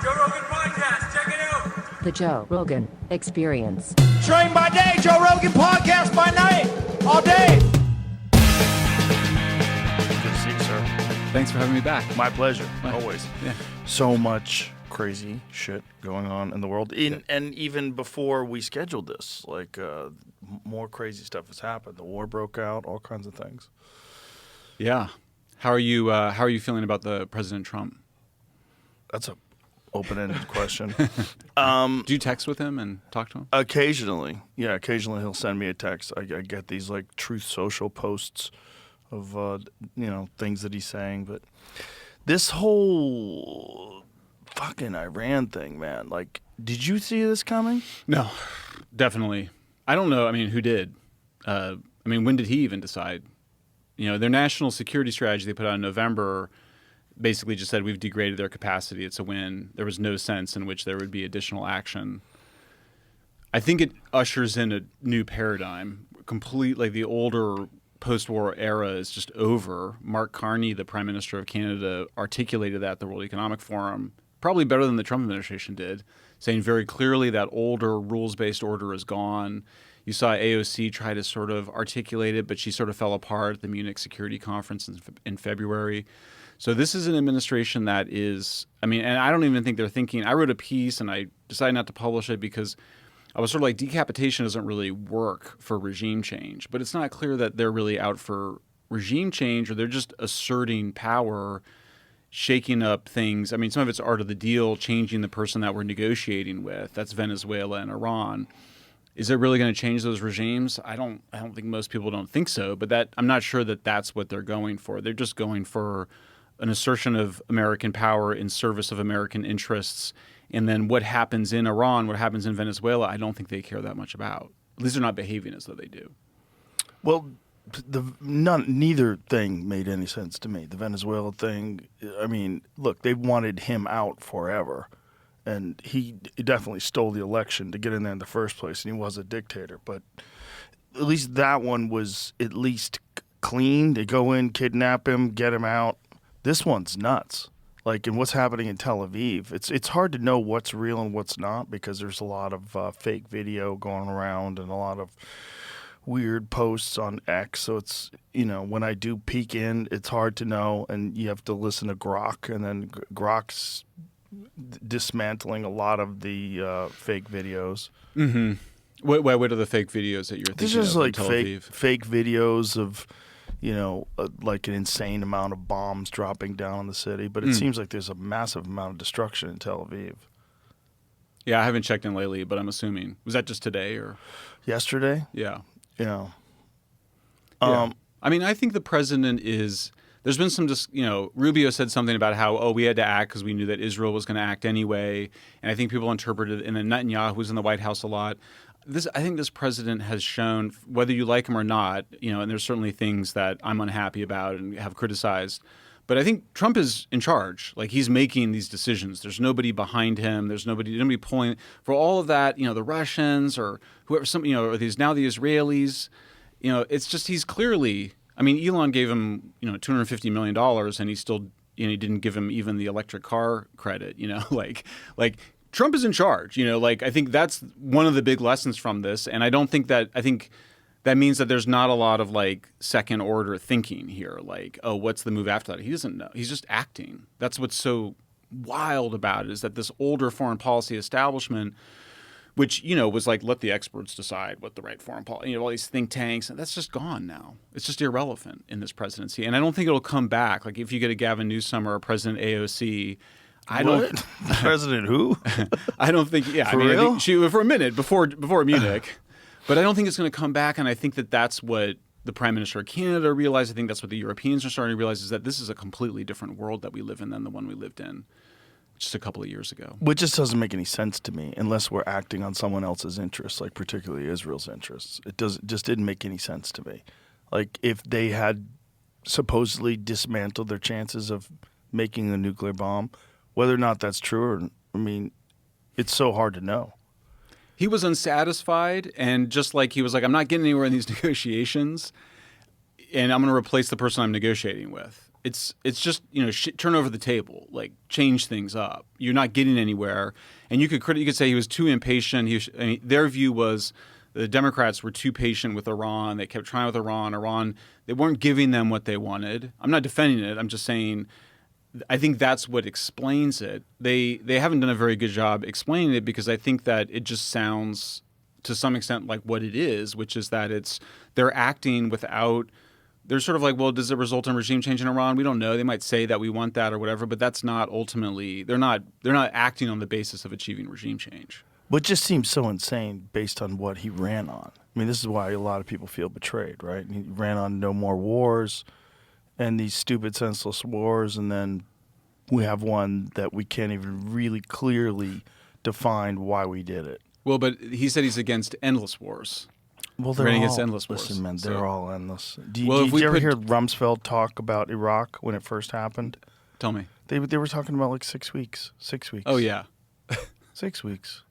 Joe Rogan Podcast. Check it out. The Joe Rogan Experience. Train by day, Joe Rogan Podcast by night, all day. Good to see you, sir. Thanks for having me back. My pleasure, always. Yeah. So much crazy shit going on in the world. And even before we scheduled this, like more crazy stuff has happened. The war broke out, all kinds of things. Yeah. How are you feeling about the President Trump? That's a open-ended question. Do you text with him and talk to him? Occasionally. Yeah, occasionally he'll send me a text. I get these like Truth Social posts of things that he's saying, but this whole fucking Iran thing, man. Like, did you see this coming? No, definitely. I don't know. I mean, who did? When did he even decide? Their national security strategy they put out in November basically just said we've degraded their capacity. It's a win. There was no sense in which there would be additional action. I think it ushers in a new paradigm. Completely, the older post-war era is just over. Mark Carney, the Prime Minister of Canada, articulated that at the World Economic Forum, probably better than the Trump administration did, saying very clearly that older rules-based order is gone. You saw AOC try to sort of articulate it, but she sort of fell apart at the Munich Security Conference in February. So this is an administration that is, and I don't even think they're thinking. I wrote a piece and I decided not to publish it because I was sort of like, decapitation doesn't really work for regime change. But it's not clear that they're really out for regime change, or they're just asserting power, shaking up things. Some of it's art of the deal, changing the person that we're negotiating with. That's Venezuela and Iran. Is it really going to change those regimes? I don't think most people don't think so, but I'm not sure that that's what they're going for. They're just going for an assertion of American power in service of American interests. And then what happens in Iran, what happens in Venezuela, I don't think they care that much about. At least they're not behaving as though they do. Well, neither thing made any sense to me. The Venezuela thing, look, they wanted him out forever. And he definitely stole the election to get in there in the first place, and he was a dictator. But at least that one was at least clean. They go in, kidnap him, get him out. This one's nuts. Like, in what's happening in Tel Aviv, it's hard to know what's real and what's not because there's a lot of fake video going around and a lot of weird posts on X. So it's, when I do peek in, it's hard to know, and you have to listen to Grok, and then Grok's dismantling a lot of the fake videos. Mm-hmm. What are the fake videos that you're thinking of? This is like Tel Aviv? fake videos of, like an insane amount of bombs dropping down on the city. But it seems like there's a massive amount of destruction in Tel Aviv. Yeah, I haven't checked in lately, but I'm assuming. Was that just today or? Yesterday? Yeah. Yeah. I think the president is. There's been some, Rubio said something about how, we had to act because we knew that Israel was going to act anyway. And I think people interpreted, and then Netanyahu was in the White House a lot. I think this president has shown, whether you like him or not, and there's certainly things that I'm unhappy about and have criticized. But I think Trump is in charge. Like, he's making these decisions. There's nobody behind him. There's nobody pulling for all of that. The Russians or whoever, or these now the Israelis. It's just he's clearly. Elon gave him, $250 million, and he still, he didn't give him even the electric car credit. Like Trump is in charge. I think that's one of the big lessons from this. And I think that means that there's not a lot of second order thinking here. Like, what's the move after that? He doesn't know. He's just acting. That's what's so wild about it, is that this older foreign policy establishment, which, was like, let the experts decide what the right foreign policy, all these think tanks, that's just gone now. It's just irrelevant in this presidency. And I don't think it'll come back. Like, if you get a Gavin Newsom or a President AOC, President who? I don't think, yeah. For real? I think she, for a minute, before Munich. But I don't think it's going to come back, and I think that that's what the Prime Minister of Canada realized. I think that's what the Europeans are starting to realize, is that this is a completely different world that we live in than the one we lived in just a couple of years ago. Which just doesn't make any sense to me unless we're acting on someone else's interests, like particularly Israel's interests. It just didn't make any sense to me. Like, if they had supposedly dismantled their chances of making a nuclear bomb, whether or not that's true, it's so hard to know. He was unsatisfied, and just like he was like, I'm not getting anywhere in these negotiations, and I'm going to replace the person I'm negotiating with. it's just turn over the table, like change things up. You're not getting anywhere, and you could say he was too impatient. Their view was the Democrats were too patient with Iran. They kept trying with Iran. They weren't giving them what they wanted. I'm not defending it. I'm just saying I think that's what explains it. They haven't done a very good job explaining it because I think that it just sounds to some extent like what it is, which is that they're acting without. They're sort of like, well, does it result in regime change in Iran? We don't know. They might say that we want that or whatever, but that's not ultimately. They're not acting on the basis of achieving regime change. But it just seems so insane based on what he ran on. I mean, this is why a lot of people feel betrayed, right? He ran on no more wars and these stupid, senseless wars, and then we have one that we can't even really clearly define why we did it. Well, but he said he's against endless wars. Well, they're running all against endless wars. Listen, man, they're all endless. Did you ever hear Rumsfeld talk about Iraq when it first happened? Tell me. They were talking about like 6 weeks. 6 weeks. Oh yeah, 6 weeks.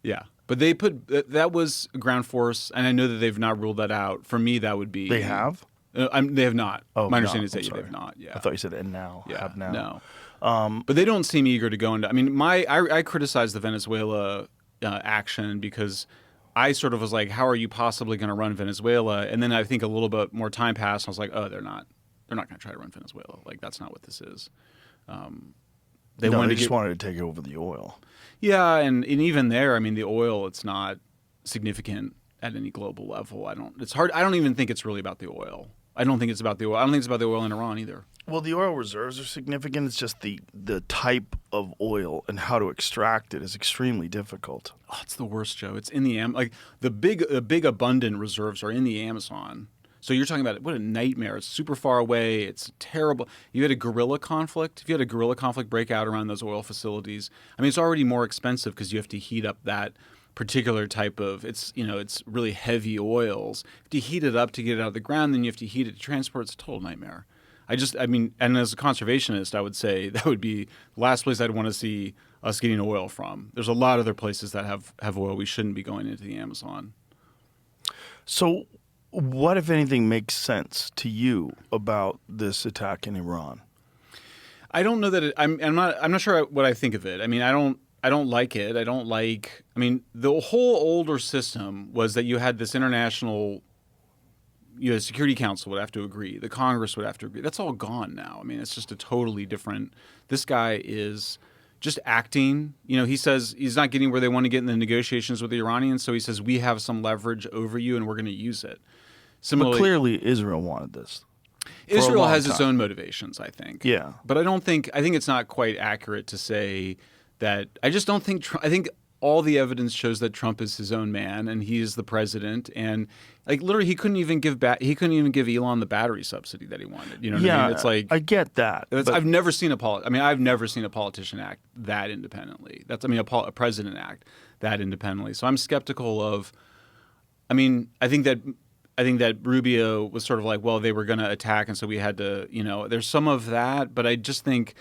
Yeah, but they put that was ground force, and I know that they've not ruled that out. For me, that would be they have. They have not. Oh, my understanding is no, that they've not. Yeah, I thought you said and now. Yeah, have now. No. But they don't seem eager to go into. I mean, I criticize the Venezuela action because I sort of was like, how are you possibly going to run Venezuela? And then I think a little bit more time passed, and I was like, oh, they're not going to try to run Venezuela. Like that's not what this is. They just wanted to take over the oil. Yeah, and even there, I mean, the oil, it's not significant at any global level. It's hard. I don't even think it's really about the oil. I don't think it's about the oil. I don't think it's about the oil in Iran either. Well, the oil reserves are significant. It's just the type of oil and how to extract it is extremely difficult. Oh, it's the worst, Joe. It's in the big abundant reserves are in the Amazon. So you're talking about what a nightmare. It's super far away. It's terrible. You had a guerrilla conflict. If you had a guerrilla conflict break out around those oil facilities, I mean, it's already more expensive because you have to heat up that particular type of it's really heavy oils. If you heat it up to get it out of the ground, then you have to heat it to transport. It's a total nightmare. And as a conservationist, I would say that would be the last place I'd want to see us getting oil from. There's a lot of other places that have oil. We shouldn't be going into the Amazon. So what, if anything, makes sense to you about this attack in Iran? I don't know that I'm not sure what I think of it. I mean, I don't like it. I mean, the whole older system was that you had this international, the Security Council would have to agree. The Congress would have to agree. That's all gone now. I mean, it's just a totally different. This guy is just acting. He says he's not getting where they want to get in the negotiations with the Iranians, so he says we have some leverage over you, and we're going to use it. Similarly, but clearly, Israel wanted this. Israel has its own motivations, I think. Yeah, but I think it's not quite accurate to say that. I just don't think. I think all the evidence shows that Trump is his own man and he is the president. And like literally, he couldn't even give Elon the battery subsidy that he wanted. You know what I mean? It's like I get that. I've never seen a politician act that independently. A president act that independently. So I'm skeptical of. I mean, I think that Rubio was sort of like, well, they were going to attack, and so we had to, there's some of that, but I just think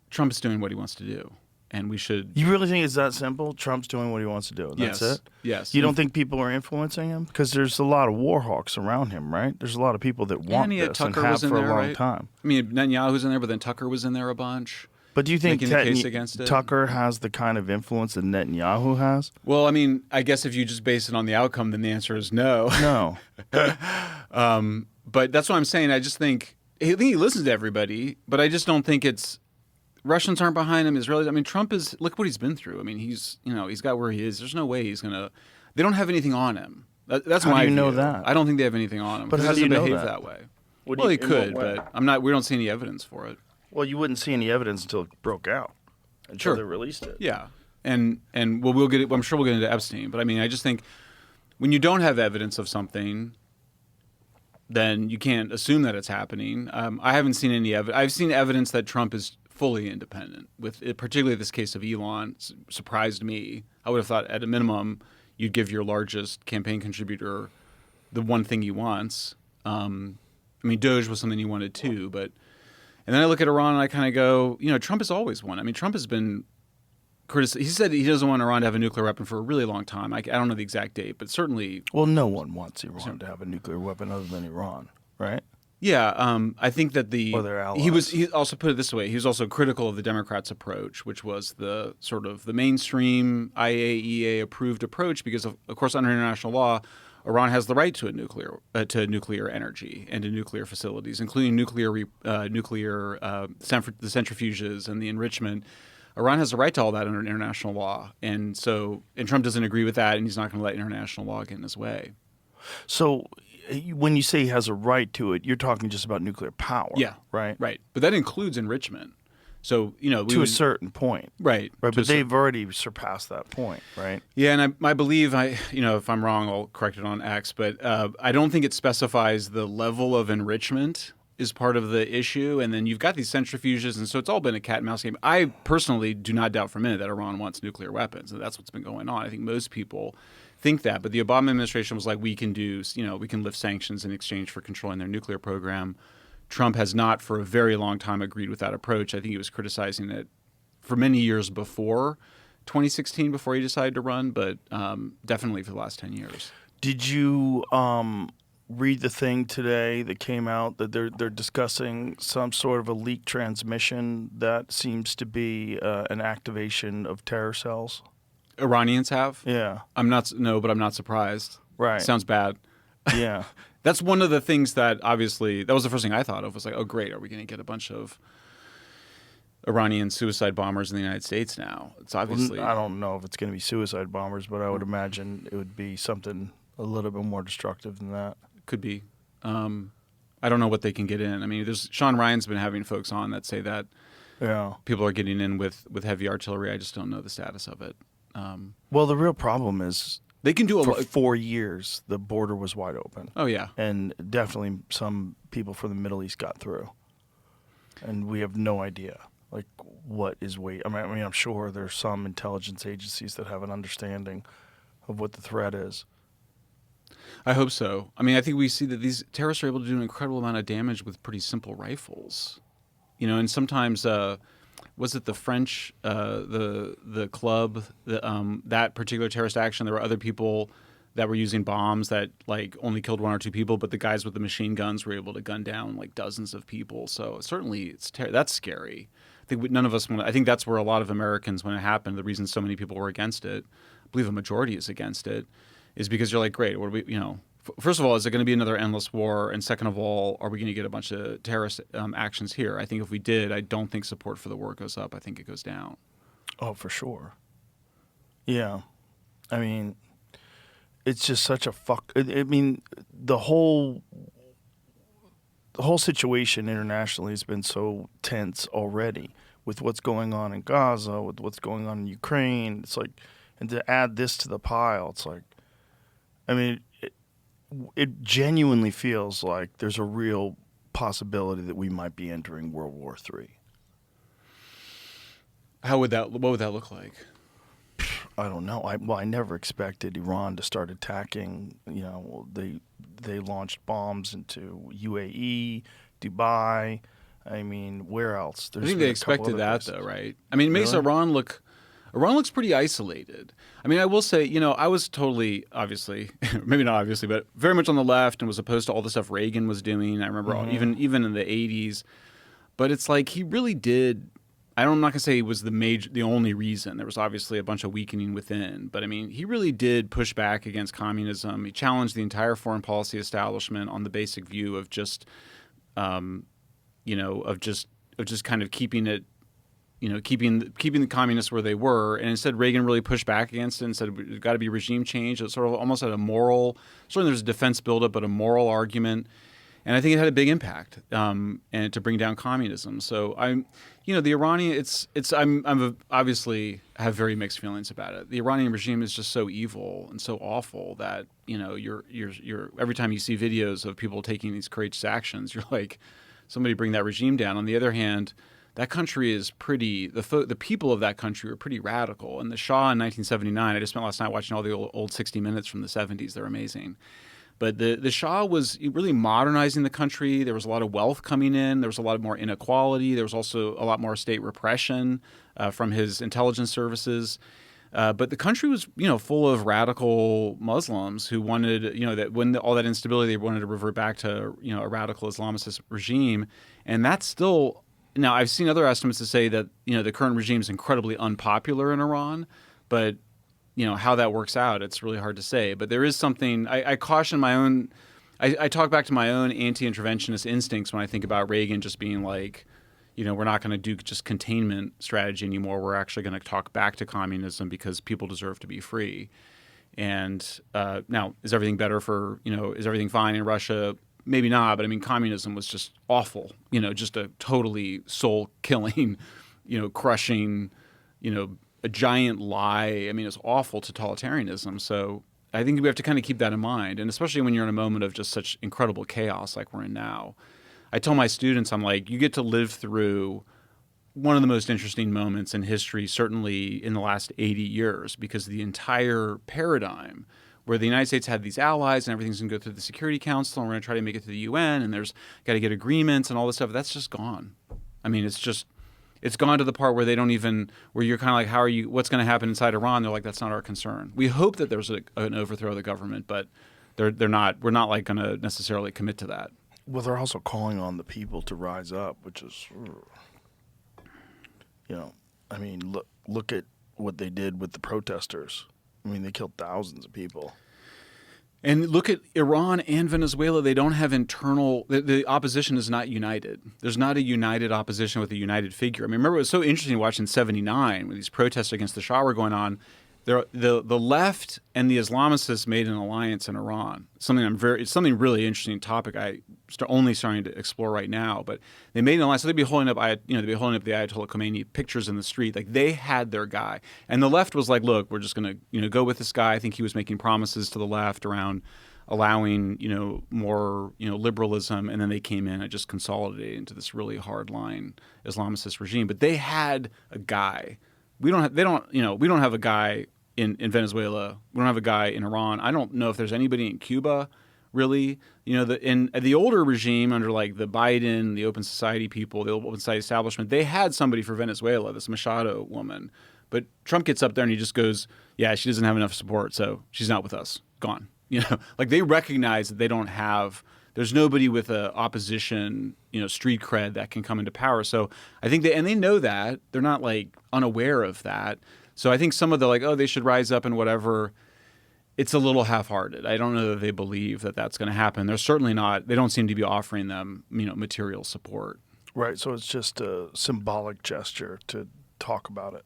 Trump's doing what he wants to do, and we should. You really think it's that simple? Trump's doing what he wants to do, and that's it? Yes. You don't think people are influencing him? Because there's a lot of war hawks around him, right? There's a lot of people that want this and have for a long time. I mean, Netanyahu's in there, but then Tucker was in there a bunch. But do you think against it? Tucker has the kind of influence that Netanyahu has? Well, I mean, I guess if you just base it on the outcome, then the answer is no. No. But that's what I'm saying. I just think he listens to everybody, but I just don't think it's Russians aren't behind him. Israelis. I mean, Trump is. Look what he's been through. I mean, he's got where he is. There's no way he's gonna. They don't have anything on him. That's how my do you view. know that? I don't think they have anything on him. But how do you know that way? Well, he could, but we don't see any evidence for it. Well, you wouldn't see any evidence until it broke out, until they released it. Yeah, and we'll get it. I'm sure we'll get into Epstein, but I mean, I just think when you don't have evidence of something, then you can't assume that it's happening. I haven't seen any evidence. I've seen evidence that Trump is fully independent. With it, particularly this case of Elon, surprised me. I would have thought at a minimum you'd give your largest campaign contributor the one thing he wants. I mean, Doge was something he wanted too, but. And then I look at Iran and I kind of go, Trump has always won. I mean, Trump has been criticized. He said he doesn't want Iran to have a nuclear weapon for a really long time. I don't know the exact date, but certainly. Well, no one wants Iran to have a nuclear weapon other than Iran, right? I think that Or their allies. he also put it this way. He was also critical of the Democrats' approach, which was the sort of the mainstream IAEA approved approach, because of course under international law, Iran has the right to a nuclear energy and to nuclear facilities, including the centrifuges and the enrichment. Iran has the right to all that under international law, and Trump doesn't agree with that, and he's not going to let international law get in his way. So when you say he has a right to it, you're talking just about nuclear power. Yeah. Right? Right. But that includes enrichment. So, to a certain point. Right. Right. But they've already surpassed that point, right? Yeah. And I believe, if I'm wrong, I'll correct it on X, but I don't think it specifies the level of enrichment is part of the issue. And then you've got these centrifuges. And so it's all been a cat and mouse game. I personally do not doubt for a minute that Iran wants nuclear weapons. And that's what's been going on. I think most people think that. But the Obama administration was like, we can lift sanctions in exchange for controlling their nuclear program. Trump has not for a very long time agreed with that approach. I think he was criticizing it for many years before 2016, before he decided to run, but definitely for the last 10 years. Did you read the thing today that came out that they're discussing some sort of a leaked transmission that seems to be an activation of terror cells? Iranians have? Yeah. but I'm not surprised. Right. Sounds bad. Yeah. That's one of the things that obviously, that was the first thing I thought of, was like, oh, great, are we going to get a bunch of Iranian suicide bombers in the United States now? It's obviously... I don't know if it's going to be suicide bombers, but I would imagine it would be something a little bit more destructive than that. Could be. I don't know what they can get in. I mean, Sean Ryan's been having folks on that say that people are getting in with heavy artillery. I just don't know the status of it. Well, the real problem is they can do for 4 years, the border was wide open. Oh, yeah. And definitely some people from the Middle East got through. And we have no idea, like, what is I mean, I'm sure there's some intelligence agencies that have an understanding of what the threat is. I hope so. I mean, I think we see that these terrorists are able to do an incredible amount of damage with pretty simple rifles. And sometimes... was it the French, the club, that particular terrorist action? There were other people that were using bombs that like only killed one or two people, but the guys with the machine guns were able to gun down like dozens of people. So certainly that's scary. I think none of us want. I think that's where a lot of Americans, when it happened, the reason so many people were against it, I believe a majority is against it, is because you're like, great, what do we, First of all, is it going to be another endless war? And second of all, are we going to get a bunch of terrorist actions here? I think if we did, I don't think support for the war goes up. I think it goes down. Oh, for sure. Yeah. I mean, it's just such a I mean, the whole situation internationally has been so tense already with what's going on in Gaza, with what's going on in Ukraine. It's like, and to add this to the pile, it's like, I mean, it genuinely feels like there's a real possibility that we might be entering World War III. What would that look like? I don't know. I never expected Iran to start attacking. They launched bombs into UAE, Dubai. I mean, where else? I think they expected that, though, right? I mean, it makes Really? Iran looks pretty isolated. I mean, I will say, I was totally, obviously, maybe not obviously, but very much on the left and was opposed to all the stuff Reagan was doing. I remember even in the 80s. But it's like he really did. I'm not going to say he was the only reason. There was obviously a bunch of weakening within. But I mean, he really did push back against communism. He challenged the entire foreign policy establishment on the basic view of just, of just kind of keeping it, keeping the communists where they were. And instead, Reagan really pushed back against it and said, there's got to be regime change. It's sort of almost at a moral, certainly there's a defense buildup, but a moral argument. And I think it had a big impact, and to bring down communism. So the Iranian, I'm obviously have very mixed feelings about it. The Iranian regime is just so evil and so awful that, you're every time you see videos of people taking these courageous actions, you're like, somebody bring that regime down. On the other hand, that country is the people of that country are pretty radical. And the Shah in 1979, I just spent last night watching all the old 60 Minutes from the 70s. They're amazing. But the Shah was really modernizing the country. There was a lot of wealth coming in. There was a lot more inequality. There was also a lot more state repression from his intelligence services. But the country was, full of radical Muslims who wanted, that when all that instability, they wanted to revert back to, a radical Islamist regime. And that's still, now I've seen other estimates to say that, the current regime is incredibly unpopular in Iran, but, how that works out, it's really hard to say. But there is something, I caution my own, I talk back to my own anti-interventionist instincts when I think about Reagan just being like, we're not going to do just containment strategy anymore. We're actually going to talk back to communism because people deserve to be free. And now, is everything better is everything fine in Russia? Maybe not, but I mean, communism was just awful, just a totally soul-killing, crushing, a giant lie. I mean, it's awful totalitarianism. So I think we have to kind of keep that in mind, and especially when you're in a moment of just such incredible chaos like we're in now. I tell my students, I'm like, you get to live through one of the most interesting moments in history, certainly in the last 80 years, because the entire paradigm where the United States had these allies and everything's going to go through the Security Council and we're going to try to make it to the UN and there's got to get agreements and all this stuff, that's just gone. I mean, it's gone to the part where they don't even, where you're kind of like, what's going to happen inside Iran? They're like, that's not our concern. We hope that there's an overthrow of the government, but we're not like going to necessarily commit to that. Well, they're also calling on the people to rise up, which is, I mean, look at what they did with the protesters. I mean, they killed thousands of people. And look at Iran and Venezuela. They don't have the opposition is not united. There's not a united opposition with a united figure. I mean, remember, it was so interesting watching '79 when these protests against the Shah were going on. The left and the Islamicists made an alliance in Iran. It's something really interesting topic. Only starting to explore right now. But they made an alliance. So they'd be holding up, the Ayatollah Khomeini pictures in the street. Like, they had their guy, and the left was like, "Look, we're just going to go with this guy." I think he was making promises to the left around allowing more liberalism, and then they came in and just consolidated into this really hardline Islamicist regime. But they had a guy. We don't have a guy in Venezuela. We don't have a guy in Iran. I don't know if there's anybody in Cuba, really. In the older regime under like the Biden, the Open Society people, the Open Society establishment, they had somebody for Venezuela, this Machado woman. But Trump gets up there and he just goes, "Yeah, she doesn't have enough support, so she's not with us. Gone." Like, they recognize that they don't have. There's nobody with a opposition, street cred that can come into power. So I think they know that. They're not like unaware of that. So I think some of the they should rise up and whatever, it's a little half-hearted. I don't know that they believe that that's going to happen. They're certainly not. They don't seem to be offering them, material support. Right. So it's just a symbolic gesture to talk about it.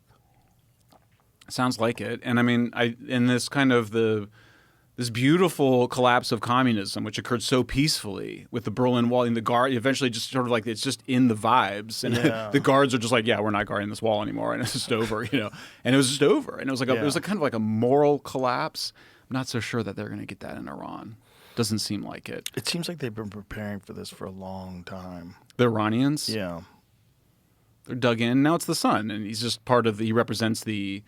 Sounds like it. And I mean, in this kind of this beautiful collapse of communism, which occurred so peacefully with the Berlin Wall and the guard, eventually just sort of like it's just in the vibes, and the guards are just like, "Yeah, we're not guarding this wall anymore," and it's just over, and it was just over, and it was like it was kind of like a moral collapse. I'm not so sure that they're going to get that in Iran. Doesn't seem like it. It seems like they've been preparing for this for a long time. The Iranians, yeah, they're dug in. Now it's the son, and he's just part of he represents the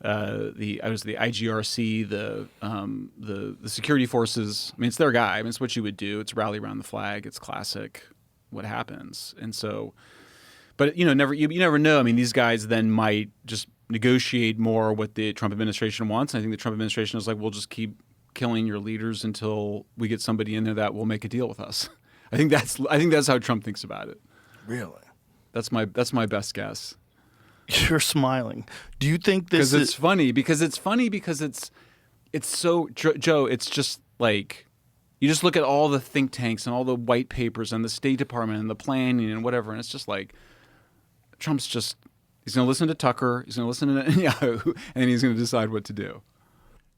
IGRC, the security forces. I mean, it's their guy. I mean, it's what you would do. It's rally around the flag. It's classic what happens. And so, but you never know. I mean, these guys then might just negotiate more what the Trump administration wants. And I think the Trump administration is like, we'll just keep killing your leaders until we get somebody in there that will make a deal with us. I think that's how Trump thinks about it. Really? That's my best guess. You're smiling. Do you think this is... It's funny because it's so... Joe, it's just like... You just look at all the think tanks and all the white papers and the State Department and the planning and whatever, and it's just like... Trump's just... He's going to listen to Tucker, he's going to listen to Netanyahu, and he's going to decide what to do.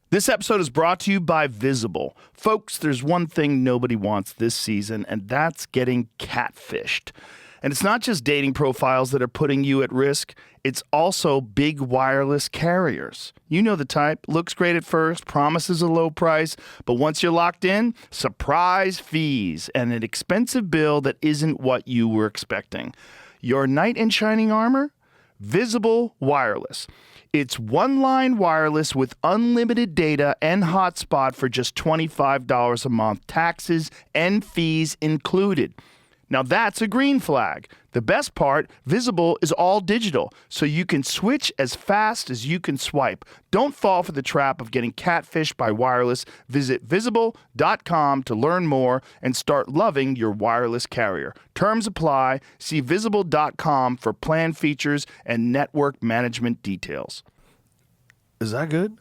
This episode is brought to you by Visible. Folks, there's one thing nobody wants this season, and that's getting catfished. And it's not just dating profiles that are putting you at risk. It's also big wireless carriers. You know the type. Looks great at first, promises a low price, but once you're locked in, surprise fees and an expensive bill that isn't what you were expecting. Your knight in shining armor? Visible Wireless. It's one-line wireless with unlimited data and hotspot for just $25 a month, taxes and fees included. Now that's a green flag. The best part, Visible is all digital, so you can switch as fast as you can swipe. Don't fall for the trap of getting catfished by wireless. Visit Visible.com to learn more and start loving your wireless carrier. Terms apply. See Visible.com for plan features and network management details. Is that good?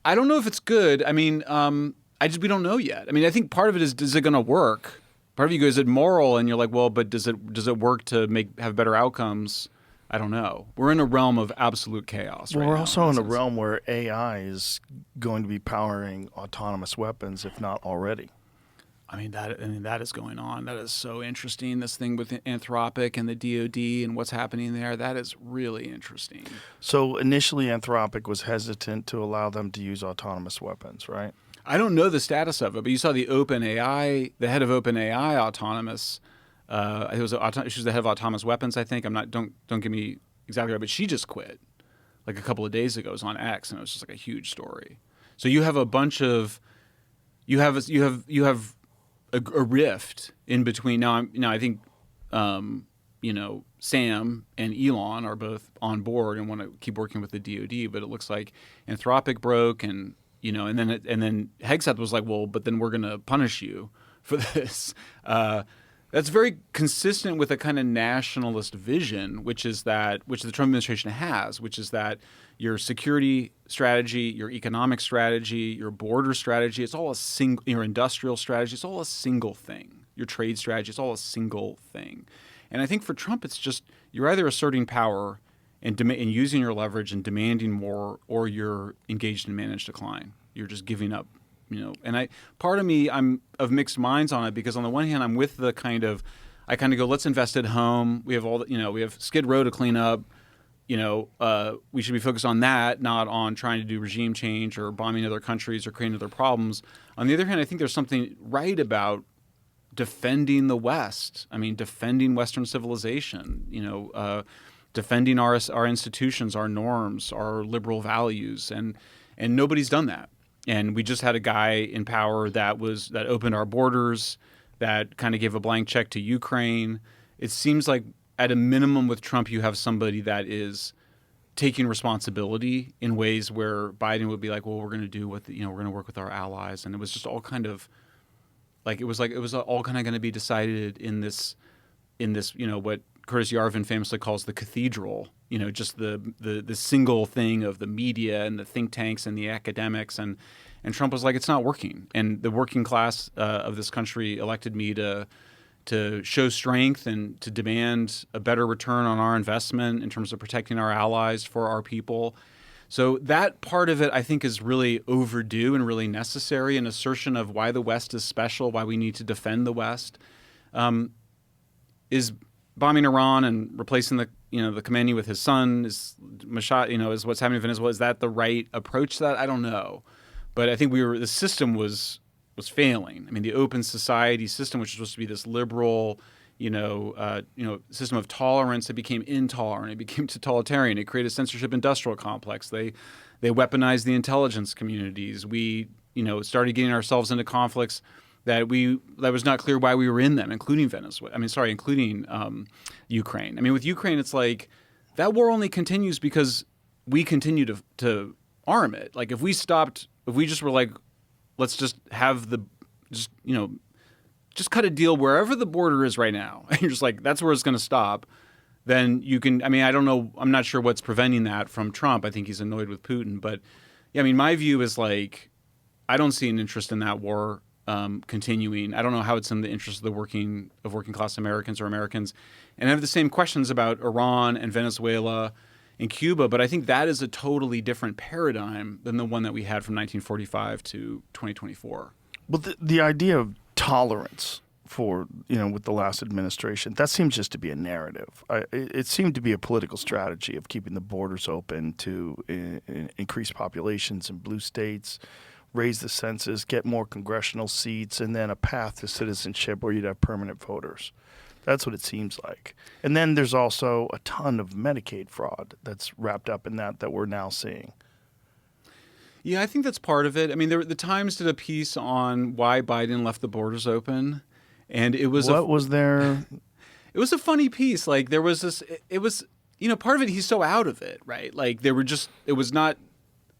I don't know if it's good. I mean, we don't know yet. I mean, I think part of it is it going to work? Part of you goes, is it moral? And you're like, well, but does it work to have better outcomes? I don't know. We're in a realm of absolute chaos right now. We're also in a realm where AI is going to be powering autonomous weapons, if not already. I mean, that is going on. That is so interesting. This thing with Anthropic and the DoD and what's happening there, that is really interesting. So initially, Anthropic was hesitant to allow them to use autonomous weapons, right? I don't know the status of it, but you saw the OpenAI, the head of OpenAI Autonomous. She was the head of autonomous weapons, I think. Don't get me exactly right, but she just quit like a couple of days ago. It was on X, and it was just like a huge story. So you have a bunch of you have a rift in between. Now I think Sam and Elon are both on board and want to keep working with the DoD, but it looks like Anthropic broke and then Hegseth was like, well, but then we're going to punish you for this. That's very consistent with a kind of nationalist vision, which the Trump administration has, which is that your security strategy, your economic strategy, your border strategy, it's all your industrial strategy, it's all a single thing. Your trade strategy, it's all a single thing. And I think for Trump, it's just you're either asserting power and using your leverage and demanding more, or you're engaged in managed decline. You're just giving up, And part of me, I'm of mixed minds on it, because on the one hand, I'm with I kind of go, let's invest at home. We have we have Skid Row to clean up. We should be focused on that, not on trying to do regime change or bombing other countries or creating other problems. On the other hand, I think there's something right about defending the West. I mean, defending Western civilization. Defending our institutions, our norms, our liberal values, and nobody's done that. And we just had a guy in power that opened our borders, that kind of gave a blank check to Ukraine. It seems like at a minimum with Trump, you have somebody that is taking responsibility in ways where Biden would be like, well, we're going to do we're going to work with our allies, and it was just all kind of it was all kind of going to be decided in this what Curtis Yarvin famously calls the cathedral, just the single thing of the media and the think tanks and the academics. And Trump was like, it's not working. And the working class of this country elected me to show strength and to demand a better return on our investment in terms of protecting our allies for our people. So that part of it, I think, is really overdue and really necessary. An assertion of why the West is special, why we need to defend the West, is bombing Iran and replacing the Khamenei with his son is what's happening in Venezuela. Is that the right approach to that? I don't know, but I think the system was failing. I mean, the open society system, which was supposed to be this liberal, system of tolerance, it became intolerant. It became totalitarian. It created a censorship industrial complex. They weaponized the intelligence communities. We started getting ourselves into conflicts that was not clear why we were in them, including Ukraine. I mean, with Ukraine, it's like that war only continues because we continue to arm it. Like if we just were like, let's just just cut a deal wherever the border is right now, and you're just like, that's where it's going to stop, then you can, I don't know, I'm not sure what's preventing that from Trump. I think he's annoyed with Putin. But yeah, my view is like, I don't see an interest in that war continuing. I don't know how it's in the interest of the working class Americans or Americans. And I have the same questions about Iran and Venezuela and Cuba, but I think that is a totally different paradigm than the one that we had from 1945 to 2024. Well, the idea of tolerance for, with the last administration, that seems just to be a narrative. It seemed to be a political strategy of keeping the borders open to increase populations in blue states, raise the census, get more congressional seats, and then a path to citizenship where you'd have permanent voters. That's what it seems like. And then there's also a ton of Medicaid fraud that's wrapped up in that we're now seeing. Yeah, I think that's part of it. I mean, the Times did a piece on why Biden left the borders open, And it was What was there? It was a funny piece. Like there was this. It was part of it. He's so out of it, right? Like it was not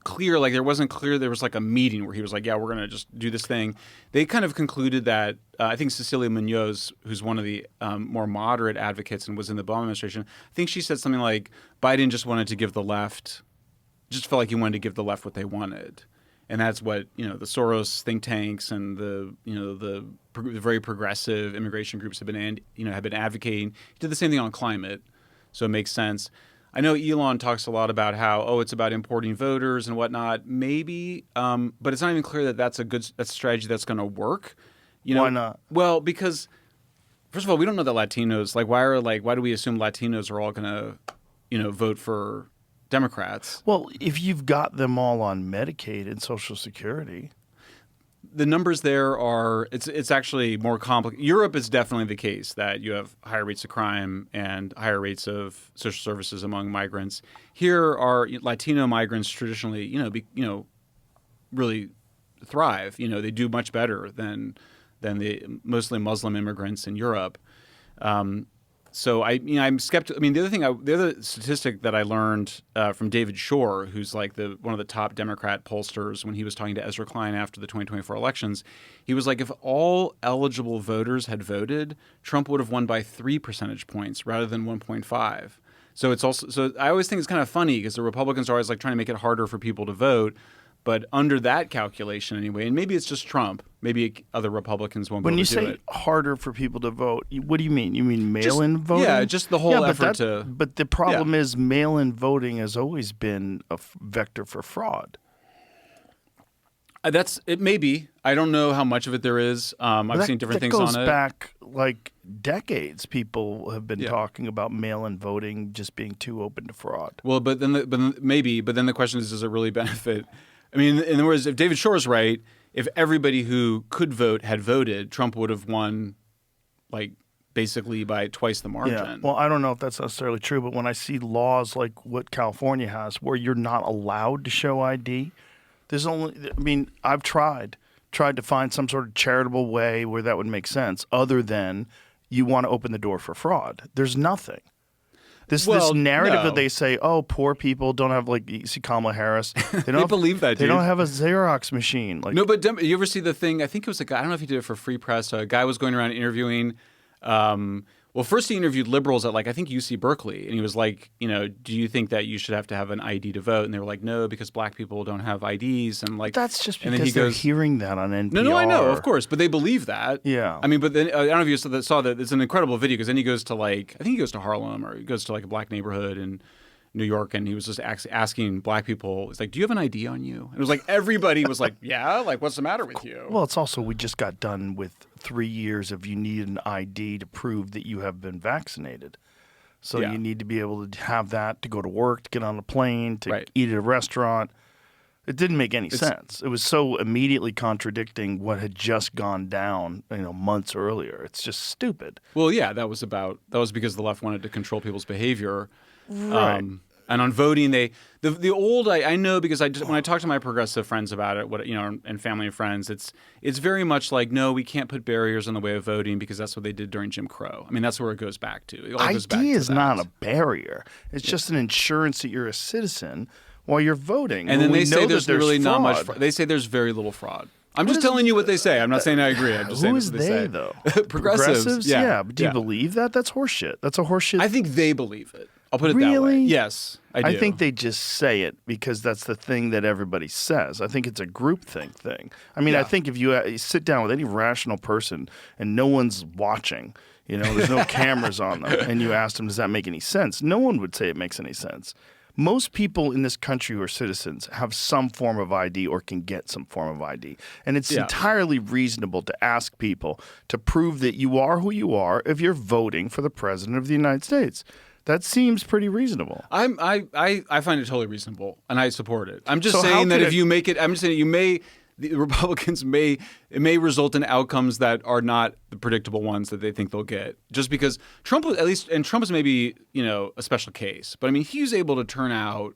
clear. Like there wasn't clear. There was like a meeting where he was like, "Yeah, we're gonna just do this thing." They kind of concluded that I think Cecilia Munoz, who's one of the more moderate advocates and was in the Obama administration, I think she said something like Biden just wanted to give the left, just felt like he wanted to give the left what they wanted. And that's what the Soros think tanks and the very progressive immigration groups have been advocating. He did the same thing on climate, so it makes sense. I know Elon talks a lot about how it's about importing voters and whatnot. Maybe, but it's not even clear that that's a strategy that's going to work. Why not? Well, because first of all, we don't know that Latinos why do we assume Latinos are all going to vote for Democrats? Well, if you've got them all on Medicaid and Social Security, the numbers there are it's actually more complicated. Europe is definitely the case that you have higher rates of crime and higher rates of social services among migrants. Here are Latino migrants traditionally, really thrive. They do much better than the mostly Muslim immigrants in Europe. So I'm skeptical. I mean, the other statistic that I learned from David Shore, who's like one of the top Democrat pollsters, when he was talking to Ezra Klein after the 2024 elections, he was like, if all eligible voters had voted, Trump would have won by 3 percentage points rather than 1.5. So I always think it's kind of funny because the Republicans are always like trying to make it harder for people to vote. But under that calculation anyway, and maybe it's just Trump, maybe other Republicans won't be able to do it. When you say harder for people to vote, what do you mean? You mean mail-in voting? Yeah, just the whole effort to... But the problem is mail-in voting has always been a vector for fraud. It may be. I don't know how much of it there is. I've seen different things on it. That goes back like decades. People have been talking about mail-in voting just being too open to fraud. Well, but then the question is, does it really benefit... I mean, in other words, if David Shore is right, if everybody who could vote had voted, Trump would have won, like, basically by twice the margin. Yeah. Well, I don't know if that's necessarily true, but when I see laws like what California has where you're not allowed to show ID, I've tried to find some sort of charitable way where that would make sense other than you want to open the door for fraud. There's nothing. This narrative that they say, poor people don't have, like, you see Kamala Harris. They believe that, dude. They don't have a Xerox machine. No, but you ever see the thing? I think it was a guy. I don't know if he did it for Free Press. A guy was going around interviewing. First he interviewed liberals at, like, I think UC Berkeley, and he was like, do you think that you should have to have an ID to vote? And they were like, no, because black people don't have IDs. And like, that's just because they're hearing that on NPR. No, I know, of course, but they believe that. Yeah. I mean, but then I don't know if you saw that. It's an incredible video because then he goes to I think he goes to Harlem or he goes to like a black neighborhood in New York, and he was just asking black people, it's like, do you have an ID on you? And it was like everybody was like, yeah, like what's the matter with you? Well, it's also we just got done with 3 years of you need an ID to prove that you have been vaccinated. So you need to be able to have that to go to work, to get on a plane, to eat at a restaurant. It didn't make any sense. It was so immediately contradicting what had just gone down, months earlier. It's just stupid. Well, yeah, that was because the left wanted to control people's behavior. Right. And on voting, I know because when I talk to my progressive friends about it, and family and friends, it's very much like, no, we can't put barriers in the way of voting because that's what they did during Jim Crow. I mean, that's where it goes back to. ID is not a barrier. It's just an insurance that you're a citizen while you're voting. And then they say there's really not much. They say there's very little fraud. I'm just telling you what they say. I'm not saying I agree. I'm just saying what they say. Though? Progressives? Yeah. But do you believe that? That's horseshit. That's a horseshit. I think they believe it. I'll put it that way. Yes, I do. I think they just say it because that's the thing that everybody says. I think it's a groupthink thing. I mean, I think if you sit down with any rational person and no one's watching, there's no cameras on them, and you ask them, does that make any sense? No one would say it makes any sense. Most people in this country who are citizens have some form of ID or can get some form of ID. And it's entirely reasonable to ask people to prove that you are who you are if you're voting for the president of the United States. That seems pretty reasonable. I find it totally reasonable, and I support it. I'm just saying that if you make it, I'm just saying the Republicans it may result in outcomes that are not the predictable ones that they think they'll get. Just because Trump is maybe a special case, but I mean he was able to turn out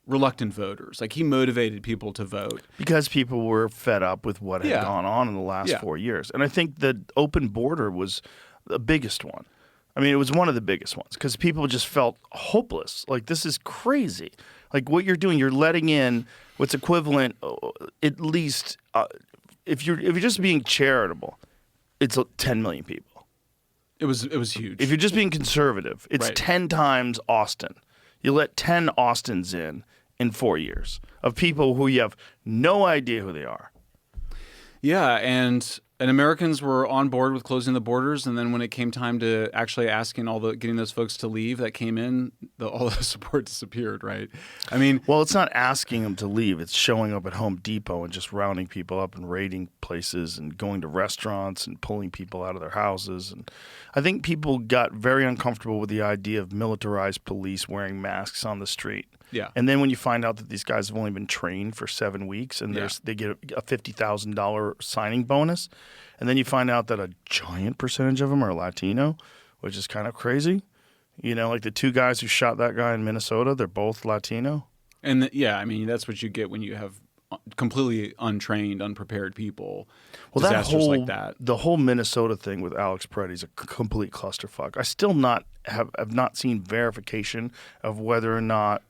reluctant voters. Like he motivated people to vote. Because people were fed up with what had Yeah. gone on in the last Yeah. 4 years. And I think the open border was the biggest one. I mean, it was one of the biggest ones because people just felt hopeless. Like, this is crazy. Like, what you're doing, you're letting in what's equivalent, at least, if you're just being charitable, it's 10 million people. It was huge. If you're just being conservative, it's Right. 10 times Austin. You let 10 Austins in 4 years of people who you have no idea who they are. Yeah, and Americans were on board with closing the borders, and then when it came time to actually getting those folks to leave that came in, all the support disappeared, right? I mean, Well, it's not asking them to leave. It's showing up at Home Depot and just rounding people up and raiding places and going to restaurants and pulling people out of their houses. And I think people got very uncomfortable with the idea of militarized police wearing masks on the street. yeah. And then when you find out that these guys have only been trained for 7 weeks and Yeah. they get a $50,000 signing bonus, and then you find out that a giant percentage of them are Latino, which is kind of crazy. You know, like the two guys who shot that guy in Minnesota, they're both Latino. And I mean, that's what you get when you have completely untrained, unprepared people. Well, that disasters whole like that. the whole Minnesota thing with Alex Preddy is a complete clusterfuck. I still have not seen verification of whether or not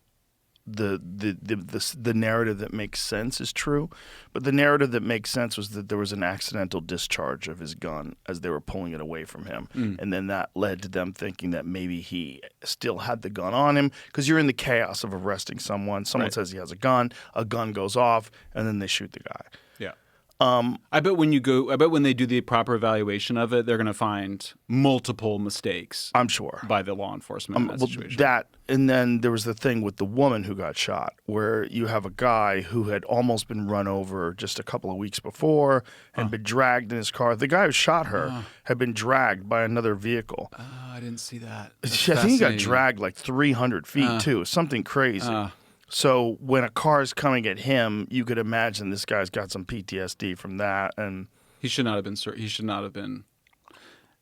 the narrative that makes sense is true, but the narrative that makes sense was that there was an accidental discharge of his gun as they were pulling it away from him, and then that led to them thinking that maybe he still had the gun on him because you're in the chaos of arresting someone. Someone Right. says he has a gun goes off, and then they shoot the guy. Yeah. I bet when they do the proper evaluation of it, they're going to find multiple mistakes I'm sure. by the law enforcement in that Well, situation. and then there was the thing with the woman who got shot, where you have a guy who had almost been run over just a couple of weeks before and been dragged in his car. The guy who shot her had been dragged by another vehicle. I didn't see that. I think he got dragged like 300 feet too, something crazy. So when a car is coming at him, you could imagine this guy's got some PTSD from that. And He should not have been. He should not have been.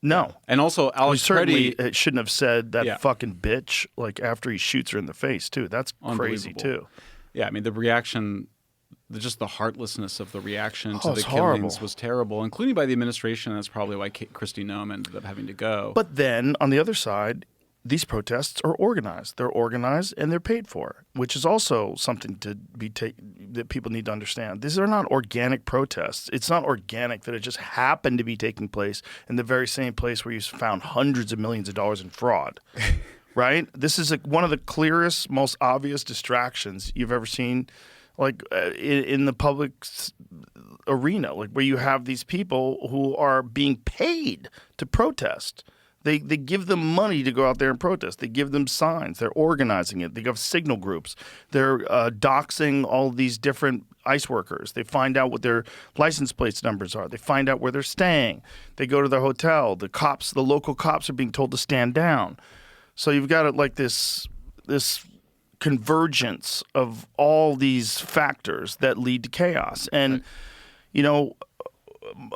no. And also, He Alex certainly Preddy. shouldn't have said that Yeah. fucking bitch like after he shoots her in the face too. That's crazy Unbelievable. too. Yeah, I mean the reaction, just the heartlessness of the reaction to Oh, the it's killings horrible. was terrible, including by the administration. That's probably why Kristi Noem ended up having to go. But then on the other side, these protests are organized. They're organized and they're paid for, which is also something to that people need to understand. These are not organic protests. It's not organic that it just happened to be taking place in the very same place where you found hundreds of millions of dollars in fraud. Right? This is one of the clearest, most obvious distractions you've ever seen, like in the public arena, like where you have these people who are being paid to protest. They give them money to go out there and protest. They give them signs. They're organizing it. They have signal groups. They're doxing all these different ICE workers. They find out what their license plates numbers are. They find out where they're staying. They go to their hotel. The local cops are being told to stand down. So you've got like this convergence of all these factors that lead to chaos. And, you know,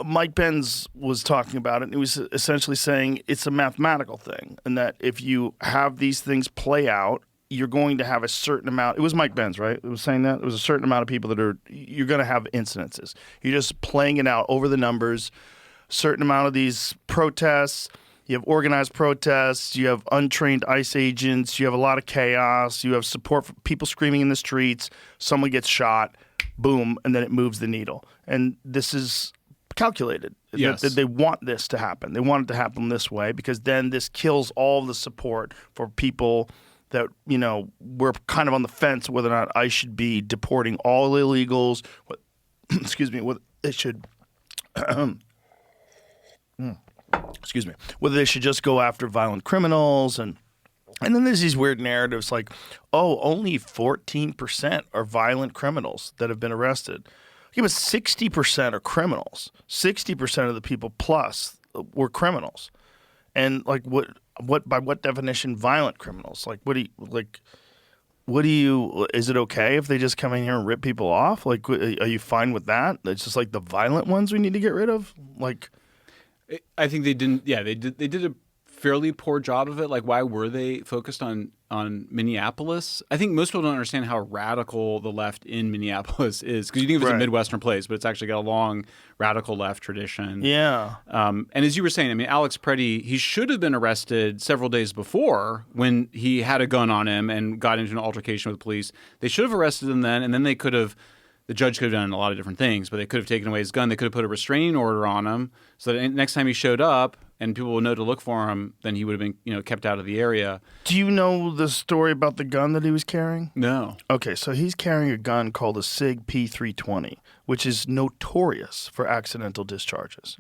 Mike Benz was talking about it, and he was essentially saying it's a mathematical thing, and that if you have these things play out, you're going to have a certain amount. It was Mike Benz, right? It was saying that it was a certain amount of people you're going to have incidences. You're just playing it out over the numbers. Certain amount of these protests. You have organized protests. You have untrained ICE agents. You have a lot of chaos. You have support for people screaming in the streets. Someone gets shot. Boom, and then it moves the needle. And this is calculated. Yes. That they want this to happen. They want it to happen this way because then this kills all the support for people that, you know, we're kind of on the fence whether or not ICE should be deporting all illegals. Excuse me. Whether it should. Excuse me. Whether they should just go after violent criminals and then there's these weird narratives like, oh, only 14% are violent criminals that have been arrested. Yeah, but 60% are criminals. 60% of the people plus were criminals. And like what by what definition violent criminals? Like is it okay if they just come in here and rip people off? Like are you fine with that? It's just like the violent ones we need to get rid of? Like I think they didn't. Yeah, they did a fairly poor job of it. Like, why were they focused on Minneapolis? I think most people don't understand how radical the left in Minneapolis is, because you think of it as a Midwestern place, but it's actually got a long radical left tradition. Yeah. And as you were saying, I mean, Alex Preddy, he should have been arrested several days before when he had a gun on him and got into an altercation with police. They should have arrested him then, and then they could have. The judge could have done a lot of different things, but they could have taken away his gun. They could have put a restraining order on him so that next time he showed up and people would know to look for him, then he would have been, kept out of the area. Do you know the story about the gun that he was carrying? No. Okay, so he's carrying a gun called a SIG P320, which is notorious for accidental discharges.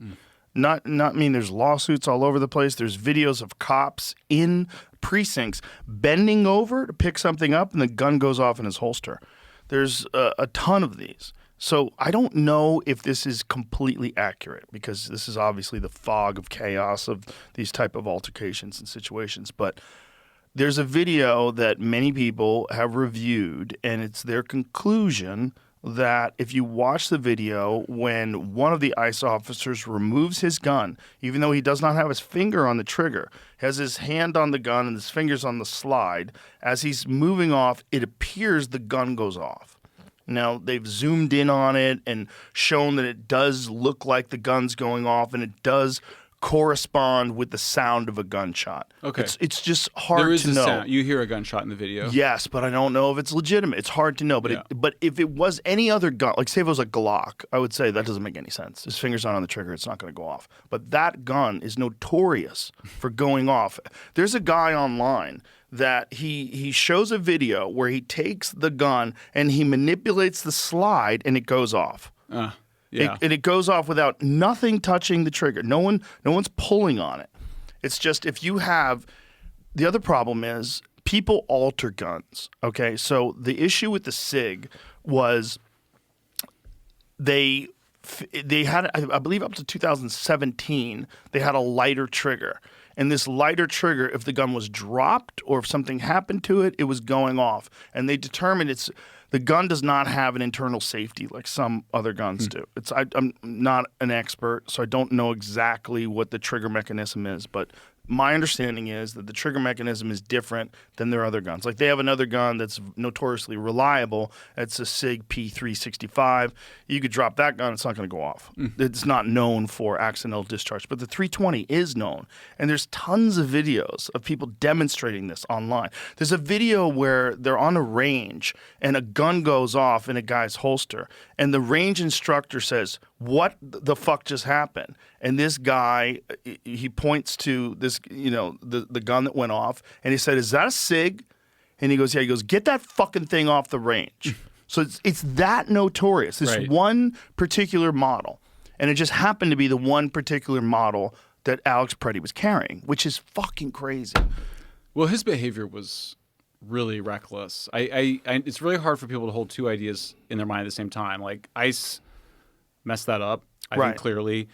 Not mean there's lawsuits all over the place. There's videos of cops in precincts bending over to pick something up and the gun goes off in his holster. There's a ton of these. So I don't know if this is completely accurate, because this is obviously the fog of chaos of these type of altercations and situations. But there's a video that many people have reviewed, and it's their conclusion that if you watch the video, when one of the ICE officers removes his gun, even though he does not have his finger on the trigger, has his hand on the gun and his fingers on the slide, as he's moving off, it appears the gun goes off. Now, they've zoomed in on it and shown that it does look like the gun's going off, and it does correspond with the sound of a gunshot. Okay. It's just hard There is to a know. sound. You hear a gunshot in the video. Yes, but I don't know if it's legitimate. It's hard to know. But but if it was any other gun, like say if it was a Glock, I would say that doesn't make any sense. His finger's not on the trigger. It's not going to go off. But that gun is notorious for going off. There's a guy online that he shows a video where he takes the gun and he manipulates the slide and it goes off. Yeah. It goes off without nothing touching the trigger. No one's pulling on it. It's just if you have – the other problem is people alter guns, okay? So the issue with the SIG was they had – I believe up to 2017, they had a lighter trigger. And this lighter trigger, if the gun was dropped or if something happened to it, it was going off. And they determined the gun does not have an internal safety like some other guns do. I'm not an expert, so I don't know exactly what the trigger mechanism is, but my understanding is that the trigger mechanism is different than their other guns. Like they have another gun that's notoriously reliable. It's a SIG P365. You could drop that gun, it's not going to go off. It's not known for accidental discharge, but the 320 is known. And there's tons of videos of people demonstrating this online. There's a video where they're on a range and a gun goes off in a guy's holster, and the range instructor says, "What the fuck just happened?" And this guy, he points to this, the gun that went off, and he said, "Is that a SIG?" And he goes, "Yeah." He goes, "Get that fucking thing off the range." So it's that notorious. This one particular model, and it just happened to be the one particular model that Alex Preddy was carrying, which is fucking crazy. Well, his behavior was really reckless. It's really hard for people to hold two ideas in their mind at the same time. Like ICE messed that up, I think clearly.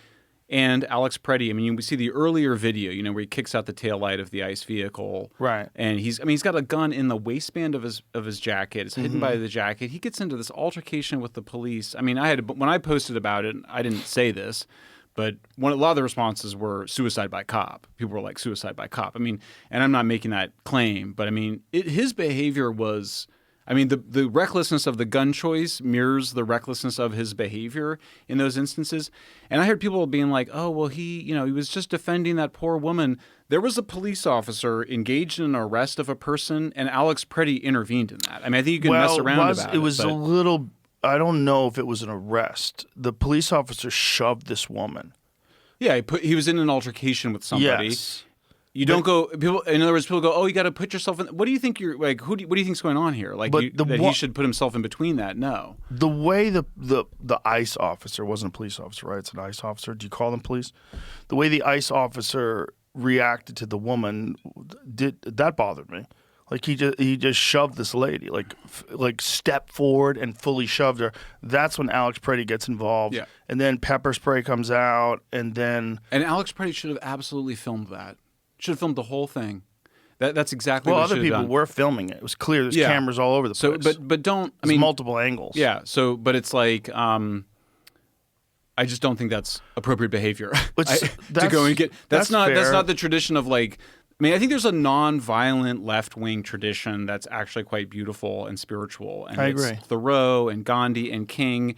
And Alex Preddy, I mean, we see the earlier video, where he kicks out the taillight of the ICE vehicle. Right. And he's got a gun in the waistband of his jacket. It's hidden by the jacket. He gets into this altercation with the police. I mean, when I posted about it, I didn't say this, but a lot of the responses were suicide by cop. People were like, suicide by cop. I mean, and I'm not making that claim, but I mean, his behavior was... I mean, the recklessness of the gun choice mirrors the recklessness of his behavior in those instances. And I heard people being like, "Oh, well, he was just defending that poor woman." There was a police officer engaged in an arrest of a person, and Alex Preddy intervened in that. I mean, I think you can mess around about it. It was a little. I don't know if it was an arrest. The police officer shoved this woman. Yeah, he was in an altercation with somebody. Yes. You don't go. People, in other words, people go, "Oh, you got to put yourself in." What do you think you're like? What do you think's going on here? Like that he should put himself in between that? No. The way the ICE officer wasn't a police officer, right? It's an ICE officer. Do you call them police? The way the ICE officer reacted to the woman that bothered me. Like he just shoved this lady, like stepped forward and fully shoved her. That's when Alex Preddy gets involved. Yeah. And then pepper spray comes out, and Alex Preddy should have absolutely filmed that. Should have filmed the whole thing. That's exactly what other people were filming it. It was clear. There's cameras all over the place. But don't. There's multiple angles. Yeah. So, but it's like I just don't think that's appropriate behavior to go and get. That's That's fair. not the tradition of like. I mean, I think there's a non-violent left-wing tradition that's actually quite beautiful and spiritual. And I it's agree. Thoreau and Gandhi and King.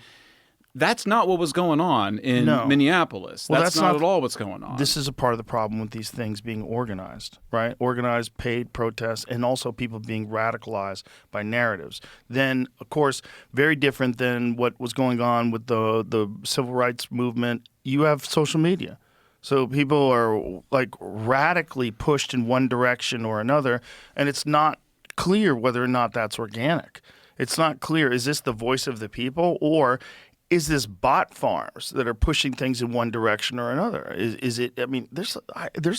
That's not what was going on in No. Minneapolis. Well, that's not at all what's going on. This is a part of the problem with these things being organized, right? Organized, paid protests, and also people being radicalized by narratives. Then, of course, very different than what was going on with the civil rights movement. You have social media. So people are like radically pushed in one direction or another, and it's not clear whether or not that's organic. It's not clear. Is this the voice of the people, or is this bot farms that are pushing things in one direction or another? Is it? I mean, there's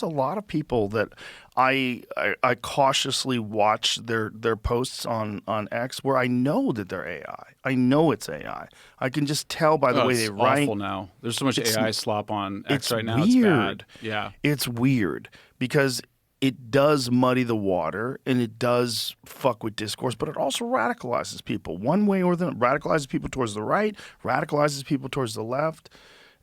a lot of people that I cautiously watch their posts on X where I know that they're AI. I know it's AI. I can just tell by the way they it's write. awful now. There's so much AI slop on X It's right now. weird. It's bad. Yeah. It's weird because it does muddy the water and it does fuck with discourse, but it also radicalizes people one way or the other. Radicalizes people towards the right, radicalizes people towards the left.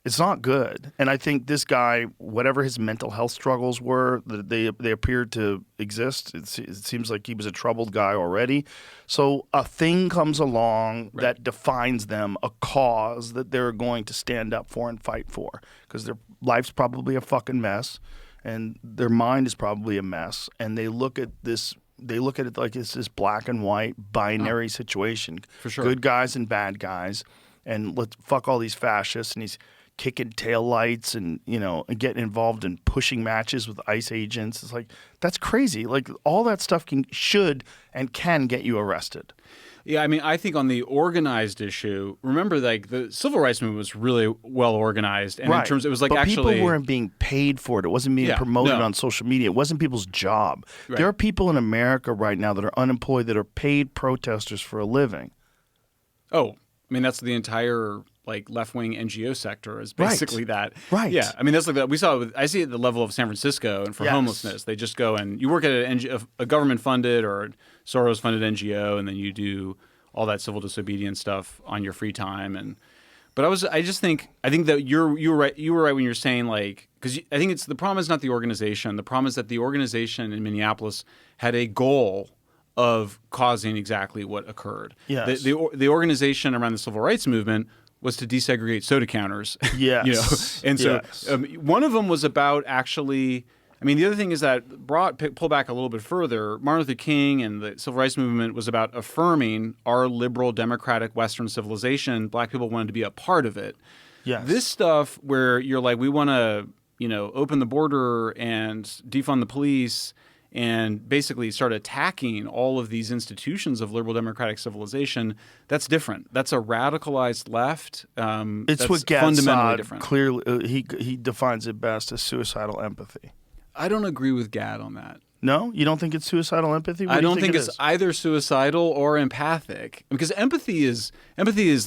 It's not good. And I think this guy, whatever his mental health struggles were, they appeared to exist. It seems like he was a troubled guy already. So a thing comes along that defines them, a cause that they're going to stand up for and fight for, because their life's probably a fucking mess. And their mind is probably a mess, and they look at this. They look at it like it's this black and white binary situation. For sure. Good guys and bad guys, and let's fuck all these fascists. And he's kicking taillights and and getting involved in pushing matches with ICE agents. It's like that's crazy. Like all that stuff should and can get you arrested. Yeah, I mean, I think on the organized issue, remember, like the civil rights movement was really well organized, and in terms, it was like but actually people weren't being paid for it. It wasn't being promoted on social media. It wasn't people's job. Right. There are people in America right now that are unemployed that are paid protesters for a living. Oh, I mean, that's the entire like left-wing NGO sector is basically that. Right. Yeah. I mean, that's like that. We saw it I see it at the level of San Francisco and for homelessness. They just go and you work at a government-funded or Soros-funded NGO, and then you do all that civil disobedience stuff on your free time. But I think that you were right when you're saying like, because I think the problem is not the organization. The problem is that the organization in Minneapolis had a goal of causing exactly what occurred. Yes. The organization around the civil rights movement was to desegregate soda counters. Yes. And so Yes. one of them was about actually. I mean, the other thing is that pull back a little bit further. Martin Luther King and the civil rights movement was about affirming our liberal, democratic Western civilization. Black people wanted to be a part of it. Yes. This stuff where you're like, we want to, open the border and defund the police and basically start attacking all of these institutions of liberal democratic civilization, that's different. That's a radicalized left. It's that's what Gad fundamentally Saad different. clearly he defines it best as suicidal empathy. I don't agree with Gad on that. No, you don't think it's suicidal empathy? What I do you don't think it it's is? either suicidal or empathic, because empathy is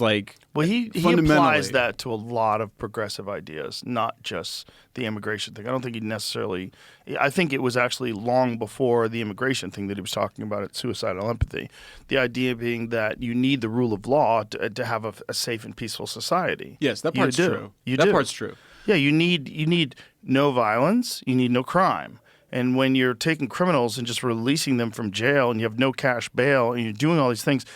like Well, he fundamentally- applies that to a lot of progressive ideas, not just the immigration thing. I don't think he necessarily. I think it was actually long before the immigration thing that he was talking about. It's suicidal empathy. The idea being that you need the rule of law to have a safe and peaceful society. Yes, that You part's do. true. You That do. part's true. Yeah, you need no violence. You need no crime. And when you're taking criminals and just releasing them from jail and you have no cash bail and you're doing all these things,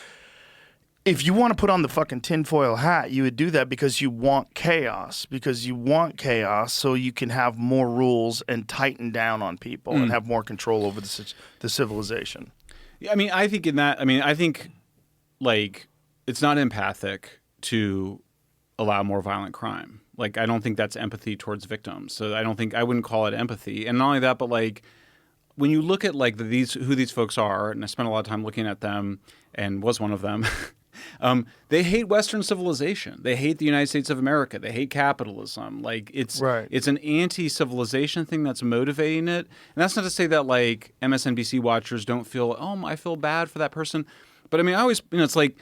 if you want to put on the fucking tinfoil hat, you would do that because you want chaos. Because you want chaos so you can have more rules and tighten down on people and have more control over the civilization. Yeah, I mean, I think like it's not empathic to allow more violent crime. Like, I don't think that's empathy towards victims. So I wouldn't call it empathy. And not only that, but like when you look at like who these folks are, and I spent a lot of time looking at them and was one of them, they hate Western civilization. They hate the United States of America. They hate capitalism. Like it's an anti-civilization thing that's motivating it. And that's not to say that like MSNBC watchers don't feel, I feel bad for that person. But I mean, I always, it's like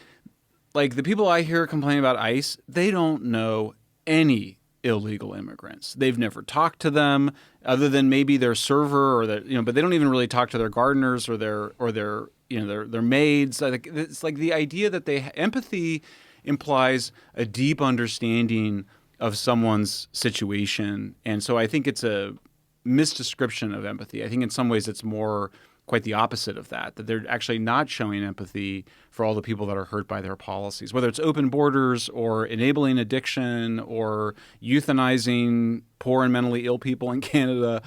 the people I hear complain about ICE, they don't know any illegal immigrants. They've never talked to them other than maybe their server or but they don't even really talk to their gardeners or their maids. It's like the idea that empathy implies a deep understanding of someone's situation. And so I think it's a misdescription of empathy. I think in some ways it's more quite the opposite of that they're actually not showing empathy for all the people that are hurt by their policies, whether it's open borders or enabling addiction or euthanizing poor and mentally ill people in Canada,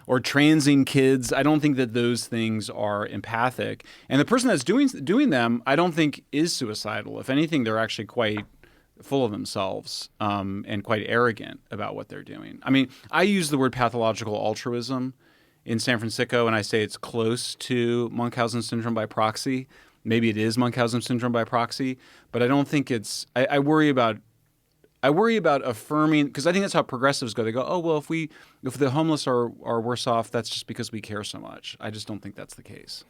or transing kids. I don't think that those things are empathic. And the person that's doing them, I don't think is suicidal. If anything, they're actually quite full of themselves and quite arrogant about what they're doing. I mean, I use the word pathological altruism in San Francisco, and I say it's close to Munchausen syndrome by proxy. Maybe it is Munchausen syndrome by proxy, but I don't think it's. I worry about affirming, because I think that's how progressives go. They go, oh well, if the homeless are worse off, that's just because we care so much. I just don't think that's the case.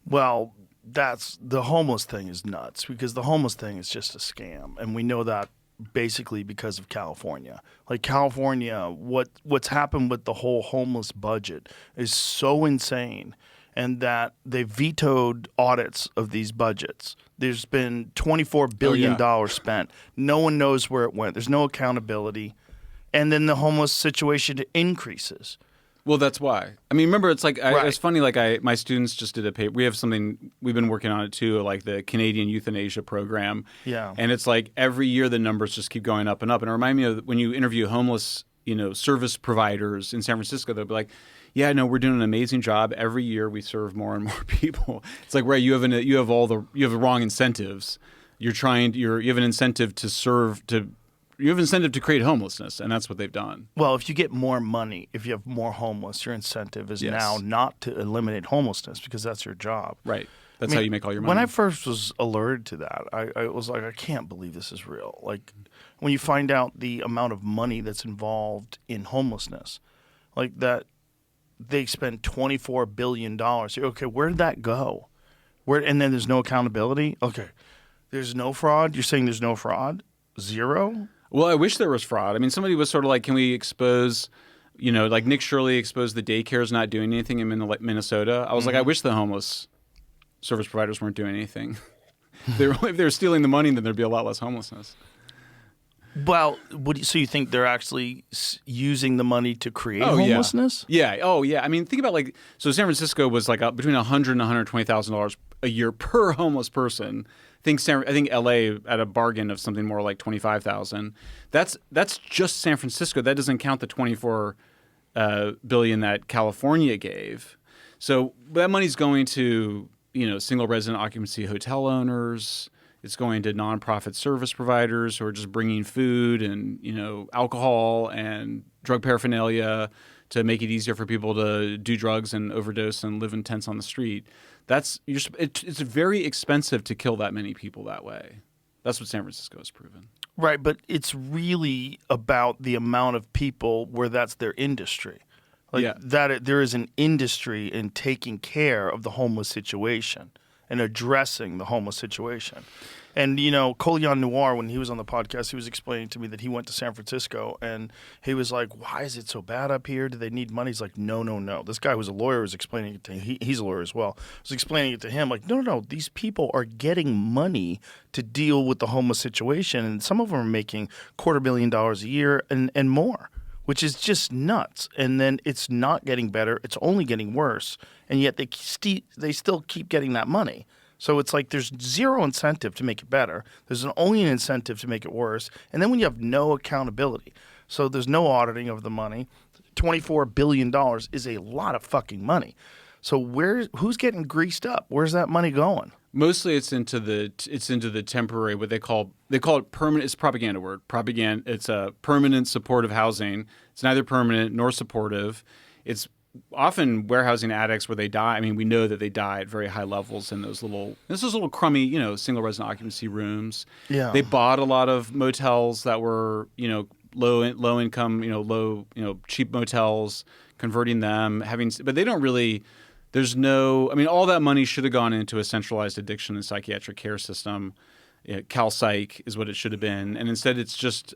Well, that's the homeless thing is nuts, because the homeless thing is just a scam, and we know that basically because of California. Like California, what's happened with the whole homeless budget is so insane, and that they vetoed audits of these budgets. There's been $24 billion spent. No one knows where it went. There's no accountability. And then the homeless situation increases. Well, that's why. I mean, remember, it's like it's funny. Like my students just did a paper. We have something we've been working on it too, like the Canadian euthanasia program. Yeah. And it's like every year the numbers just keep going up and up. And it reminds me of when you interview homeless, service providers in San Francisco. They'll be like, "Yeah, no, we're doing an amazing job. Every year we serve more and more people." It's like, right, you have the wrong incentives. You have an incentive to serve to. You have an incentive to create homelessness, and that's what they've done. Well, if you get more money, if you have more homeless, your incentive is now not to eliminate homelessness, because that's your job. Right. That's how you make all your money. When I first was alerted to that, I was like, I can't believe this is real. Like, when you find out the amount of money that's involved in homelessness, like that they spend $24 billion. Okay, where did that go? And then there's no accountability? Okay, there's no fraud? You're saying there's no fraud? Zero? Well, I wish there was fraud. I mean, somebody was sort of like, can we expose, like Nick Shirley exposed the daycares not doing anything in Minnesota. I was like, I wish the homeless service providers weren't doing anything. If they were stealing the money, then there'd be a lot less homelessness. Well, so you think they're actually using the money to create homelessness? Yeah. Oh, yeah. I mean, think about so San Francisco was like between $100,000 and $120,000 a year per homeless person. I think LA at a bargain of something more like $25,000. That's just San Francisco. That doesn't count the $24 billion that California gave. So that money's going to single resident occupancy hotel owners. It's going to nonprofit service providers who are just bringing food and alcohol and drug paraphernalia to make it easier for people to do drugs and overdose and live in tents on the street. It's very expensive to kill that many people that way. That's what San Francisco has proven. Right, but it's really about the amount of people where that's their industry. There is an industry in taking care of the homeless situation and addressing the homeless situation. And, Colion Noir, when he was on the podcast, he was explaining to me that he went to San Francisco and he was like, why is it so bad up here? Do they need money? He's like, no. This guy who's a lawyer was explaining it to him. He's a lawyer as well. Was explaining it to him like, no. These people are getting money to deal with the homeless situation. And some of them are making $250,000 a year and more, which is just nuts. And then it's not getting better. It's only getting worse. And yet they still keep getting that money. So it's like there's zero incentive to make it better. There's only an incentive to make it worse. And then when you have no accountability, so there's no auditing of the money, $24 billion is a lot of fucking money. So who's getting greased up? Where's that money going? Mostly it's into the temporary, what they call it permanent. It's a propaganda word. It's a permanent supportive housing. It's neither permanent nor supportive. It's often warehousing addicts where they die. I mean, we know that they die at very high levels in those little crummy, single resident occupancy rooms. Yeah. They bought a lot of motels that were, low income, cheap motels, converting them, but they don't really. All that money should have gone into a centralized addiction and psychiatric care system. CalPsych is what it should have been, and instead it's just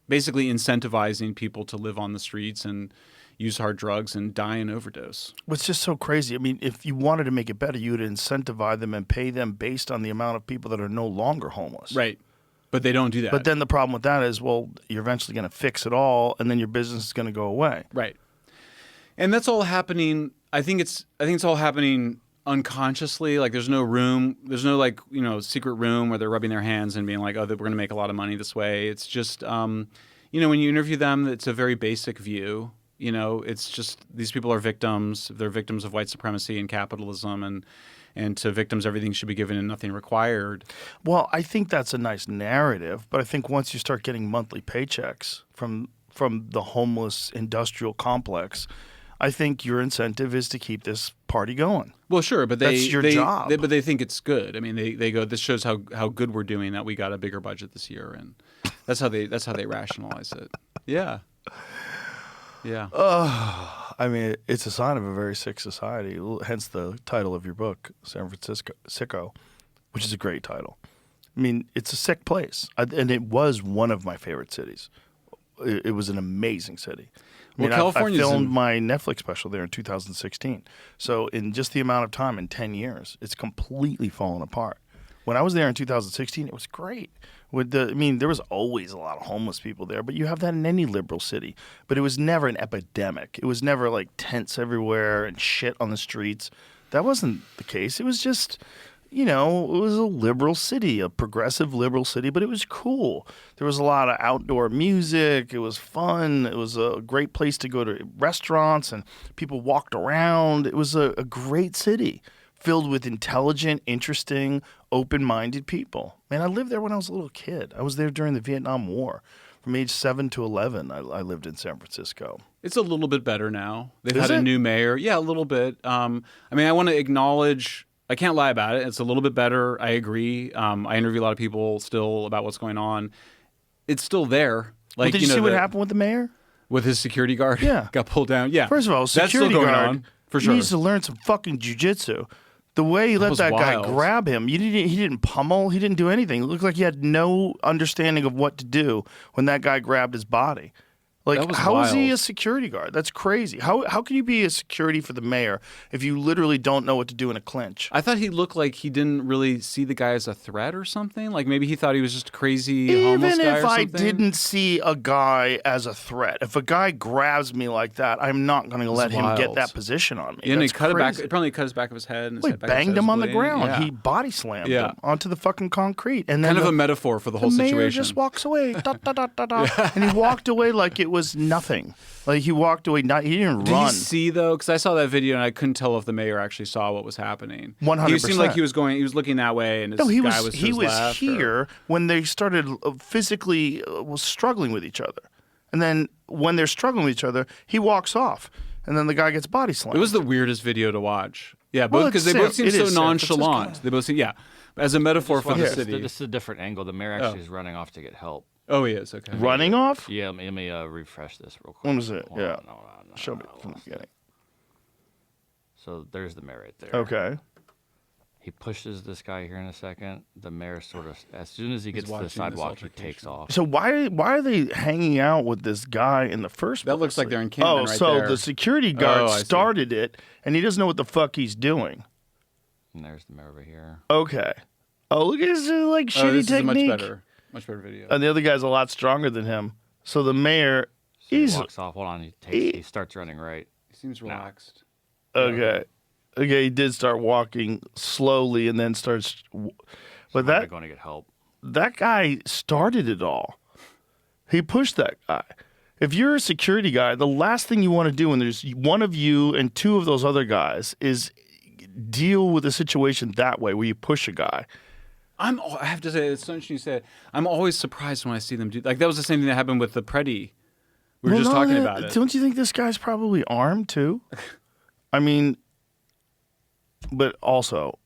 basically incentivizing people to live on the streets and use hard drugs and die and overdose. What's just so crazy. I mean, if you wanted to make it better, you would incentivize them and pay them based on the amount of people that are no longer homeless. Right. But they don't do that. But then the problem with that is, well, you're eventually going to fix it all, and then your business is going to go away. Right. And that's all happening. I think it's all happening unconsciously. Like there's no room. There's no like secret room where they're rubbing their hands and being like, oh, we're going to make a lot of money this way. It's just when you interview them, it's a very basic view. It's just these people are victims. They're victims of white supremacy and capitalism, and to victims, everything should be given and nothing required. Well, I think that's a nice narrative, but I think once you start getting monthly paychecks from the homeless industrial complex, I think your incentive is to keep this party going. Well, sure, but that's your job. But they think it's good. I mean, they go, this shows how good we're doing that we got a bigger budget this year, and that's how they rationalize it. Yeah. Yeah. I mean, it's a sign of a very sick society, hence the title of your book, San Francisco, which is a great title. I mean, it's a sick place, and it was one of my favorite cities. It was an amazing city. I mean, I filmed my Netflix special there in 2016. So in just the amount of time, in 10 years, it's completely fallen apart. When I was there in 2016, it was great. There was always a lot of homeless people there, but you have that in any liberal city. But it was never an epidemic. It was never like tents everywhere and shit on the streets. That wasn't the case. It was just, it was a liberal city, a progressive liberal city, but it was cool. There was a lot of outdoor music. It was fun. It was a great place to go to restaurants, and people walked around. It was a great city filled with intelligent, interesting, open-minded people. Man, I lived there when I was a little kid. I was there during the Vietnam War. From age 7 to 11, I lived in San Francisco. It's a little bit better now. They've had a new mayor. Yeah, a little bit. I want to acknowledge, I can't lie about it. It's a little bit better. I agree. I interview a lot of people still about what's going on. It's still there. Like, did you see what happened with the mayor? With his security guard? Yeah. Got pulled down? Yeah. First of all, security guard on, for sure. needs to learn some fucking jujitsu. The way he let that guy grab him, he didn't pummel, he didn't do anything. It looked like he had no understanding of what to do when that guy grabbed his body. Like, how is he a security guard? That's crazy. How can you be a security for the mayor if you literally don't know what to do in a clinch? I thought he looked like he didn't really see the guy as a threat or something. Like maybe he thought he was just a crazy homeless guy or something. Even if I didn't see a guy as a threat, if a guy grabs me like that, I'm not going to let him get that position on me. Yeah, and he cut it back. Apparently, cut his back of his head. And he banged him on the ground. Yeah. He body slammed him onto the fucking concrete. And then kind of a metaphor for the whole situation. The mayor just walks away, and he walked away like it was nothing. Like he walked away. He didn't run. Did you see though? Because I saw that video and I couldn't tell if the mayor actually saw what was happening. 100%. He seemed like he was looking that way, and he guy was to his left, here when they started physically struggling with each other, and then when they're struggling with each other, he walks off, and then the guy gets body slammed. It was the weirdest video to watch. Yeah, because they both seem so nonchalant. They both seem as a metaphor for the city. This is a different angle. The mayor actually is running off to get help. Oh, he is? Okay. Running off? Yeah, let me refresh this real quick. When was it? Hold on. Show me from the beginning. So there's the mayor right there. Okay. He pushes this guy here in a second. The mayor sort of, as soon as he gets to the sidewalk, he takes off. So why are they hanging out with this guy in the first place? That looks like they're in Camden right so there. The security guard started it, and he doesn't know what the fuck he's doing. And there's the mayor over here. Okay. Oh, look at his shitty this technique. Is much better video. And the other guy's a lot stronger than him. So the mayor, he walks off. Hold on, he starts running right. He seems relaxed. Okay, he did start walking slowly, and then starts. But that going to get help. That guy started it all. He pushed that guy. If you're a security guy, the last thing you want to do when there's one of you and two of those other guys is deal with a situation that way, where you push a guy. I have to say, it's something you said. I'm always surprised when I see them do. Like that was the same thing that happened with the Preddy. We were just talking about it. Don't you think this guy's probably armed too? I mean, but also,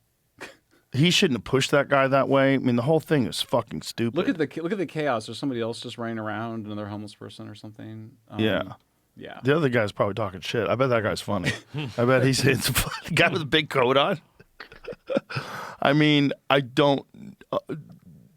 he shouldn't have pushed that guy that way. I mean, the whole thing is fucking stupid. Look at the chaos. There's somebody else just running around, another homeless person or something. Yeah. The other guy's probably talking shit. I bet that guy's funny. I bet he's saying the guy with the big coat on. I mean, I don't.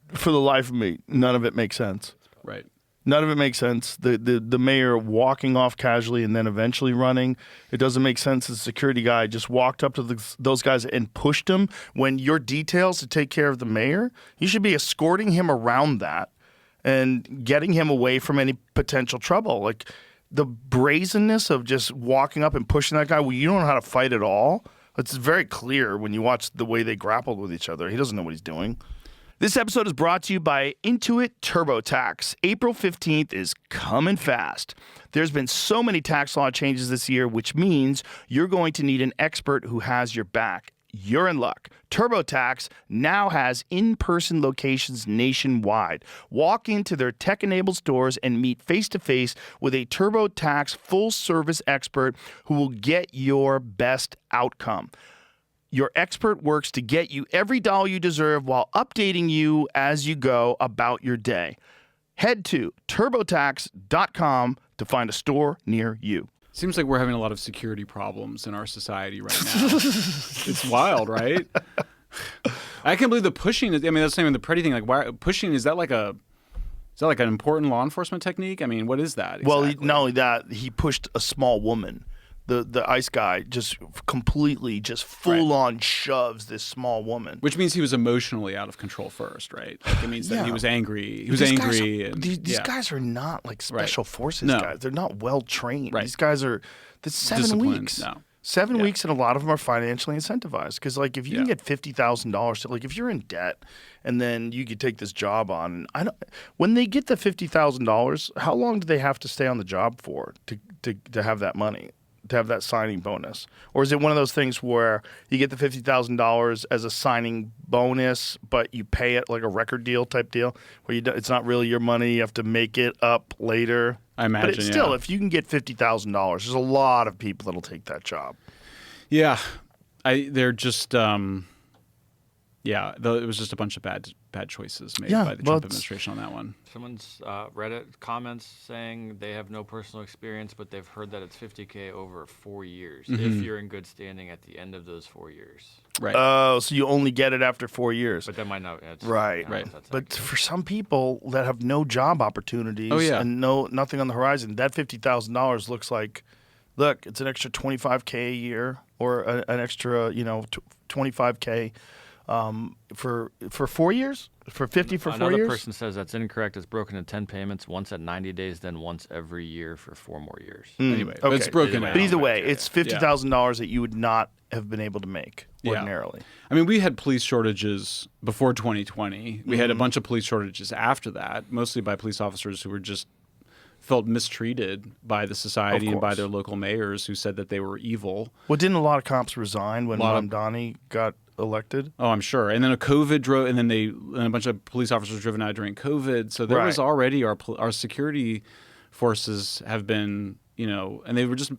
For the life of me, none of it makes sense. Right. None of it makes sense. The mayor walking off casually and then eventually running. It doesn't make sense. The security guy just walked up to those guys and pushed them. When your details to take care of the mayor, you should be escorting him around that and getting him away from any potential trouble. Like the brazenness of just walking up and pushing that guy when you don't know how to fight at all. It's very clear when you watch the way they grappled with each other. He doesn't know what he's doing. This episode is brought to you by Intuit TurboTax. April 15th is coming fast. There's been so many tax law changes this year, which means you're going to need an expert who has your back. You're in luck. TurboTax now has in-person locations nationwide. Walk into their tech-enabled stores and meet face-to-face with a TurboTax full-service expert who will get your best outcome. Your expert works to get you every dollar you deserve while updating you as you go about your day. Head to TurboTax.com to find a store near you. Seems like we're having a lot of security problems in our society right now. It's wild, right? I can't believe the pushing. I mean, that's not even the pretty thing. Like, why pushing? Is that like an important law enforcement technique? I mean, what is that exactly? Well, not only that, he pushed a small woman. The ICE guy just completely, just full on shoves this small woman. Which means he was emotionally out of control first, right? Like, it means that he was angry. He was these angry. These guys are not like special forces guys. They're not well trained. Right. These guys are 7 Disciplined. weeks. No. 7 weeks, and a lot of them are financially incentivized. Because, like, if you can get $50,000, like, if you're in debt and then you could take this job on, when they get the $50,000, how long do they have to stay on the job for to have that money? To have that signing bonus? Or is it one of those things where you get the $50,000 as a signing bonus, but you pay it like a record deal type deal, where it's not really your money, you have to make it up later? I imagine, but still, if you can get $50,000, there's a lot of people that'll take that job. Yeah. They're just, it was just a bunch of bad choices made by the Trump administration on that one. Someone's Reddit comments saying they have no personal experience, but they've heard that it's $50K over 4 years if you're in good standing at the end of those 4 years. Right. Oh, so you only get it after 4 years. But that might not. Right. But for some people that have no job opportunities and nothing on the horizon, that $50,000 looks like, look, it's an extra $25K a year or an extra, $25K. For 4 years? For 50 for 4 years? Another person says that's incorrect. It's broken in 10 payments, once at 90 days, then once every year for 4 more years. Anyway, okay. It's broken out. But either way, it's $50,000 that you would not have been able to make ordinarily. I mean, we had police shortages before 2020. We had a bunch of police shortages after that, mostly by police officers who were just felt mistreated by the society and by their local mayors who said that they were evil. Well, didn't a lot of cops resign when Mamdani got elected? Oh, I'm sure. And then a bunch of police officers were driven out during COVID. So there was already our security forces have been, and they were just,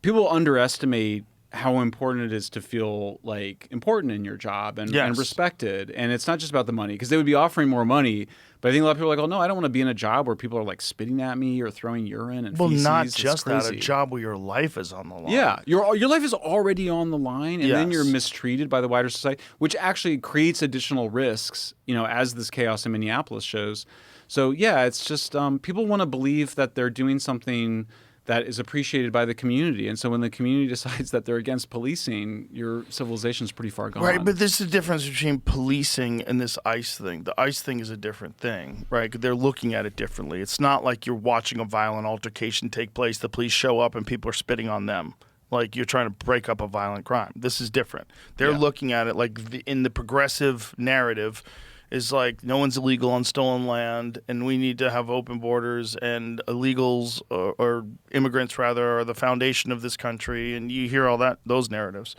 people underestimate how important it is to feel like important in your job and respected. And it's not just about the money, because they would be offering more money. But I think a lot of people are like, oh, no, I don't want to be in a job where people are like spitting at me or throwing urine and feces. Well, not just that, a job where your life is on the line. Yeah, your life is already on the line, and then you're mistreated by the wider society, which actually creates additional risks, as this chaos in Minneapolis shows. So, yeah, it's just people want to believe that they're doing something that is appreciated by the community. And so when the community decides that they're against policing, your civilization's pretty far gone. Right, but there's a difference between policing and this ICE thing. The ICE thing is a different thing, right? They're looking at it differently. It's not like you're watching a violent altercation take place, the police show up and people are spitting on them. Like you're trying to break up a violent crime. This is different. They're looking at it like in the progressive narrative is like no one's illegal on stolen land, and we need to have open borders, and illegals or immigrants rather are the foundation of this country, and you hear all those narratives.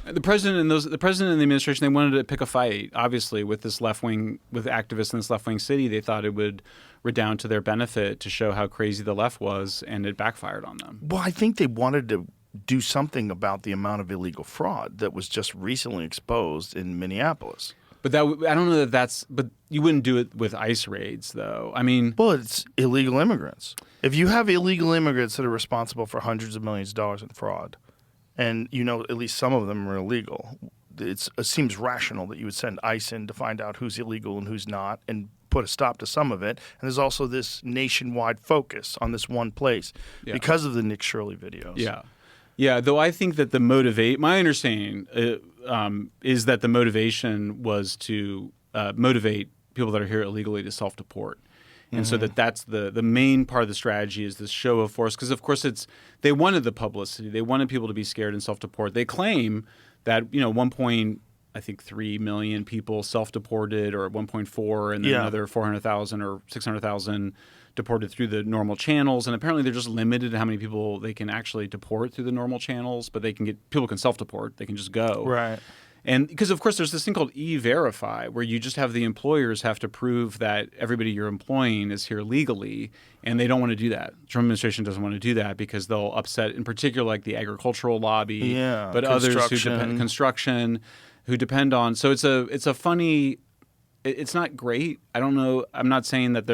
The president and the administration, they wanted to pick a fight, obviously, with this with activists in this left-wing city. They thought it would redound to their benefit to show how crazy the left was, and it backfired on them. Well, I think they wanted to do something about the amount of illegal fraud that was just recently exposed in Minneapolis. But I don't know but you wouldn't do it with ICE raids, though. I mean, well, it's illegal immigrants. If you have illegal immigrants that are responsible for hundreds of millions of dollars in fraud, and at least some of them are illegal, it seems rational that you would send ICE in to find out who's illegal and who's not, and put a stop to some of it. And there's also this nationwide focus on this one place because of the Nick Shirley videos. Yeah, though I think that my understanding is that the motivation was to motivate people that are here illegally to self-deport. And so that's the main part of the strategy is this show of force. Because, of course, they wanted the publicity. They wanted people to be scared and self-deport. They claim that, 1.3 million people self-deported, or 1.4, and then another 400,000 or 600,000 deported through the normal channels. And apparently they're just limited to how many people they can actually deport through the normal channels. But people can self-deport. They can just go. Right. And because, of course, there's this thing called E-Verify, where you just have the employers have to prove that everybody you're employing is here legally, and they don't want to do that. The Trump administration doesn't want to do that because they'll upset, in particular, like the agricultural lobby, but others who depend construction, who depend on. So it's a funny. It's not great. I don't know. I'm not saying that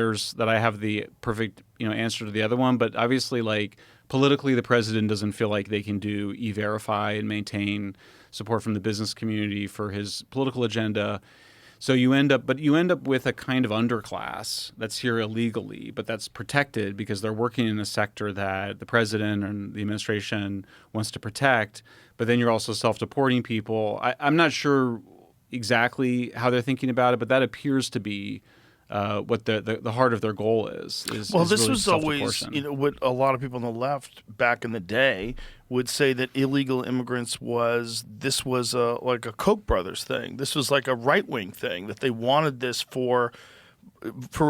I have the perfect answer to the other one, but obviously, like politically, the president doesn't feel like they can do E-Verify and maintain support from the business community for his political agenda. So you end up with a kind of underclass that's here illegally, but that's protected because they're working in a sector that the president and the administration wants to protect. But then you're also self-deporting people. I'm not sure exactly how they're thinking about it, but that appears to be what the heart of their goal is. Well, is this really was always, what a lot of people on the left back in the day would say that illegal immigrants was like a Koch brothers thing. This was like a right-wing thing, that they wanted this for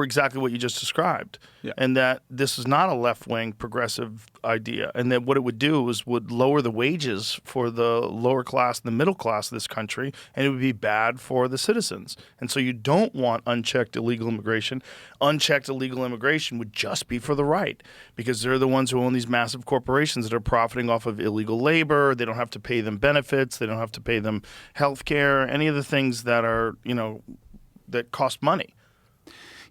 exactly what you just described, and that this is not a left-wing progressive idea, and that what it would do is would lower the wages for the lower class and the middle class of this country, and it would be bad for the citizens. And so you don't want unchecked illegal immigration. Unchecked illegal immigration would just be for the right, because they're the ones who own these massive corporations that are profiting off of illegal labor. They don't have to pay them benefits. They don't have to pay them health care, any of the things that are, that cost money.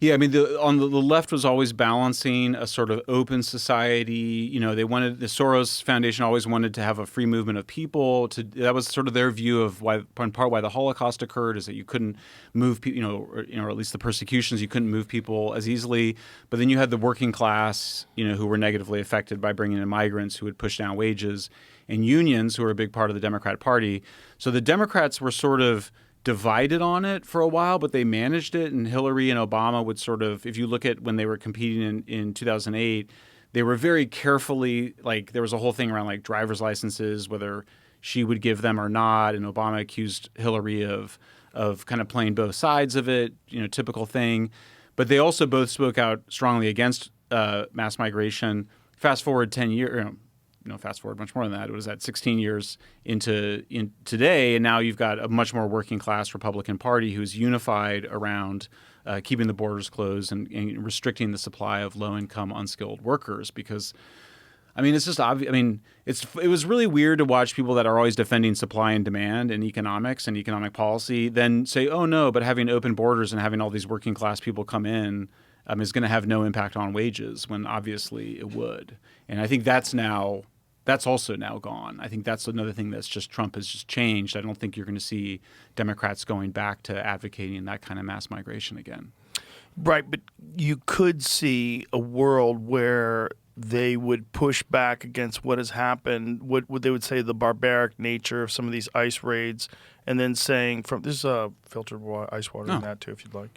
Yeah, I mean, the left was always balancing a sort of open society. The Soros Foundation always wanted to have a free movement of people. That was sort of their view of why the Holocaust occurred, is that you couldn't move people, or at least the persecutions, you couldn't move people as easily. But then you had the working class, who were negatively affected by bringing in migrants who would push down wages, and unions, who were a big part of the Democratic Party. So the Democrats were sort of divided on it for a while, but they managed it. And Hillary and Obama would sort of, if you look at when they were competing in 2008, they were very carefully, like there was a whole thing around like driver's licenses, whether she would give them or not. And Obama accused Hillary of kind of playing both sides of it, typical thing. But they also both spoke out strongly against mass migration. Fast forward 10 years, fast forward much more than that. It was at 16 years into today, and now you've got a much more working class Republican Party who's unified around keeping the borders closed and restricting the supply of low-income, unskilled workers. Because, I mean, it's just obvious. I mean, it was really weird to watch people that are always defending supply and demand and economics and economic policy then say, oh no, but having open borders and having all these working class people come in is going to have no impact on wages, when obviously it would. And I think that's also now gone. I think that's another thing that's just Trump has just changed. I don't think you're going to see Democrats going back to advocating that kind of mass migration again. Right, but you could see a world where they would push back against what has happened, what they would say the barbaric nature of some of these ICE raids, and then saying this is a filtered ice water in that too, if you'd like.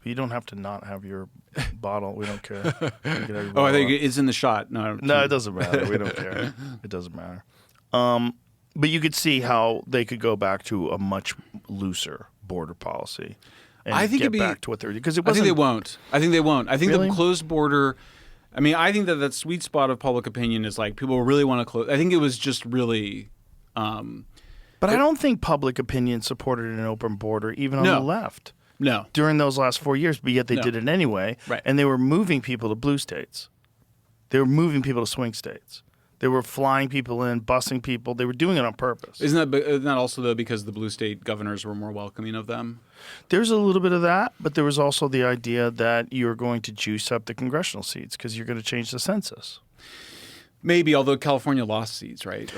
You don't have to not have your bottle. We don't care. I think it's in the shot. No, it doesn't matter. We don't care. It doesn't matter. But you could see how they could go back to a much looser border policy and back to what they're doing. Because I think they won't. I think really? The closed border. I mean, I think that sweet spot of public opinion is like people really want to close. I think it was just really. But I don't think public opinion supported an open border, even on the left. No. During those last 4 years, but yet they did it anyway. Right. And they were moving people to blue states. They were moving people to swing states. They were flying people in, busing people. They were doing it on purpose. Isn't that also, though, because the blue state governors were more welcoming of them? There's a little bit of that, but there was also the idea that you're going to juice up the congressional seats because you're going to change the census. Maybe, although California lost seats, right?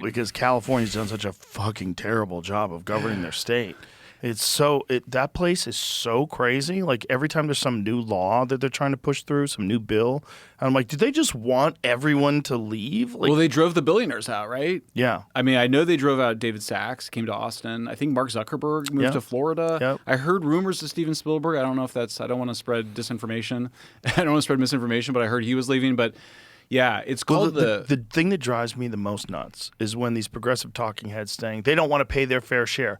Because California's done such a fucking terrible job of governing their state. That place is so crazy. Like every time there's some new law that they're trying to push through, some new bill, and I'm like, do they just want everyone to leave? Like, well, they drove the billionaires out, right? yeah. I mean, I know they drove out David Sachs, came to Austin. I think Mark Zuckerberg moved to Florida. Yep. I heard rumors of Steven Spielberg. I don't know if I don't want to spread disinformation. I don't want to spread misinformation, but I heard he was leaving. But yeah, it's called the thing that drives me the most nuts is when these progressive talking heads saying they don't want to pay their fair share.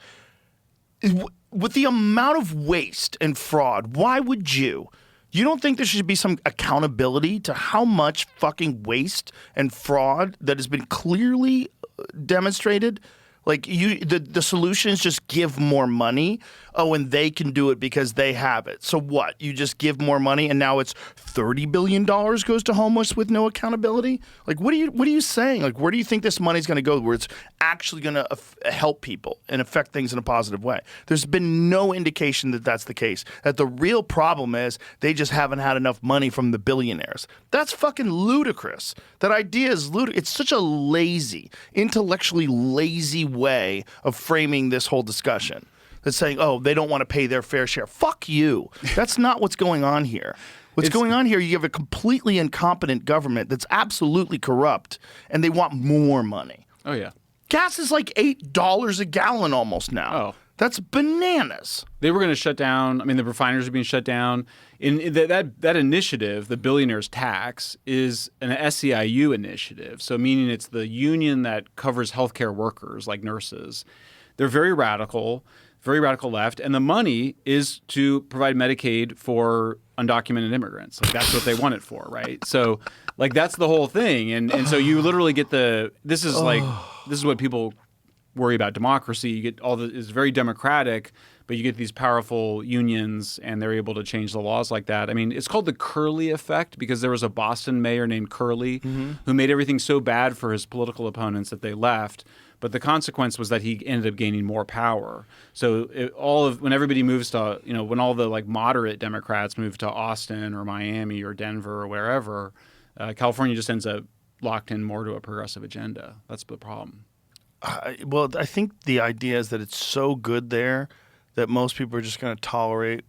With the amount of waste and fraud, why would you? You don't think there should be some accountability to how much fucking waste and fraud that has been clearly demonstrated? Like the solution is just give more money. Oh, and they can do it because they have it. So what? You just give more money, and now it's $30 billion goes to homeless with no accountability. Like, what are you saying? Like, where do you think this money's going to go? Where it's actually going to help people and affect things in a positive way? There's been no indication that that's the case. That the real problem is they just haven't had enough money from the billionaires. That's fucking ludicrous. That idea is ludicrous. It's such a lazy, intellectually lazy way of framing this whole discussion. That's saying, oh, they don't want to pay their fair share. Fuck you. That's not what's going on here. What's going on here, you have a completely incompetent government that's absolutely corrupt, and they want more money. Oh, yeah. Gas is like $8 a gallon almost now. Oh. That's bananas. They were going to shut down. I mean, the refineries are being shut down. In that initiative, the billionaires tax, is an SEIU initiative. So meaning it's the union that covers healthcare workers like nurses. They're very radical left, and the money is to provide Medicaid for undocumented immigrants. Like that's what they want it for, right? So like that's the whole thing. And so you literally get this is what people worry about democracy. You get it's very democratic, but you get these powerful unions and they're able to change the laws like that. I mean, it's called the Curley effect because there was a Boston mayor named Curley who made everything so bad for his political opponents that they left. But the consequence was that he ended up gaining more power. So when everybody moves to, when all the like moderate Democrats move to Austin or Miami or Denver or wherever, California just ends up locked in more to a progressive agenda. That's the problem. Well, I think the idea is that it's so good there that most people are just going to tolerate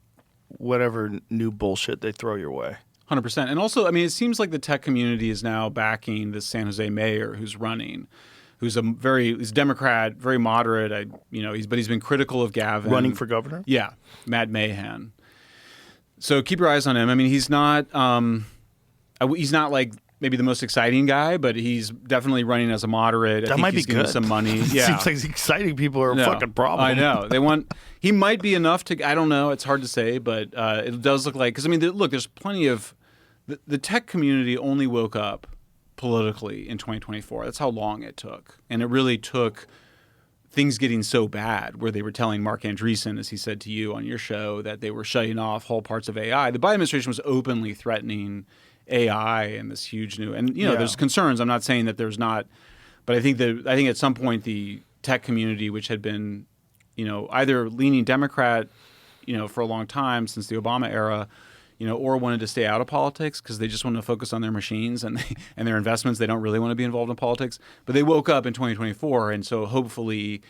whatever new bullshit they throw your way. 100%. And also, I mean, it seems like the tech community is now backing this San Jose mayor who's running. He's Democrat, very moderate. He's been critical of Gavin. Running for governor? Yeah, Matt Mahan. So keep your eyes on him. I mean, he's not like maybe the most exciting guy, but he's definitely running as a moderate. That might be good. Some money. Yeah. Seems like exciting people are a fucking problem. I know. He might be enough to. I don't know. It's hard to say, but it does look like because I mean, look, there's plenty of the tech community only woke up politically in 2024. That's how long it took. And it really took things getting so bad where they were telling Mark Andreessen, as he said to you on your show, that they were shutting off whole parts of AI. The Biden administration was openly threatening AI and this huge new, and there's concerns. I'm not saying that there's not, but I think at some point the tech community, which had been, either leaning Democrat, for a long time since the Obama era, or wanted to stay out of politics because they just want to focus on their machines and their investments. They don't really want to be involved in politics. But they woke up in 2024, and so hopefully,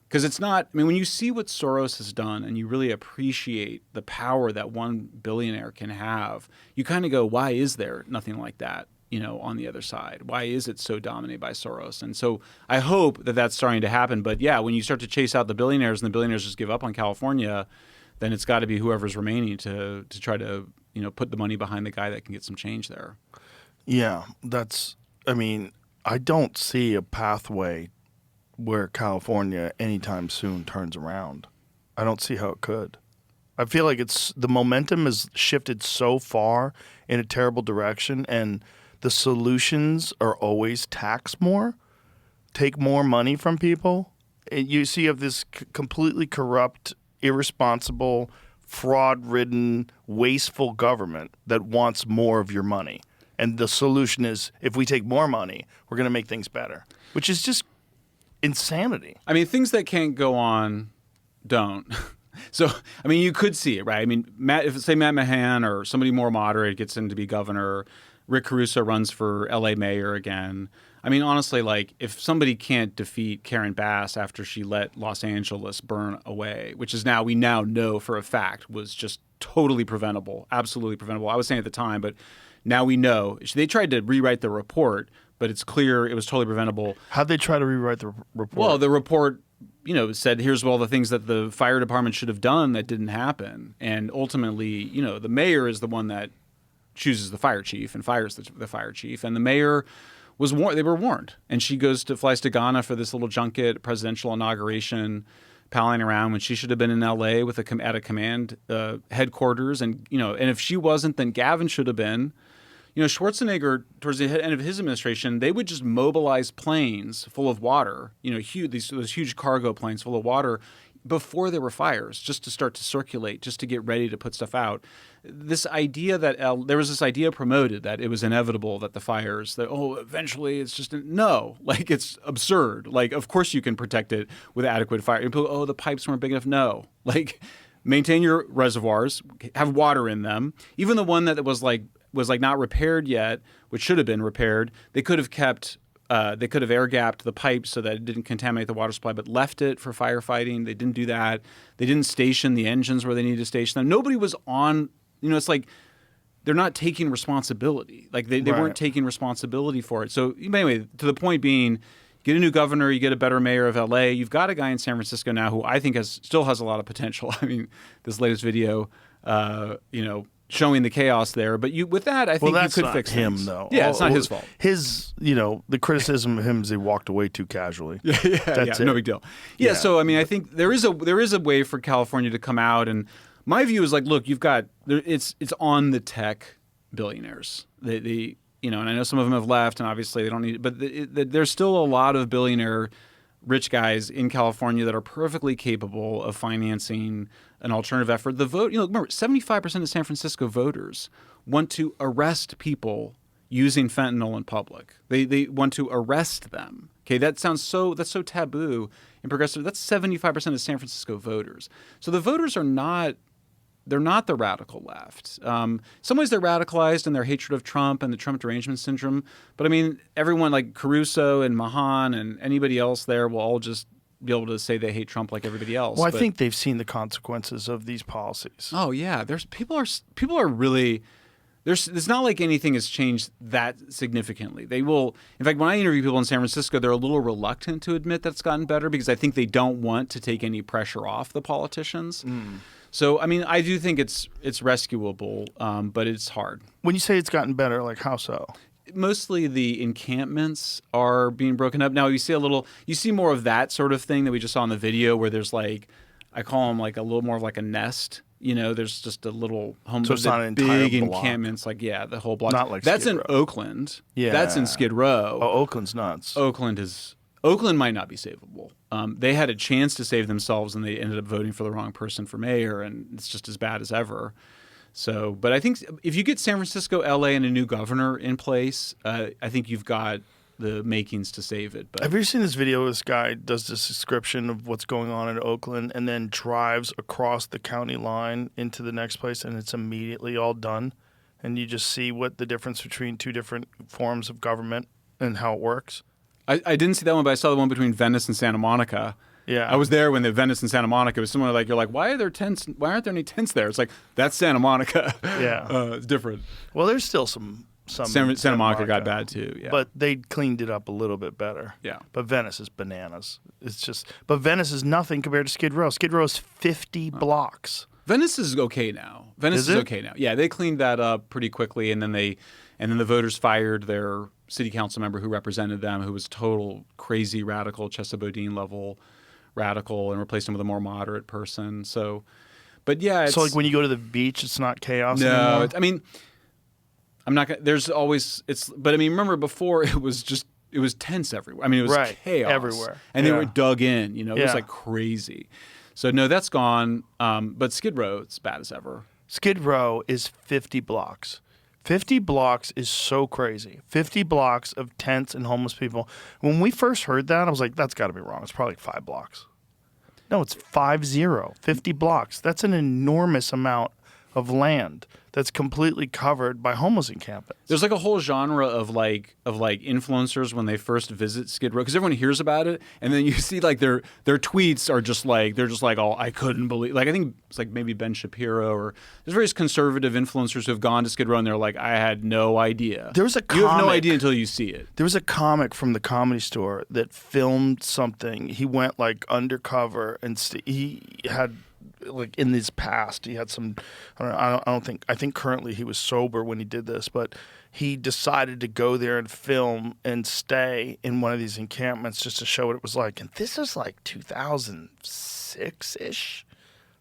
because it's not. I mean, when you see what Soros has done, and you really appreciate the power that one billionaire can have, you kind of go, "Why is there nothing like that?" On the other side, why is it so dominated by Soros? And so I hope that that's starting to happen. But yeah, when you start to chase out the billionaires and the billionaires just give up on California, then it's got to be whoever's remaining to try to put the money behind the guy that can get some change there. Yeah, I don't see a pathway where California anytime soon turns around. I don't see how it could. I feel like the momentum has shifted so far in a terrible direction, and the solutions are always tax more, take more money from people. You see, you have this completely corrupt, irresponsible, fraud-ridden, wasteful government that wants more of your money. And the solution is, if we take more money, we're going to make things better, which is just insanity. I mean, things that can't go on don't. So, I mean, you could see it, right? I mean, Matt Mahan or somebody more moderate gets in to be governor, Rick Caruso runs for L.A. mayor again. I mean, honestly, like if somebody can't defeat Karen Bass after she let Los Angeles burn away, which is we now know for a fact was just totally preventable, absolutely preventable. I was saying at the time, but now we know. They tried to rewrite the report, but it's clear it was totally preventable. How'd they try to rewrite the report? Well, the report, said here's all the things that the fire department should have done that didn't happen. And ultimately, the mayor is the one that chooses the fire chief and fires the fire chief. And the mayor was warned. They were warned. And she flies to Ghana for this little junket, presidential inauguration, palling around when she should have been in L.A. with at a command headquarters. And, and if she wasn't, then Gavin should have been. Schwarzenegger, towards the end of his administration, they would just mobilize planes full of water, those huge cargo planes full of water before there were fires, just to start to circulate, just to get ready to put stuff out. This idea that there was this idea promoted that it was inevitable that the fires, eventually it's just no, like it's absurd. Like, of course you can protect it with adequate fire. People, the pipes weren't big enough. No, like maintain your reservoirs, have water in them. Even the one that was not repaired yet, which should have been repaired, they could have air gapped the pipes so that it didn't contaminate the water supply, but left it for firefighting. They didn't do that. They didn't station the engines where they needed to station them. Nobody was on, it's like they're not taking responsibility. Like they weren't taking responsibility for it. So anyway, to the point being, get a new governor, you get a better mayor of LA. You've got a guy in San Francisco now who I think still has a lot of potential. I mean, this latest video, showing the chaos there, but with that, I think you could fix him things. Though. Yeah, it's not his fault. The criticism of him is he walked away too casually. That's no big deal. Yeah, so I mean, I think there is a way for California to come out, and my view is like, look, it's on the tech billionaires. They and I know some of them have left, and obviously they don't need, but there's still a lot of billionaire rich guys in California that are perfectly capable of financing an alternative effort. The vote, remember, 75% of San Francisco voters want to arrest people using fentanyl in public. They want to arrest them. Okay, that's so taboo and progressive. That's 75% of San Francisco voters. So the voters are not. They're not the radical left. In some ways, they're radicalized in their hatred of Trump and the Trump derangement syndrome. But I mean, everyone like Caruso and Mahan and anybody else there will all just be able to say they hate Trump like everybody else. Well, I think they've seen the consequences of these policies. Oh yeah, people are really. It's not like anything has changed that significantly. They will. In fact, when I interview people in San Francisco, they're a little reluctant to admit that it's gotten better because I think they don't want to take any pressure off the politicians. So, I mean, I do think it's rescuable, but it's hard. When you say it's gotten better, like how so? Mostly the encampments are being broken up. Now, you see more of that sort of thing that we just saw in the video where there's like, I call them like a little more of like a nest. There's just a little home. So it's not an entire big block. Encampments, like the whole block. Not like that's Skid in Row. Oakland. Yeah, that's in Skid Row. Oh, Oakland's nuts. Oakland might not be savable. They had a chance to save themselves, and they ended up voting for the wrong person for mayor, and it's just as bad as ever. So, but I think if you get San Francisco, LA, and a new governor in place, I think you've got the makings to save it. But have you ever seen this video? This guy does this description of what's going on in Oakland and then drives across the county line into the next place, and it's immediately all done. And you just see what the difference between two different forms of government and how it works. I didn't see that one, but I saw the one between Venice and Santa Monica. Yeah, I was there when the Venice and Santa Monica was similar. Like, you're like, why are there tents? Why aren't there any tents there? It's like, that's Santa Monica. Yeah, it's different. Well, there's still some Santa Monica got bad too. Yeah, but they cleaned it up a little bit better. Yeah, but Venice is bananas. But Venice is nothing compared to Skid Row. Skid Row is 50 blocks. Venice is okay now. Venice is okay now. Yeah, they cleaned that up pretty quickly, and then the voters fired their city council member who represented them, who was total crazy radical, Chesa Boudin level radical, and replaced him with a more moderate person. So, but yeah, so like when you go to the beach, it's not chaos anymore? anymore? I mean, I'm not gonna, there's always, but I mean, remember before it was tense everywhere. I mean, it was chaos everywhere. And they were dug in, it was like crazy. So no, that's gone. But Skid Row, it's bad as ever. Skid Row is 50 blocks. 50 blocks is so crazy. 50 blocks of tents and homeless people. When we first heard that, I was like, that's got to be wrong. It's probably like 5 blocks. No, it's 50. 50 blocks. That's an enormous amount of land that's completely covered by homeless encampments. There's like a whole genre of influencers when they first visit Skid Row, because everyone hears about it, and then you see like their tweets are just like oh, I couldn't believe, like I think it's like maybe Ben Shapiro, or there's various conservative influencers who have gone to Skid Row and they're like, I had no idea. There was a you have no comic- idea until you see it. There was a comic from the Comedy Store that filmed something. He went like undercover and he had, like in his past, he had some. I think currently he was sober when he did this, but he decided to go there and film and stay in one of these encampments just to show what it was like. And this is like 2006-ish,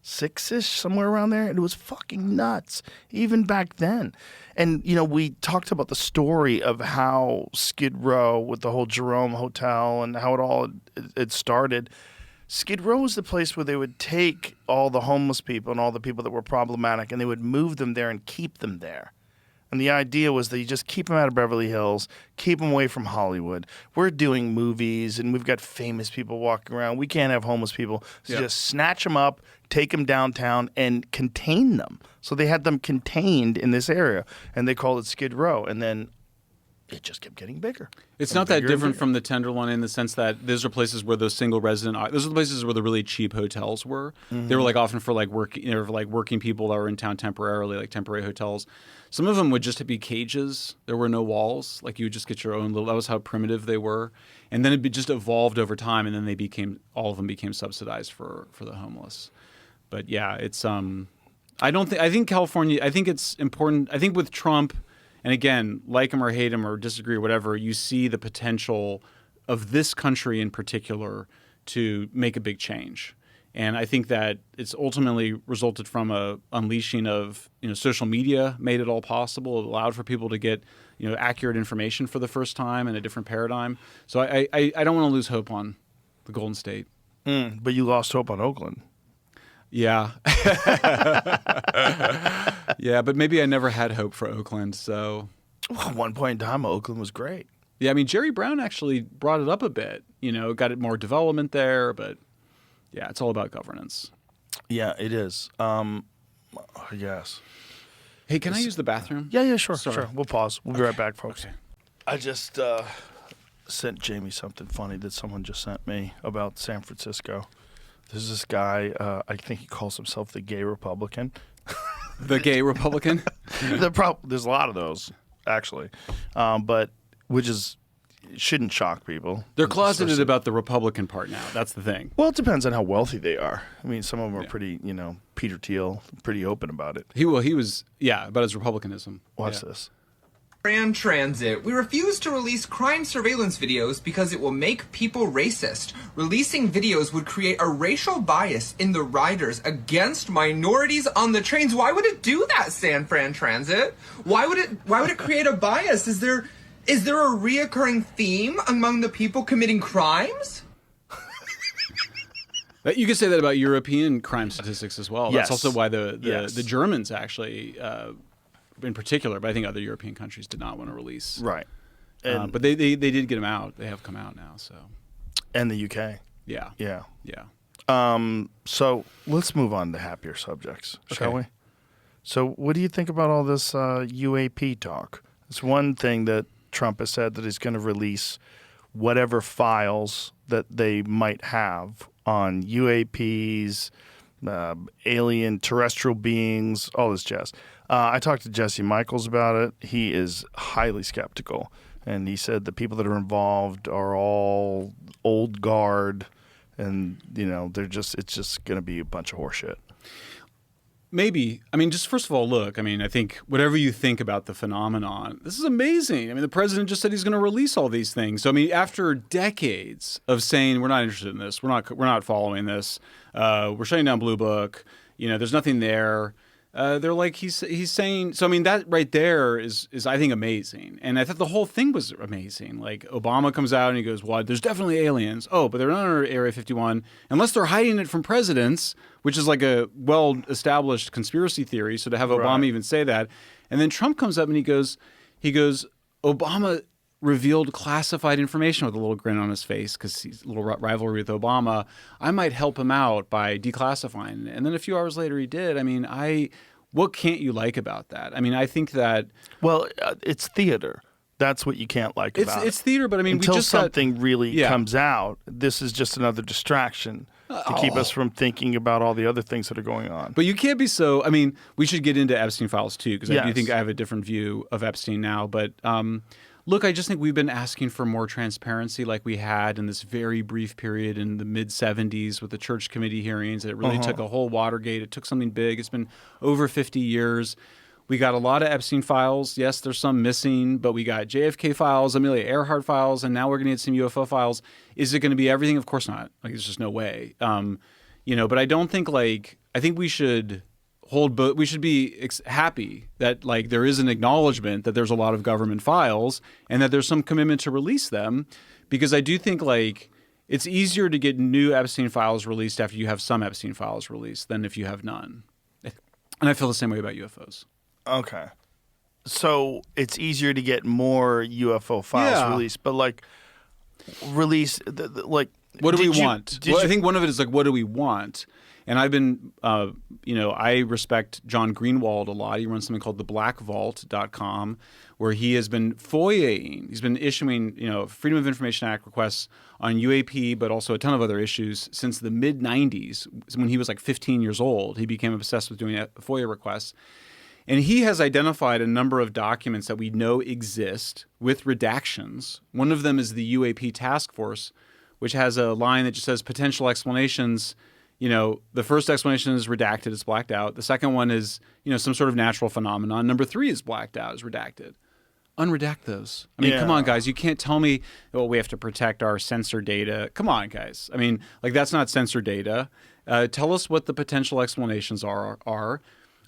somewhere around there. And it was fucking nuts, even back then. And, you know, we talked about the story of how Skid Row with the whole Jerome Hotel and how it all it started. Skid Row was the place where they would take all the homeless people and all the people that were problematic, and they would move them there and keep them there. And the idea was that you just keep them out of Beverly Hills, keep them away from Hollywood. We're doing movies, and we've got famous people walking around. We can't have homeless people. So just snatch them up, take them downtown, and contain them. So they had them contained in this area, and they called it Skid Row. And then it just kept getting bigger. It's not that different from the Tenderloin in the sense that those are places where those single resident, those are the places where the really cheap hotels were. Mm-hmm. They were like often for like working people that were in town temporarily, like temporary hotels. Some of them would just be cages. There were no walls. Like you would just get your own little. That was how primitive they were. And then it just evolved over time, and then all of them became subsidized for the homeless. But yeah, it's I think California. I think it's important. I think with Trump. And again, like him or hate him or disagree or whatever, you see the potential of this country in particular to make a big change. And I think that it's ultimately resulted from a unleashing of, social media made it all possible. It allowed for people to get, accurate information for the first time in a different paradigm. So I don't want to lose hope on the Golden State. But you lost hope on Oakland. Yeah. Yeah, but maybe I never had hope for Oakland, so. Well, at one point in time, Oakland was great. Yeah, I mean, Jerry Brown actually brought it up a bit, got it more development there, but yeah, it's all about governance. Yeah, it is. Yes. Hey, can I use the bathroom? Yeah, sure, Sorry. sure. We'll pause. We'll be right back, folks. Okay. I just sent Jamie something funny that someone just sent me about San Francisco. There's this guy, I think he calls himself the gay Republican. The gay Republican? There's a lot of those, actually, but which shouldn't shock people. They're closeted about the Republican part now. That's the thing. Well, it depends on how wealthy they are. I mean, some of them are pretty, Peter Thiel, pretty open about it. He was, about his republicanism. Watch this. Ram Transit. We refuse to release crime surveillance videos because it will make people racist. Releasing videos would create a racial bias in the riders against minorities on the trains. Why would it do that, San Fran Transit? Why would it create a bias? Is there a reoccurring theme among the people committing crimes? You could say that about European crime statistics as well. Yes. That's also why the Yes. Germans actually, in particular, but I think other European countries did not want to release. Right. But they did get them out. They have come out now. So. And the UK. Yeah. Yeah. Yeah. So let's move on to happier subjects, shall Okay. we? So what do you think about all this UAP talk? It's one thing that Trump has said that he's going to release whatever files that they might have on UAPs, alien terrestrial beings, all this jazz. I talked to Jesse Michaels about it. He is highly skeptical. And he said the people that are involved are all old guard and, it's just going to be a bunch of horseshit. Maybe. I mean, just first of all, look, I think whatever you think about the phenomenon, this is amazing. I mean, the president just said he's going to release all these things. So, after decades of saying we're not interested in this, we're not following this, we're shutting down Blue Book, there's nothing there. They're like he's saying. So that right there is I think amazing, and I thought the whole thing was amazing. Like Obama comes out and he goes, "Well, there's definitely aliens. Oh, but they're not under Area 51 unless they're hiding it from presidents, which is like a well-established conspiracy theory." So to have Obama even say that, and then Trump comes up and he goes, Obama revealed classified information with a little grin on his face because he's a little rivalry with Obama. I might help him out by declassifying it. And then a few hours later he did. what can't you like about that? I mean, I think that Well, it's theater. That's what you can't like about it. it's theater, but I mean, Until we just something really Yeah. comes out, this is just another distraction to keep us from thinking about all the other things that are going on. But you can't be so. I mean, we should get into Epstein files too, because I do Yes. think I have a different view of Epstein now. But look, I just think we've been asking for more transparency, like we had in this very brief period in the mid '70s with the church committee hearings. It really took a whole Watergate. It took something big. It's been over 50 years. We got a lot of Epstein files. Yes, there's some missing, but we got JFK files, Amelia Earhart files, and now we're going to get some UFO files. Is it going to be everything? Of course not. Like, there's just no way. But I don't think I think we should hold both. We should be happy that there is an acknowledgement that there's a lot of government files and that there's some commitment to release them, because I do think it's easier to get new Epstein files released after you have some Epstein files released than if you have none. And I feel the same way about UFOs. Okay. So it's easier to get more UFO files released, but release What do we want? I think one of it is what do we want? And I've been, I respect John Greenwald a lot. He runs something called theblackvault.com, where he has been FOIAing. He's been issuing, Freedom of Information Act requests on UAP, but also a ton of other issues since the mid-'90s. When he was 15 years old, he became obsessed with doing FOIA requests. And he has identified a number of documents that we know exist with redactions. One of them is the UAP task force, which has a line that just says potential explanations. The first explanation is redacted, it's blacked out. The second one is, some sort of natural phenomenon. Number 3 is blacked out, is redacted. Unredact those. I mean, come on, guys. You can't tell me, we have to protect our censor data. Come on, guys. I mean, that's not censor data. Tell us what the potential explanations are.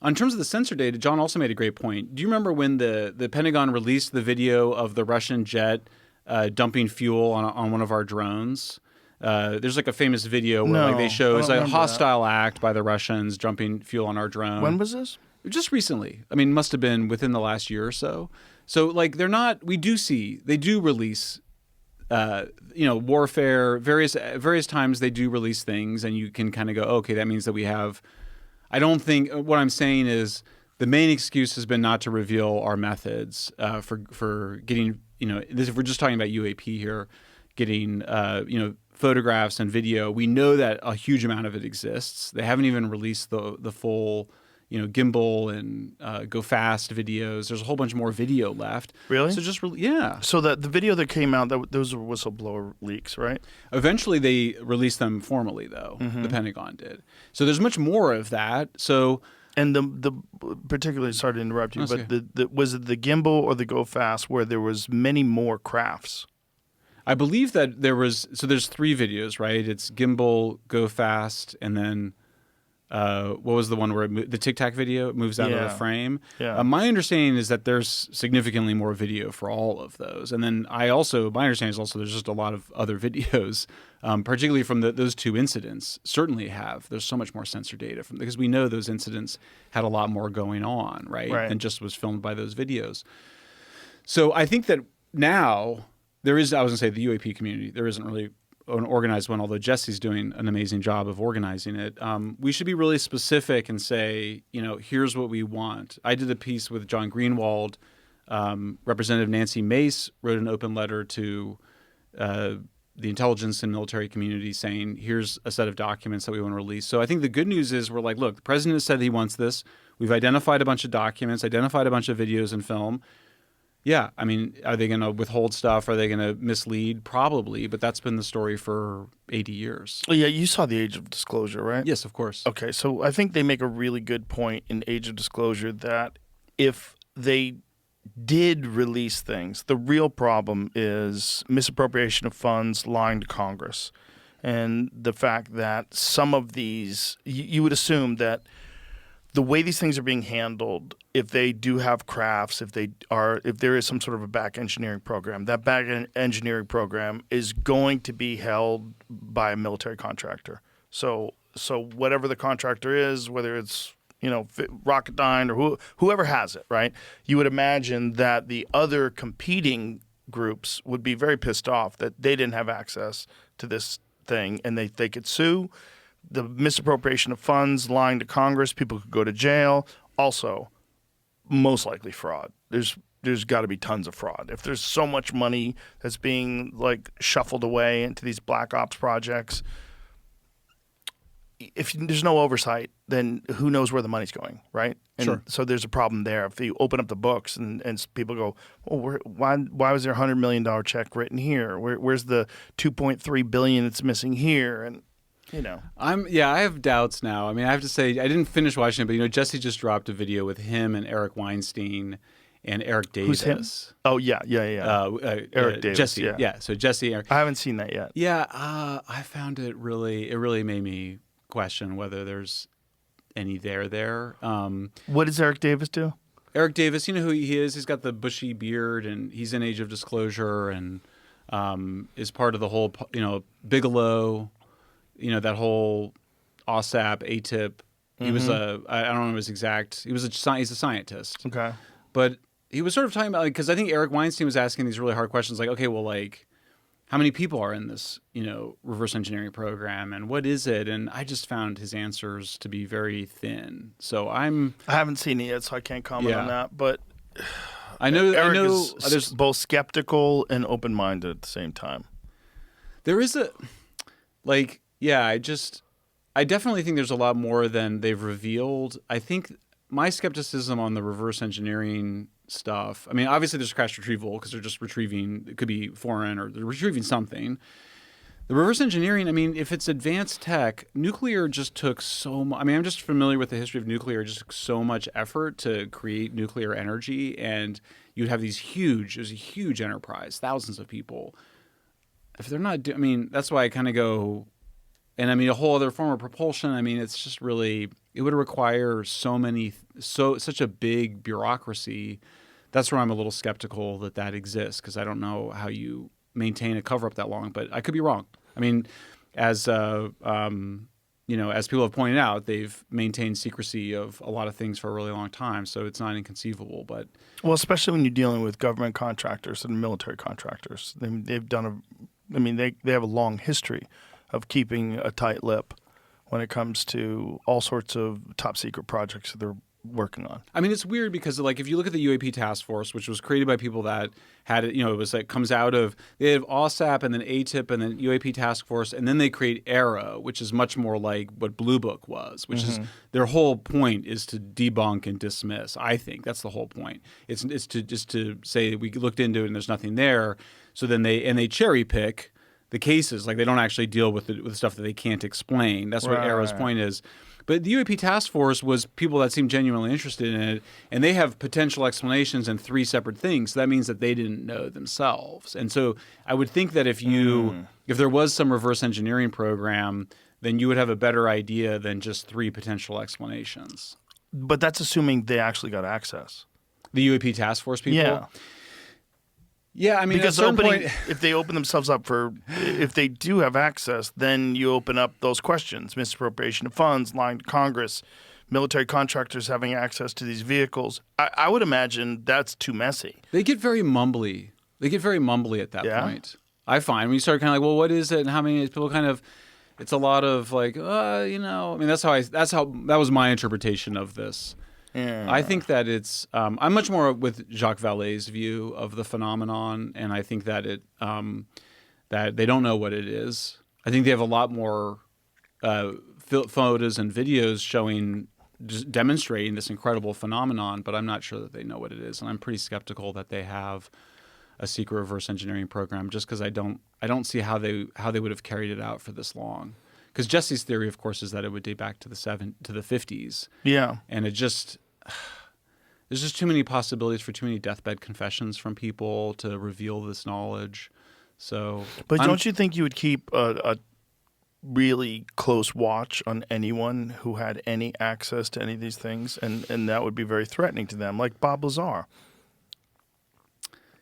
In terms of the censor data, John also made a great point. Do you remember when the Pentagon released the video of the Russian jet dumping fuel on one of our drones? There's a famous video where they show it's a hostile act by the Russians dumping fuel on our drone. When was this? Just recently. I mean, must have been within the last year or so. So they're not. We do see they do release. Warfare. Various times they do release things, and you can kind of go, okay, that means that we have. I don't think what I'm saying is the main excuse has been not to reveal our methods for getting, if we're just talking about UAP here, getting, photographs and video. We know that a huge amount of it exists. They haven't even released the full, gimbal and go fast videos. There's a whole bunch more video left. Really? So yeah. So the video that came out, those were whistleblower leaks, right? Eventually, they released them formally, though. The Pentagon did. So there's much more of that. So, and the particularly, sorry to interrupt you, but was it the gimbal or the go fast where there was many more crafts? I believe that there was. So there's 3 videos, right? It's gimbal, go fast, and then what was the one where the Tic Tac video? It moves out of the frame. Yeah. My understanding is that there's significantly more video for all of those. And then my understanding is also there's just a lot of other videos, particularly from those 2 incidents. Certainly there's so much more sensor data because we know those incidents had a lot more going on, right? Than just was filmed by those videos. So I think that now there is. I was going to say the UAP community. There isn't really an organized one, although Jesse's doing an amazing job of organizing it. We should be really specific and say, here's what we want. I did a piece with John Greenwald. Representative Nancy Mace wrote an open letter to the intelligence and military community saying, here's a set of documents that we want to release. So I think the good news is we're look, the president has said he wants this. We've identified a bunch of documents, identified a bunch of videos and film. Yeah, I mean, are they going to withhold stuff? Are they going to mislead? Probably, but that's been the story for 80 years. Well, yeah, you saw the Age of Disclosure, right? Yes, of course. Okay, so I think they make a really good point in Age of Disclosure that if they did release things, the real problem is misappropriation of funds, lying to Congress, and the fact that some of these, you would assume that the way these things are being handled, if they do have crafts, if there is some sort of a back engineering program, that back engineering program is going to be held by a military contractor. So whatever the contractor is, whether it's Rocketdyne or whoever has it, right? You would imagine that the other competing groups would be very pissed off that they didn't have access to this thing, and they could sue. The misappropriation of funds, lying to Congress, people could go to jail. also most likely fraud. There's got to be tons of fraud. If there's so much money that's being like shuffled away into these black ops projects, if there's no oversight, then who knows where the money's going, right? And Sure. so there's a problem there. If you open up the books and people go, "Oh, why was there a $100 million check written here? Where's the $2.3 billion that's missing here?" And I have doubts now. I mean, I have to say, I didn't finish watching it, but Jesse just dropped a video with him and Eric Weinstein and Eric Davis. Who's him? Oh yeah. Eric Davis. Jesse. Yeah. So Jesse. Eric. I haven't seen that yet. Yeah, I found it really made me question whether there's any there. What does Eric Davis do? Eric Davis, you know who he is? He's got the bushy beard, and he's in Age of Disclosure, and is part of the whole, Bigelow, that whole OSAP, ATIP. He was I don't know his exact. He's a scientist. Okay. But he was sort of talking about, because I think Eric Weinstein was asking these really hard questions, like, okay, well, like, how many people are in this, reverse engineering program, and what is it? And I just found his answers to be very thin. So I haven't seen it yet, so I can't comment on that. But I know is there's both skeptical and open-minded at the same time. There is I definitely think there's a lot more than they've revealed. I think my skepticism on the reverse engineering stuff, I mean, obviously there's crash retrieval because they're just retrieving, it could be foreign or they're retrieving something. The reverse engineering, I mean, if it's advanced tech, nuclear just took so much. I mean, I'm just familiar with the history of nuclear. It just took so much effort to create nuclear energy, and you'd have it was a huge enterprise, thousands of people. If they're not, that's why I kind of go, and I mean, a whole other form of propulsion. I mean, it's just really, it would require such a big bureaucracy. That's where I'm a little skeptical that exists, because I don't know how you maintain a cover up that long, but I could be wrong. I mean, as people have pointed out, they've maintained secrecy of a lot of things for a really long time, so it's not inconceivable. But especially when you're dealing with government contractors and military contractors, they've done they have a long history of keeping a tight lip when it comes to all sorts of top secret projects that they're working on. I mean, it's weird because, like, if you look at the UAP task force, which was created by people that had it, it was like comes out of, they have OSAP and then ATIP and then UAP task force, and then they create ARROW, which is much more like what Blue Book was, which is their whole point is to debunk and dismiss. I think that's the whole point. It's to say we looked into it and there's nothing there. So then they cherry pick the cases, like they don't actually deal with the stuff that they can't explain. That's what ARROW's point is. But the UAP task force was people that seemed genuinely interested in it, and they have potential explanations in 3 separate things. So that means that they didn't know themselves. And so I would think that if there was some reverse engineering program, then you would have a better idea than just 3 potential explanations. But that's assuming they actually got access. The UAP task force people? Yeah. Yeah, I mean, because if they open themselves up if they do have access, then you open up those questions: misappropriation of funds, lying to Congress, military contractors having access to these vehicles. I would imagine that's too messy. They get very mumbly. At that point. I find when you start kind of like, well, what is it, and how many people kind of? It's a lot of like, I mean, that was my interpretation of this. Yeah. I think that it's. I'm much more with Jacques Vallée's view of the phenomenon, and I think that that they don't know what it is. I think they have a lot more photos and videos showing, just demonstrating this incredible phenomenon, but I'm not sure that they know what it is, and I'm pretty skeptical that they have a secret reverse engineering program, just because I don't see how they would have carried it out for this long. Because Jesse's theory, of course, is that it would date back to the 50s. Yeah, and there's just too many possibilities for too many deathbed confessions from people to reveal this knowledge. So, but don't you think you would keep a really close watch on anyone who had any access to any of these things, and that would be very threatening to them, like Bob Lazar?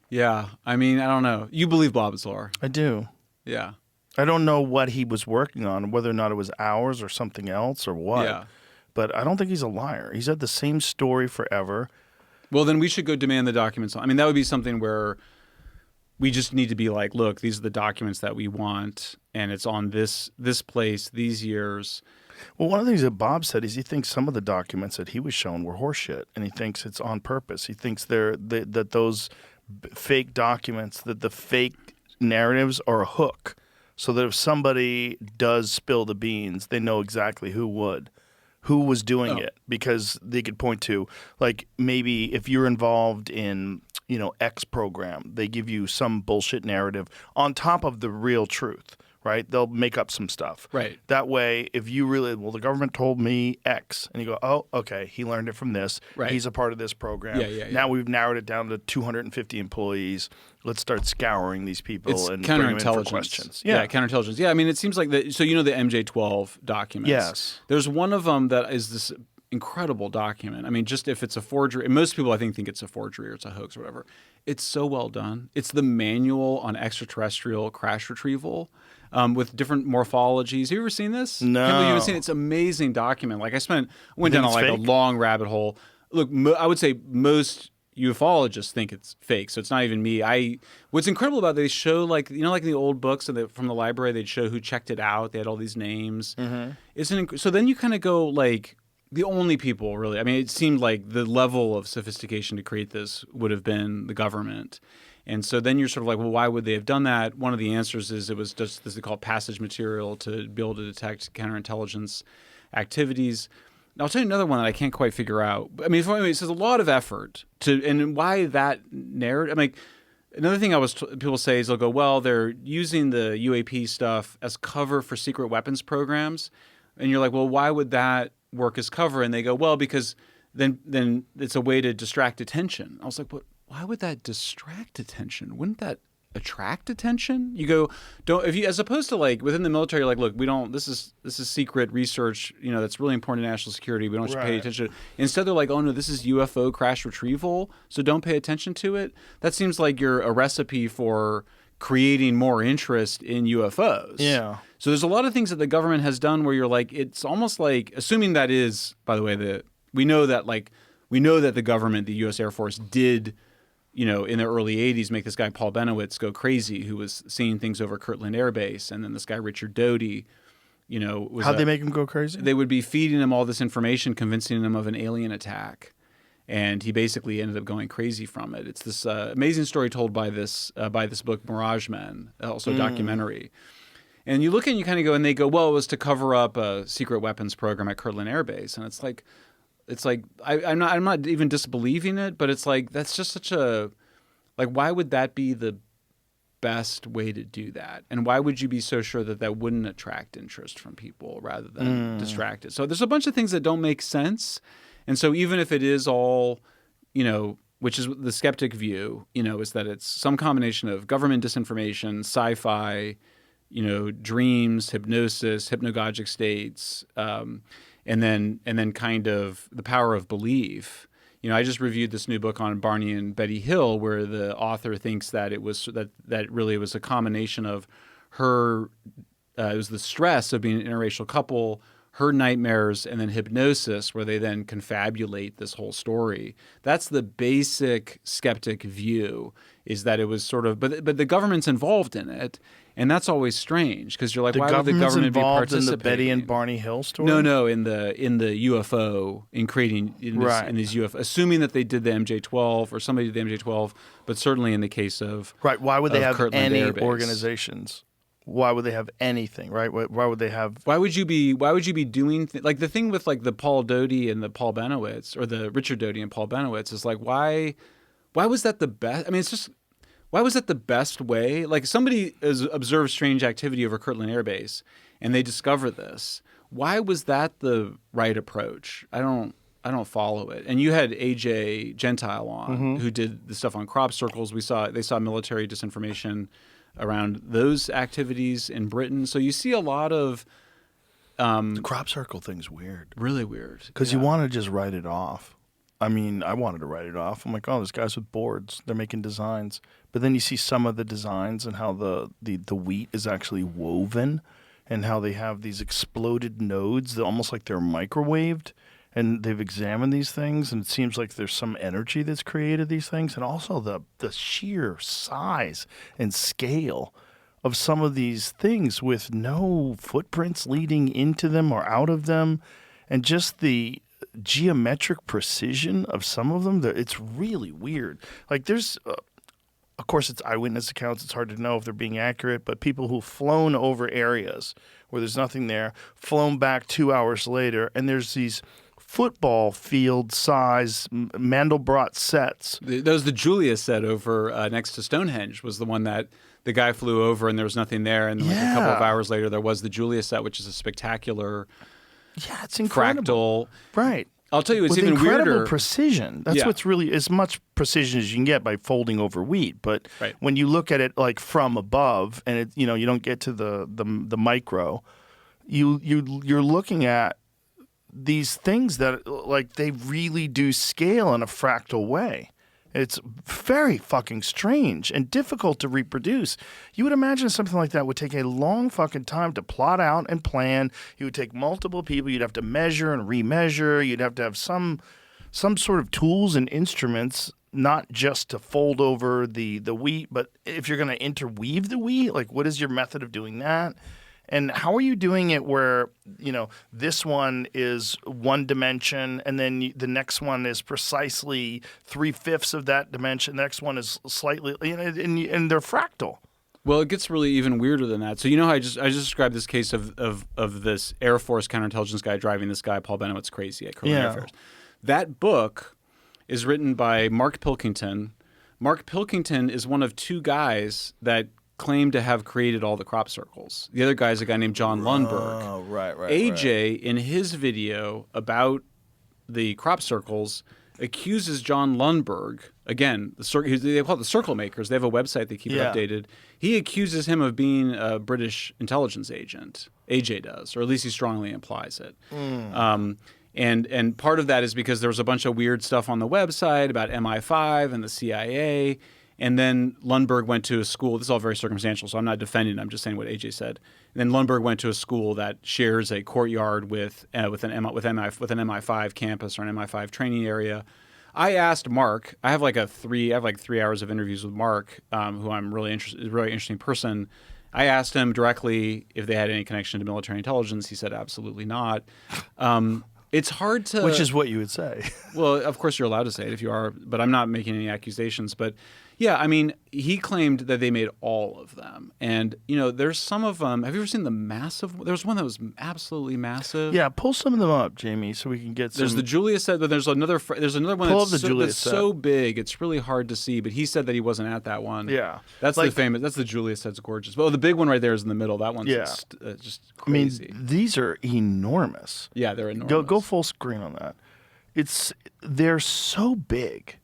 Yeah, I mean, I don't know. You believe Bob Lazar? I do. Yeah. I don't know what he was working on, whether or not it was ours or something else or what. Yeah. But I don't think he's a liar. He's had the same story forever. Well, then we should go demand the documents. I mean, that would be something where we just need to be like, look, these are the documents that we want, and it's on this place, these years. Well, one of the things that Bob said is he thinks some of the documents that he was shown were horseshit, and he thinks it's on purpose. He thinks that those fake documents, that the fake narratives are a hook, so that if somebody does spill the beans, they know exactly who was doing it, because they could point to, like, maybe if you're involved in, X program, they give you some bullshit narrative on top of the real truth. Right? They'll make up some stuff. Right. That way, if you really, the government told me X, and you go, oh, okay, he learned it from this. Right. He's a part of this program. Yeah. Now we've narrowed it down to 250 employees. Let's start scouring these people It's and bring them in for counterintelligence. questions. Yeah, counterintelligence. Yeah, I mean, it seems like the MJ12 documents. Yes. There's one of them that is this incredible document. I mean, just if it's a forgery, and most people I think it's a forgery or it's a hoax or whatever. It's so well done. It's the manual on extraterrestrial crash retrieval. With different morphologies. Have you ever seen this? No. I can't believe you haven't seen it. It's an amazing document. Like went down it's a fake? long rabbit hole. Look, I would say most ufologists think it's fake, so it's not even me. What's incredible about it, they show like in the old books from the library, they'd show who checked it out. They had all these names. Mm-hmm. So then you kind of go like the only people really. I mean, it seemed like the level of sophistication to create this would have been the government. And so then you're sort of like, well, why would they have done that? One of the answers is it was just this they call passage material to be able to detect counterintelligence activities. I'll tell you another one that I can't quite figure out. I mean, it says a lot of effort and why that narrative. I mean, another thing people say is they'll go, well, they're using the UAP stuff as cover for secret weapons programs, and you're like, well, why would that work as cover? And they go, well, because then it's a way to distract attention. I was like, what? Why would that distract attention? Wouldn't that attract attention? You go, as opposed to like within the military, you're like, look, we don't. This is secret research. That's really important to national security. We don't should pay attention. Instead, they're like, oh no, this is UFO crash retrieval, so don't pay attention to it. That seems like you're a recipe for creating more interest in UFOs. Yeah. So there's a lot of things that the government has done where you're like, it's almost like, assuming that is, by the way, we know that the government, the U.S. Air Force, did. In the early 80s, make this guy Paul Benowitz go crazy, who was seeing things over Kirtland Air Base. And then this guy Richard Doty, How'd they make him go crazy? They would be feeding him all this information, convincing him of an alien attack. And he basically ended up going crazy from it. It's this amazing story told by this book, Mirage Men, also a documentary. And you look and you kind of go, and they go, well, it was to cover up a secret weapons program at Kirtland Air Base. And it's like I'm not even disbelieving it, but it's like that's just such a why would that be the best way to do that? And why would you be so sure that wouldn't attract interest from people rather than distract it? So there's a bunch of things that don't make sense. And so even if it is all, which is the skeptic view, is that it's some combination of government disinformation, sci-fi, dreams, hypnosis, hypnagogic states, and then kind of the power of belief. I just reviewed this new book on Barney and Betty Hill, where the author thinks that it was that really was a combination of her. It was the stress of being an interracial couple, her nightmares, and then hypnosis, where they then confabulate this whole story. That's the basic skeptic view, is that it was sort of, but the government's involved in it. And that's always strange because you're like, why would the government be participating? In the Betty and Barney Hill story? No, in the UFO, in creating in these UFO, assuming that they did the MJ12 or somebody did the MJ12, but certainly in the case of why would they have Kirtland any Air Base. Organizations? Why would they have anything? Right? Why would they have? Why would you be doing like the thing with like the Paul Doty and the Paul Benowitz, or the Richard Doty and Paul Benowitz is like why was that the best? I mean, it's just. Why was that the best way? Like somebody observed strange activity over Kirtland Air Base, and they discover this. Why was that the right approach? I don't follow it. And you had AJ Gentile on, who did the stuff on crop circles. They saw military disinformation around those activities in Britain. So you see a lot of the crop circle thing's weird. Really weird. Because you want to just write it off. I mean, I wanted to write it off. I'm like, oh, there's guys with boards. They're making designs. But then you see some of the designs and how the wheat is actually woven, and how they have these exploded nodes that almost like they're microwaved. And they've examined these things, and it seems like there's some energy that's created these things. And also the sheer size and scale of some of these things with no footprints leading into them or out of them, and just the geometric precision of some of them. It's really weird. Like there's, of course, it's eyewitness accounts. It's hard to know if they're being accurate, but people who've flown over areas where there's nothing there, flown back 2 hours later, and there's these football field size Mandelbrot sets. That was the Julia set over next to Stonehenge, was the one that the guy flew over and there was nothing there. And like a couple of hours later, there was the Julia set, which is a spectacular it's incredible. fractal. Right. I'll tell you, it's with even incredible weirder. Precision. That's what's really as much precision as you can get by folding over wheat. But when you look at it like from above, and it, you don't get to the micro, you're looking at these things that like they really do scale in a fractal way. It's very fucking strange and difficult to reproduce. You would imagine something like that would take a long fucking time to plot out and plan. You would take multiple people. You'd have to measure and remeasure. You'd have to have some sort of tools and instruments, not just to fold over the wheat, but if you're going to interweave the wheat, like what is your method of doing that? And how are you doing it where, this one is one dimension and then the next one is precisely 3/5 of that dimension. The next one is slightly, and they're fractal. Well, it gets really even weirder than that. So how I just described this case of this Air Force counterintelligence guy driving this guy, Paul Bennett's crazy at Current Affairs. That book is written by Mark Pilkington. Mark Pilkington is one of two guys that claimed to have created all the crop circles. The other guy is a guy named John Lundberg. Oh, right. AJ, in his video about the crop circles, accuses John Lundberg, again, they call it the circle makers. They have a website they keep it updated. He accuses him of being a British intelligence agent. AJ does, or at least he strongly implies it. And part of that is because there was a bunch of weird stuff on the website about MI5 and the CIA. And then Lundberg went to a school. This is all very circumstantial, so I'm not defending. I'm just saying what AJ said. And then Lundberg went to a school that shares a courtyard with an MI5 campus or an MI5 training area. I asked Mark. I have like 3 hours of interviews with Mark, who I'm really interesting person. I asked him directly if they had any connection to military intelligence. He said absolutely not. It's hard to, which is what you would say. Well, of course you're allowed to say it if you are, but I'm not making any accusations. But yeah, I mean, he claimed that they made all of them, and there's some of them. Have you ever seen the massive? There was one that was absolutely massive. Yeah, pull some of them up, Jamie, so we can get some. There's the Julia set, but there's another one that's so big it's really hard to see. But he said that he wasn't at that one. Yeah, that's the famous. That's the Julia set's gorgeous. But the big one right there is in the middle. That one's just crazy. I mean, these are enormous. Yeah, they're enormous. Go full screen on that. They're so big,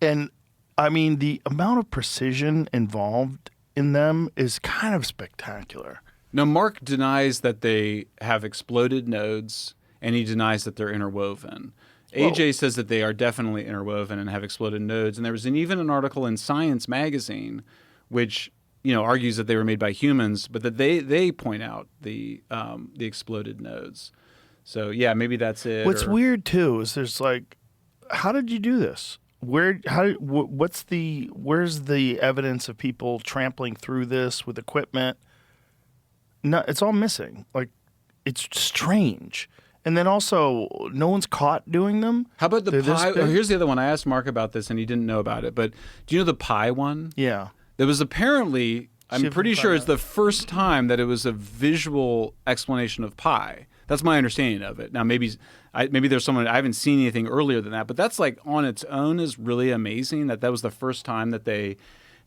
and I mean, the amount of precision involved in them is kind of spectacular. Now, Mark denies that they have exploded nodes, and he denies that they're interwoven. Whoa. AJ says that they are definitely interwoven and have exploded nodes. And there was even an article in Science magazine which argues that they were made by humans, but that they point out the exploded nodes. So, yeah, maybe that's it. What's weird, too, is there's how did you do this? Where's the evidence of people trampling through this with equipment? No, it's all missing. It's strange. And then also, no one's caught doing them. How about the pie? Here's the other one. I asked Mark about this, and he didn't know about it. But do you know the pie one? Yeah. There was apparently, I'm pretty sure it's the first time that it was a visual explanation of pi. That's my understanding of it. Now, maybe there's someone, I haven't seen anything earlier than that, but that's on its own is really amazing that was the first time that they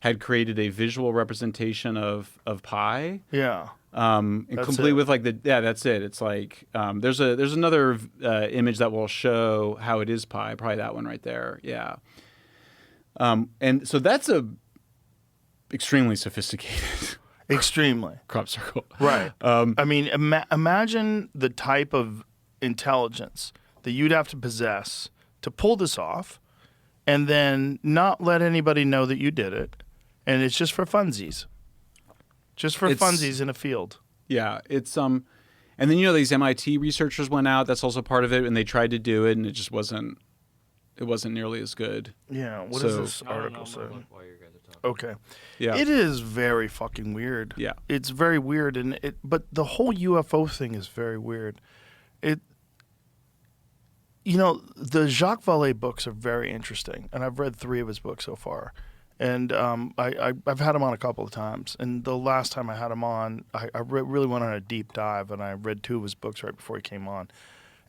had created a visual representation of pi. Yeah. And complete with that's it. It's there's another image that will show how it is pi, probably that one right there. Yeah. And so that's extremely sophisticated. Extremely. Crop circle. Right. I mean, imagine the type of intelligence that you'd have to possess to pull this off and then not let anybody know that you did it. And it's just for funsies. Just for funsies in a field. Yeah. It's and then these MIT researchers went out, that's also part of it, and they tried to do it and it wasn't nearly as good. Yeah. What does this article say? While you guys are talking. Okay. Yeah. It is very fucking weird. Yeah. It's very weird, but the whole UFO thing is very weird. The Jacques Vallée books are very interesting, and I've read 3 of his books so far. And I've had him on a couple of times. And the last time I had him on, I really went on a deep dive, and I read 2 of his books right before he came on.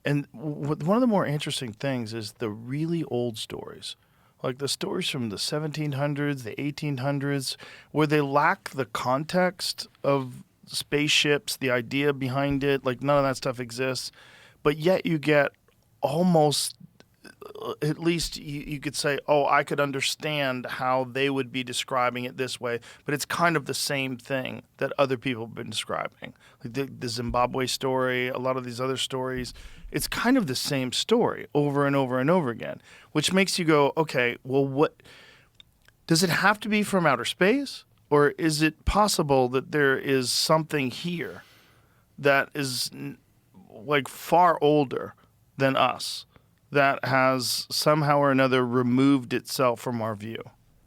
And one of the more interesting things is the really old stories, like the stories from the 1700s, the 1800s, where they lack the context of spaceships, the idea behind it, like none of that stuff exists. But yet you get almost, at least you could say, oh, I could understand how they would be describing it this way, but it's kind of the same thing that other people have been describing. Like the Zimbabwe story, a lot of these other stories, it's kind of the same story over and over and over again, which makes you go, okay, well, what does it have to be from outer space? Or is it possible that there is something here that is like far older than us, that has somehow or another removed itself from our view?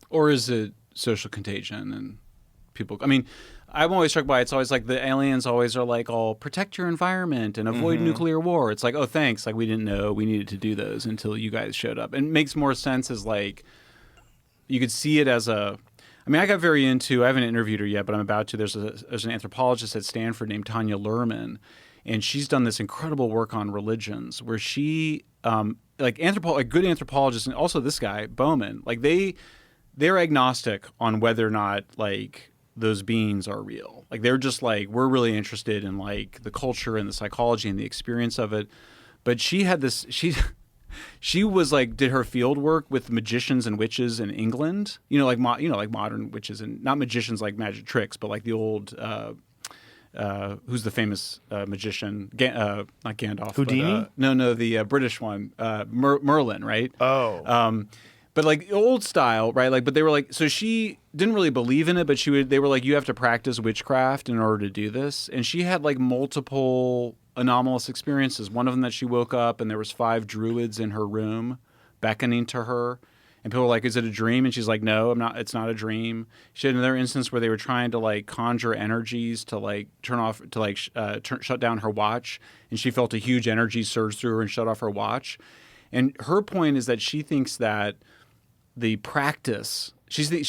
Or is it social contagion and people? I mean, I'm always struck by it's always like the aliens always are like, "Oh, protect your environment and avoid nuclear war." It's like, oh, thanks. Like we didn't know we needed to do those until you guys showed up. And it makes more sense as like you could see it as a. I mean, I got very into. I haven't interviewed her yet, but I'm about to. There's an anthropologist at Stanford named Tanya Luhrmann, and she's done this incredible work on religions, where she like good anthropologists, and also this guy Bowman, like they're agnostic on whether or not like those beings are real. Like they're just like, we're really interested in like the culture and the psychology and the experience of it. But she had this, she was like, did her field work with magicians and witches in England, like modern witches, and not magicians like magic tricks, but like the old, who's the famous magician? Not Gandalf. Houdini? But, the British one, Merlin, right? Oh. But like old style, right? Like, but they were like, so she didn't really believe in it, but they were like, you have to practice witchcraft in order to do this. And she had like multiple anomalous experiences. One of them that she woke up and there was 5 druids in her room beckoning to her. And people were like, is it a dream? And she's like, no, it's not a dream. She had another instance where they were trying to like conjure energies to like shut down her watch. And she felt a huge energy surge through her and shut off her watch. And her point is that she thinks that the practice,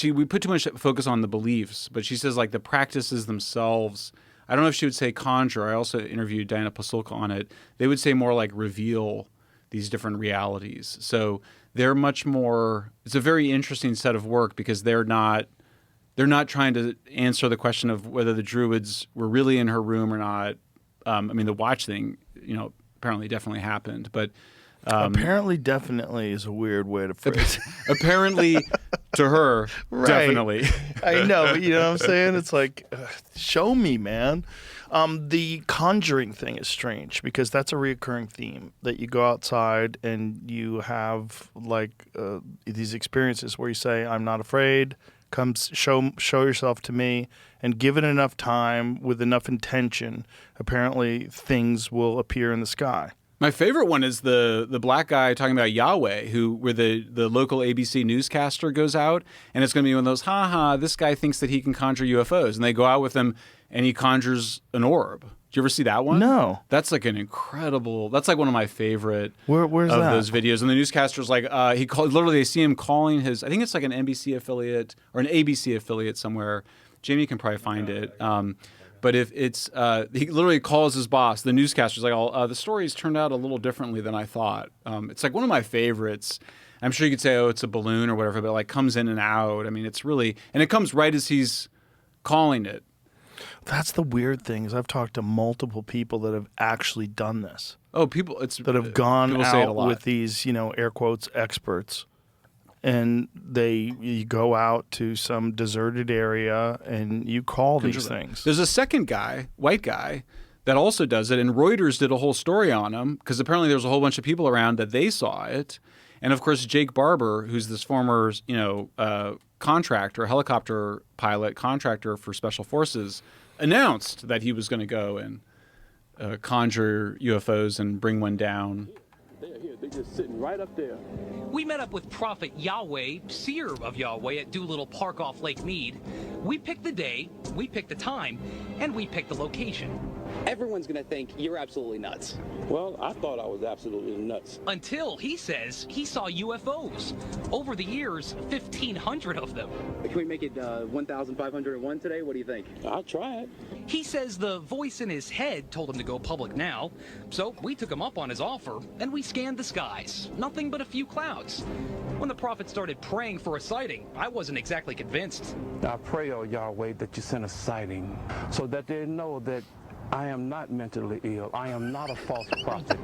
we put too much focus on the beliefs, but she says like the practices themselves, I don't know if she would say conjure. I also interviewed Diana Pasulka on it. They would say more like reveal these different realities. So they're much more, it's a very interesting set of work because they're not trying to answer the question of whether the druids were really in her room or not. I mean, the watch thing, apparently definitely happened, but apparently definitely is a weird way to phrase it. Apparently to her, right. Definitely. I know, but you know what I'm saying? It's like, show me, man. The conjuring thing is strange because that's a reoccurring theme, that you go outside and you have like these experiences where you say, I'm not afraid, come show yourself to me, and given enough time with enough intention, apparently things will appear in the sky. My favorite one is the black guy talking about Yahweh, where the local ABC newscaster goes out, and it's going to be one of those, this guy thinks that he can conjure UFOs. And they go out with him, and he conjures an orb. Did you ever see that one? No. That's like that's like one of my favorite Where's of that? those videos. And the newscaster's like, literally they see him calling I think it's like an NBC affiliate or an ABC affiliate somewhere. Jamie can probably find it. But if it's, he literally calls his boss, the newscaster's like, the story's turned out a little differently than I thought. It's like one of my favorites. I'm sure you could say, oh, it's a balloon or whatever, but like comes in and out. I mean, it's really, and it comes right as he's calling it. That's the weird thing is I've talked to multiple people that have actually done this. Oh, that have gone out with these, air quotes, experts. And you go out to some deserted area and you call these things. There's a second guy, white guy, that also does it. And Reuters did a whole story on him because apparently there's a whole bunch of people around that they saw it. And of course, Jake Barber, who's this former, contractor, helicopter pilot contractor for Special Forces, announced that he was going to go and conjure UFOs and bring one down. They just sitting right up there. We met up with Prophet Yahweh, seer of Yahweh, at Doolittle Park off Lake Mead. We picked the day, we picked the time, and we picked the location. Everyone's going to think you're absolutely nuts. Well, I thought I was absolutely nuts. Until he says he saw UFOs. Over the years, 1,500 of them. Can we make it 1,501 today? What do you think? I'll try it. He says the voice in his head told him to go public now, so we took him up on his offer, and we scanned the skies. Nothing but a few clouds. When the prophet started praying for a sighting, I wasn't exactly convinced. I pray, oh Yahweh, that you send a sighting so that they know that I am not mentally ill. I am not a false prophet,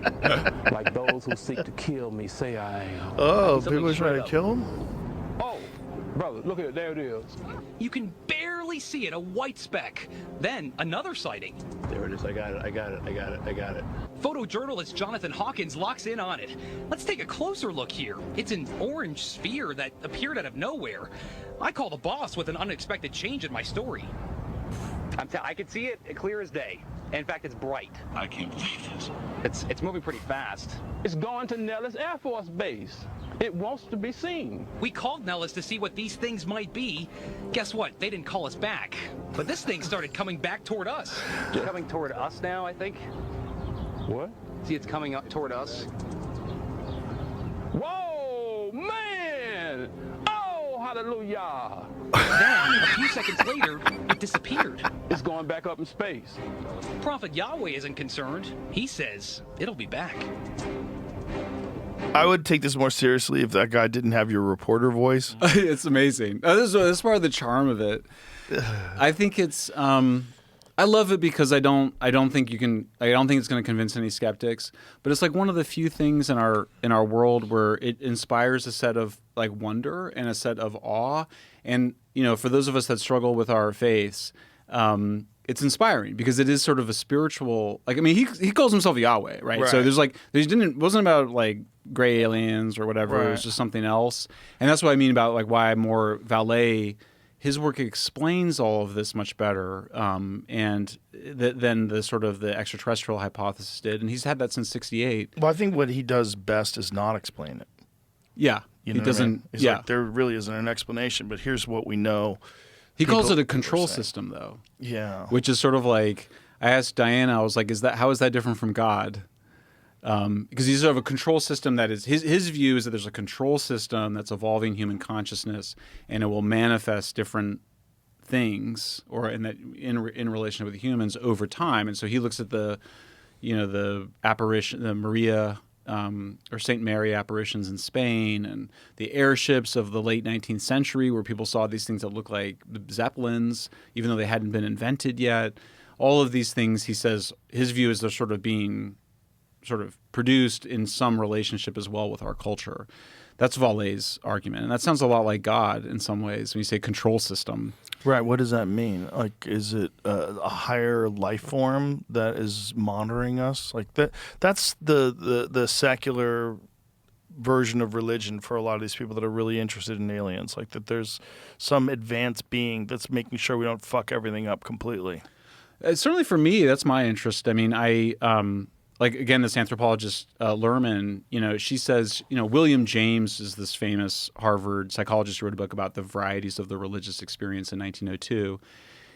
like those who seek to kill me say I am. Oh, people are trying to kill him? Oh, brother, look at it. There it is. You can barely see it, a white speck. Then another sighting. There it is. I got it. Photojournalist Jonathan Hawkins locks in on it. Let's take a closer look here. It's an orange sphere that appeared out of nowhere. I call the boss with an unexpected change in my story. I can see it clear as day. In fact, it's bright. I can't believe this. It's moving pretty fast. It's going to Nellis Air Force Base. It wants to be seen. We called Nellis to see what these things might be. Guess what? They didn't call us back. But this thing started coming back toward us. It's coming toward us now, I think. What? See, it's coming up toward us. Whoa, man! Oh, hallelujah! Then, a few seconds later, it disappeared. It's going back up in space. Prophet Yahweh isn't concerned. He says it'll be back. I would take this more seriously if that guy didn't have your reporter voice. It's amazing. This is part of the charm of it. I think it's. I love it because I don't think you can. I don't think it's going to convince any skeptics. But it's like one of the few things in our world where it inspires a set of like wonder and a set of awe. And for those of us that struggle with our faiths, it's inspiring because it is sort of a spiritual. Like, I mean, he calls himself Yahweh, right? So wasn't about like gray aliens or whatever. Right. It was just something else. And that's what I mean about like why more Valet. His work explains all of this much better than the sort of the extraterrestrial hypothesis did, and he's had that since '68. Well, I think what he does best is not explain it. Yeah, he doesn't. I mean? He's like, there really isn't an explanation, but here's what we know. He calls it a control system, though. Yeah, which is sort of like I asked Diana, I was like, how is that different from God? Because he's sort of a control system that is his view is that there's a control system that's evolving human consciousness, and it will manifest different things or in relation with humans over time. And so he looks at the apparition, the Maria or Saint Mary apparitions in Spain, and the airships of the late 19th century, where people saw these things that look like zeppelins, even though they hadn't been invented yet. All of these things, he says, his view is they're sort of being produced in some relationship as well with our culture. That's Valet's argument. And that sounds a lot like God in some ways when you say control system. Right. What does that mean? Like, is it a higher life form that is monitoring us? Like that's the secular version of religion for a lot of these people that are really interested in aliens. Like that there's some advanced being that's making sure we don't fuck everything up completely. Certainly for me, that's my interest. I mean, like, again, this anthropologist, Lerman, she says, William James is this famous Harvard psychologist who wrote a book about the varieties of the religious experience in 1902.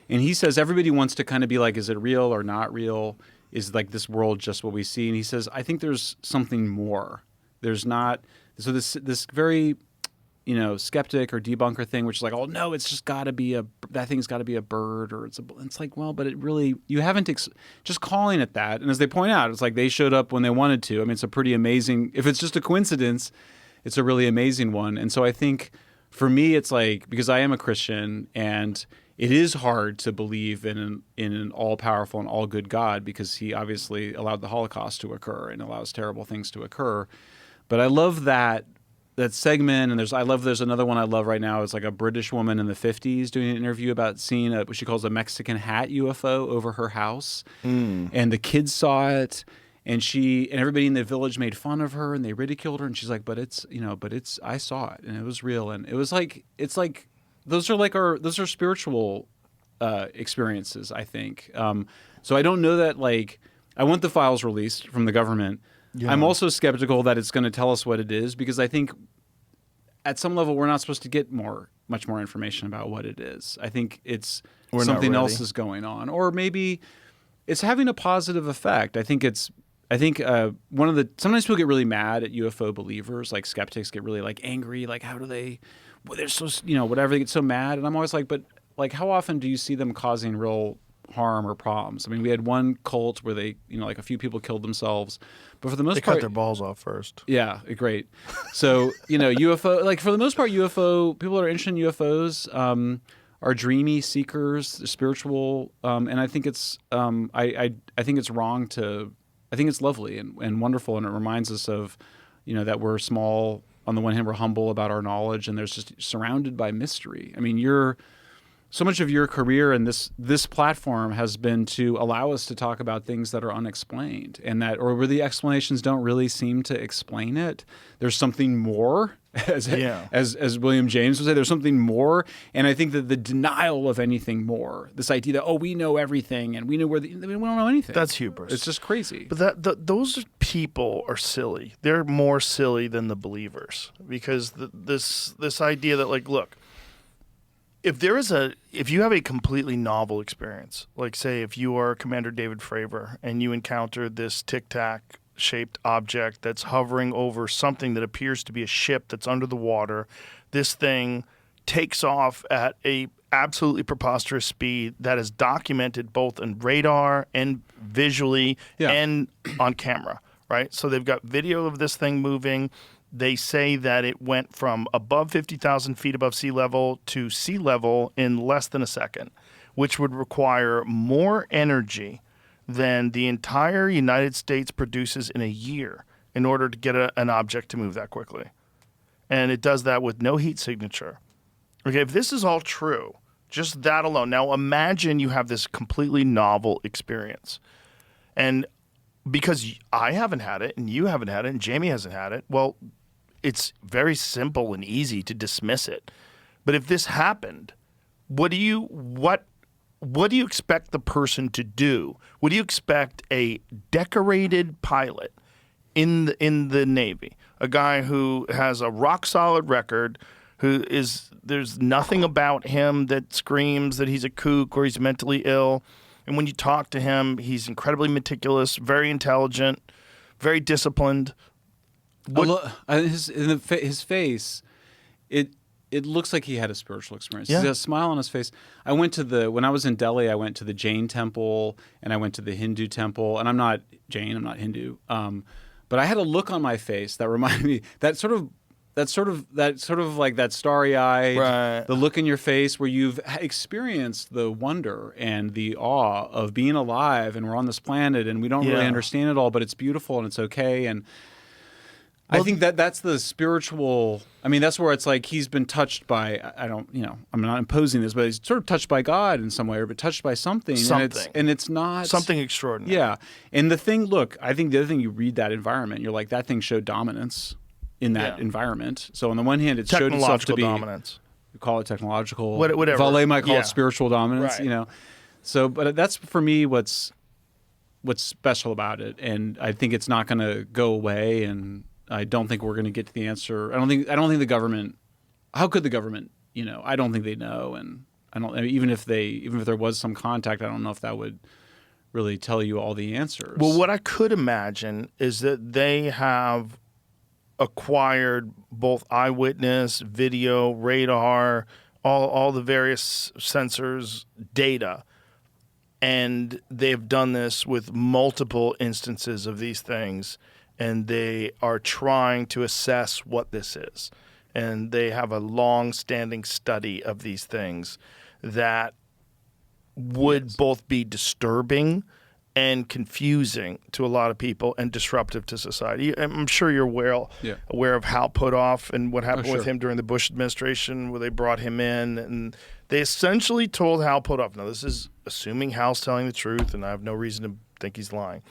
And he says everybody wants to kind of be like, is it real or not real? Is like this world just what we see? And he says, I think there's something more. There's not. So this very, skeptic or debunker thing, which is like, oh no, it's just got to be that thing's got to be a bird, or it's like, well, but it really, you haven't just calling it that. And as they point out, it's like they showed up when they wanted to. I mean, it's a pretty amazing. If it's just a coincidence, it's a really amazing one. And so I think for me, it's like, because I am a Christian, and it is hard to believe in an all-powerful and all-good God, because he obviously allowed the Holocaust to occur and allows terrible things to occur. But I love that segment, and there's another one I love right now. It's like a British woman in the 50s doing an interview about seeing what she calls a Mexican hat UFO over her house, and the kids saw it, and everybody in the village made fun of her and they ridiculed her, and she's like, but I saw it and it was real, and it was like, it's like those are spiritual experiences, I think. So I don't know that, like, I want the files released from the government. I'm also skeptical that it's going to tell us what it is, because I think at some level we're not supposed to get much more information about what it is. I think it's something else is going on, or maybe it's having a positive effect. I think sometimes people get really mad at UFO believers, like skeptics get really like angry, like how do they, they're so, whatever, they get so mad. And I'm always like, but like how often do you see them causing real harm or problems? I mean, we had one cult where they, like a few people killed themselves, but for the most part, they cut their balls off first. Yeah, great. So, UFO, like for the most part, people that are interested in UFOs are dreamy seekers, spiritual, and I think it's I think it's wrong to. I think it's lovely and wonderful, and it reminds us of, that we're small. On the one hand, we're humble about our knowledge, and there's just surrounded by mystery. I mean, so much of your career and this platform has been to allow us to talk about things that are unexplained, and or where the explanations don't really seem to explain it. There's something more, as William James would say. There's something more, and I think that the denial of anything more, this idea that we know everything and we know we don't know anything. That's hubris. It's just crazy. But those people are silly. They're more silly than the believers, because this idea that look. If you have a completely novel experience, like say if you are Commander David Fravor and you encounter this tic-tac shaped object that's hovering over something that appears to be a ship that's under the water, this thing takes off at a absolutely preposterous speed that is documented both in radar and visually and on camera, right? So they've got video of this thing moving. They say that it went from above 50,000 feet above sea level to sea level in less than a second, which would require more energy than the entire United States produces in a year in order to get an object to move that quickly. And it does that with no heat signature. Okay, if this is all true, just that alone. Now imagine you have this completely novel experience. And because I haven't had it and you haven't had it and Jamie hasn't had it, well, it's very simple and easy to dismiss it. But if this happened, what do you expect the person to do? What do you expect a decorated pilot in the Navy, a guy who has a rock solid record, there's nothing about him that screams that he's a kook or he's mentally ill, and when you talk to him, he's incredibly meticulous, very intelligent, very disciplined. His face, it looks like he had a spiritual experience. Yeah. He has a smile on his face. When I was in Delhi, I went to the Jain temple and I went to the Hindu temple. And I'm not Jain, I'm not Hindu. But I had a look on my face that reminded me that sort of like that starry-eyed, right. The look in your face where you've experienced the wonder and the awe of being alive, and we're on this planet and we don't really understand it all, but it's beautiful and it's okay. And I think that's the spiritual. I mean, that's where it's like he's been touched by. I'm not imposing this, but he's sort of touched by God in some way, but touched by something. And it's not something extraordinary. Yeah, and the thing. Look, I think the other thing, you read that environment, you're like, that thing showed dominance in that environment. So on the one hand, it showed itself to be dominance. You call it technological. Whatever. Valet might call it spiritual dominance. Right. So, but that's for me what's special about it, and I think it's not going to go away. And I don't think we're going to get to the answer. I don't think the government. How could the government? I don't think they know, and even if there was some contact, I don't know if that would really tell you all the answers. Well, what I could imagine is that they have acquired both eyewitness, video, radar, all the various sensors, data, and they've done this with multiple instances of these things. And they are trying to assess what this is. And they have a long-standing study of these things that would both be disturbing and confusing to a lot of people and disruptive to society. I'm sure you're aware of Hal Puthoff and what happened with him during the Bush administration, where they brought him in. And they essentially told Hal Puthoff, now this is assuming Hal's telling the truth, and I have no reason to think he's lying.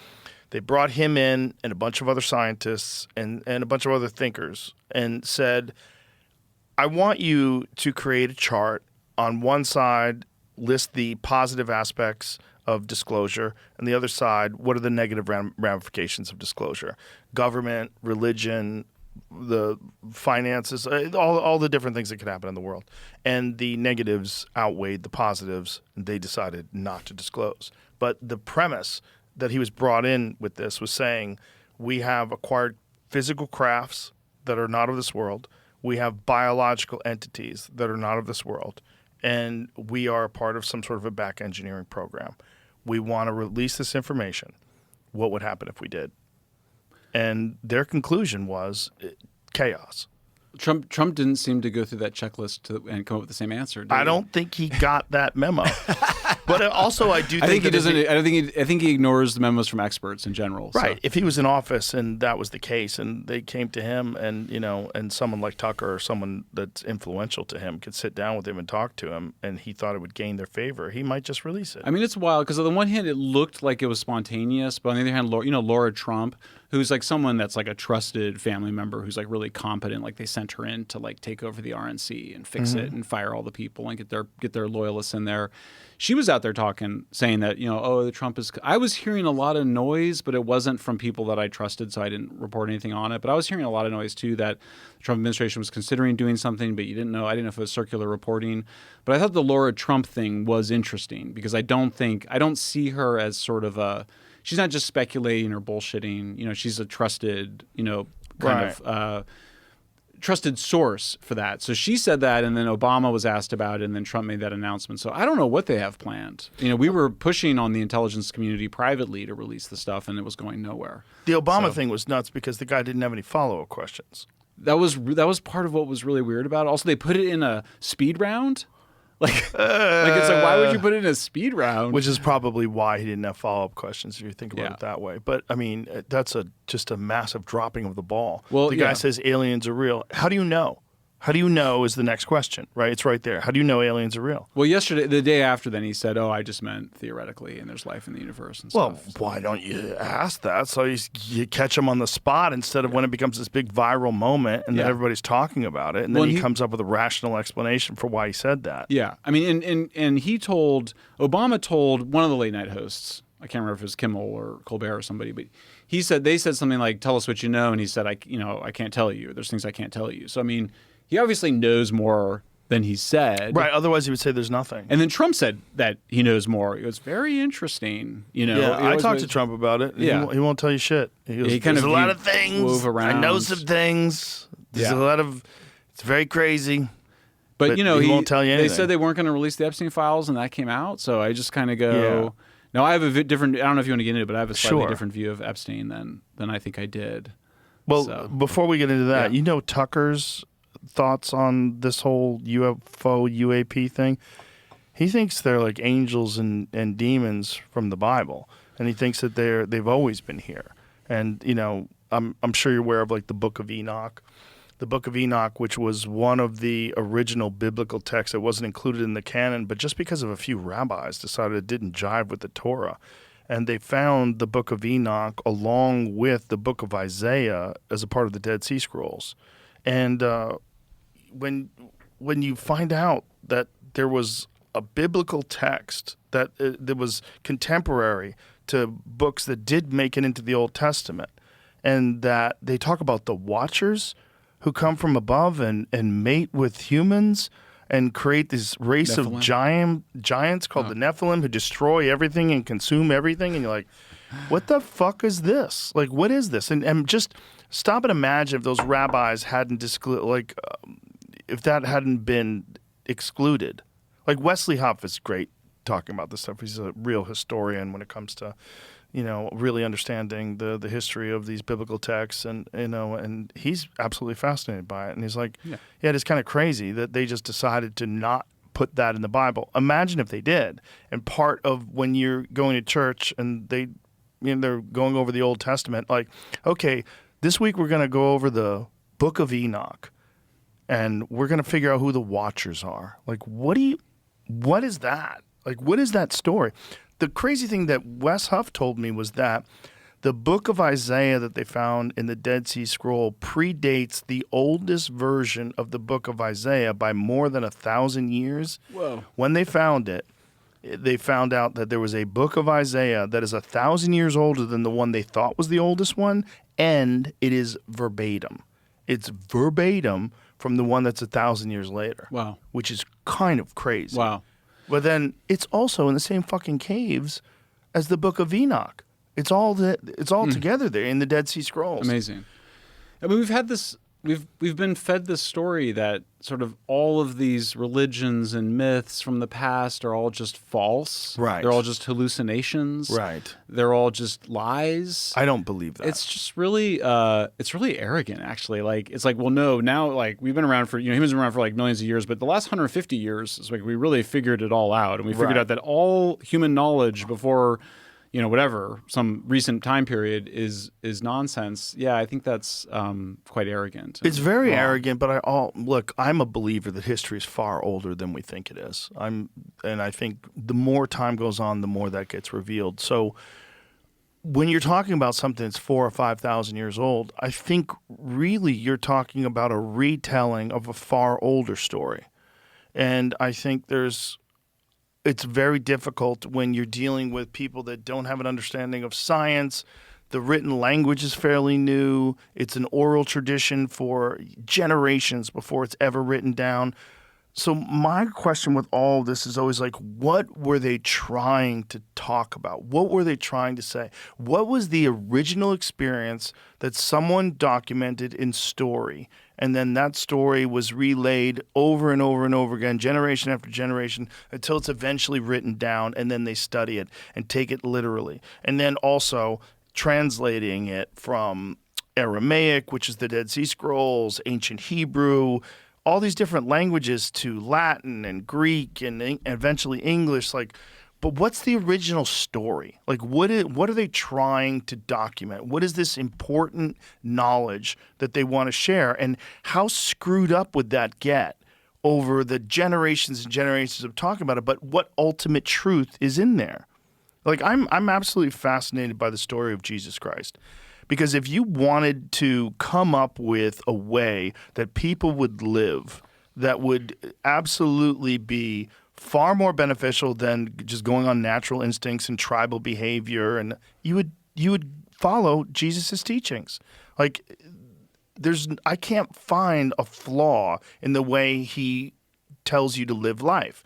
They brought him in and a bunch of other scientists and a bunch of other thinkers and said, I want you to create a chart. On one side, list the positive aspects of disclosure, and the other side, what are the negative ramifications of disclosure? Government, religion, the finances, all the different things that could happen in the world. And the negatives outweighed the positives, and they decided not to disclose. But the premise that he was brought in with this was saying, we have acquired physical crafts that are not of this world. We have biological entities that are not of this world. And we are a part of some sort of a back engineering program. We want to release this information. What would happen if we did? And their conclusion was chaos. Trump didn't seem to go through that checklist and come up with the same answer. I don't think he got that memo. But also, I do think I think he doesn't. I think he ignores the memos from experts in general. Right. So. If he was in office and that was the case, and they came to him, and and someone like Tucker or someone that's influential to him could sit down with him and talk to him, and he thought it would gain their favor, he might just release it. I mean, it's wild because on the one hand, it looked like it was spontaneous, but on the other hand, Laura Trump, who's like someone that's like a trusted family member who's like really competent, like they sent her in to like take over the RNC and fix it and fire all the people and get their loyalists in there. She was out there saying that, the Trump is. I was hearing a lot of noise, but it wasn't from people that I trusted, so I didn't report anything on it. But I was hearing a lot of noise too that the Trump administration was considering doing something, but you didn't know. I didn't know if it was circular reporting. But I thought the Laura Trump thing was interesting because I don't see her as sort of a. She's not just speculating or bullshitting. She's a trusted, trusted source for that. So she said that, and then Obama was asked about it, and then Trump made that announcement. So I don't know what they have planned. We were pushing on the intelligence community privately to release the stuff, and it was going nowhere. The Obama thing was nuts because the guy didn't have any follow-up questions. That was part of what was really weird about it. Also, they put it in a speed round. It's like, why would you put it in a speed round? Which is probably why he didn't have follow-up questions if you think about it that way. But, I mean, that's just a massive dropping of the ball. Well, the guy says aliens are real. How do you know? How do you know is the next question, right? It's right there. How do you know aliens are real? Well, the day after, then he said, I just meant theoretically, and there's life in the universe and stuff. Well, why don't you ask that? So you catch him on the spot instead of when it becomes this big viral moment and then everybody's talking about it, and then he comes up with a rational explanation for why he said that. Yeah. I mean, and Obama told one of the late night hosts, I can't remember if it was Kimmel or Colbert or somebody, but they said something like, tell us what you know, and he said, I can't tell you. There's things I can't tell you. So, I mean, he obviously knows more than he said. Right. Otherwise, he would say there's nothing. And then Trump said that he knows more. It was very interesting. Yeah, I talked to Trump about it. Yeah. He won't tell you shit. He goes, there's a lot of things. I know some things. There's a lot of. It's very crazy. But he won't tell you anything. They said they weren't going to release the Epstein files, and that came out. So I just kind of go. Yeah. Now I have a different. I don't know if you want to get into it, but I have a slightly different view of Epstein than I think I did. Well, before we get into that, Tucker's thoughts on this whole UFO UAP thing. He thinks they're like angels and demons from the Bible, and he thinks that they've always been here. And I'm sure you're aware of like the Book of Enoch. The Book of Enoch, which was one of the original biblical texts that wasn't included in the canon, but just because of a few rabbis decided it didn't jive with the Torah. And they found the Book of Enoch along with the Book of Isaiah as a part of the Dead Sea Scrolls. And when you find out that there was a biblical text that was contemporary to books that did make it into the Old Testament, and that they talk about the Watchers who come from above and mate with humans and create this race of giants called the Nephilim who destroy everything and consume everything, and you're like, what the fuck is this? Like, what is this? And just stop and imagine if those rabbis hadn't if that hadn't been excluded. Like Wesley Huff is great talking about this stuff. He's a real historian when it comes to, really understanding the history of these biblical texts, and he's absolutely fascinated by it. And he's like, it's kind of crazy that they just decided to not put that in the Bible. Imagine if they did. And part of when you're going to church and they're going over the Old Testament, like, okay, this week we're going to go over the Book of Enoch. And we're going to figure out who the Watchers are. Like, what is that? Like, what is that story? The crazy thing that Wes Huff told me was that the book of Isaiah that they found in the Dead Sea Scroll predates the oldest version of the book of Isaiah by more than 1,000 years. Whoa. When they found it, they found out that there was a book of Isaiah that is 1,000 years older than the one they thought was the oldest one, and it is verbatim. It's verbatim from the one that's 1,000 years later. Wow. Which is kind of crazy. Wow. But then it's also in the same fucking caves as the Book of Enoch. It's all together there in the Dead Sea Scrolls. Amazing. I mean, we've been fed this story that sort of all of these religions and myths from the past are all just false. Right. They're all just hallucinations. Right. They're all just lies. I don't believe that. It's just really, it's really arrogant, actually. Like, it's like, well, no, now, like, we've been around for, humans have been around for like millions of years, but the last 150 years is like we really figured it all out, and we figured out that all human knowledge before, whatever, some recent time period is nonsense. Yeah, I think that's quite arrogant. It's very arrogant, but I'm a believer that history is far older than we think it is. And I think the more time goes on, the more that gets revealed. So when you're talking about something that's 4,000 or 5,000 years old, I think really you're talking about a retelling of a far older story. And I think it's very difficult when you're dealing with people that don't have an understanding of science. The written language is fairly new. It's an oral tradition for generations before it's ever written down. So my question with all of this is always like, what were they trying to talk about? What were they trying to say? What was the original experience that someone documented in story? And then that story was relayed over and over and over again, generation after generation, until it's eventually written down, and then they study it and take it literally. And then also translating it from Aramaic, which is the Dead Sea Scrolls, ancient Hebrew, all these different languages, to Latin and Greek and eventually English. But what's the original story? Like, what are they trying to document? What is this important knowledge that they want to share? And how screwed up would that get over the generations and generations of talking about it? But what ultimate truth is in there? Like, I'm absolutely fascinated by the story of Jesus Christ. Because if you wanted to come up with a way that people would live that would absolutely be far more beneficial than just going on natural instincts and tribal behavior, and you would follow Jesus' teachings. Like, I can't find a flaw in the way he tells you to live life.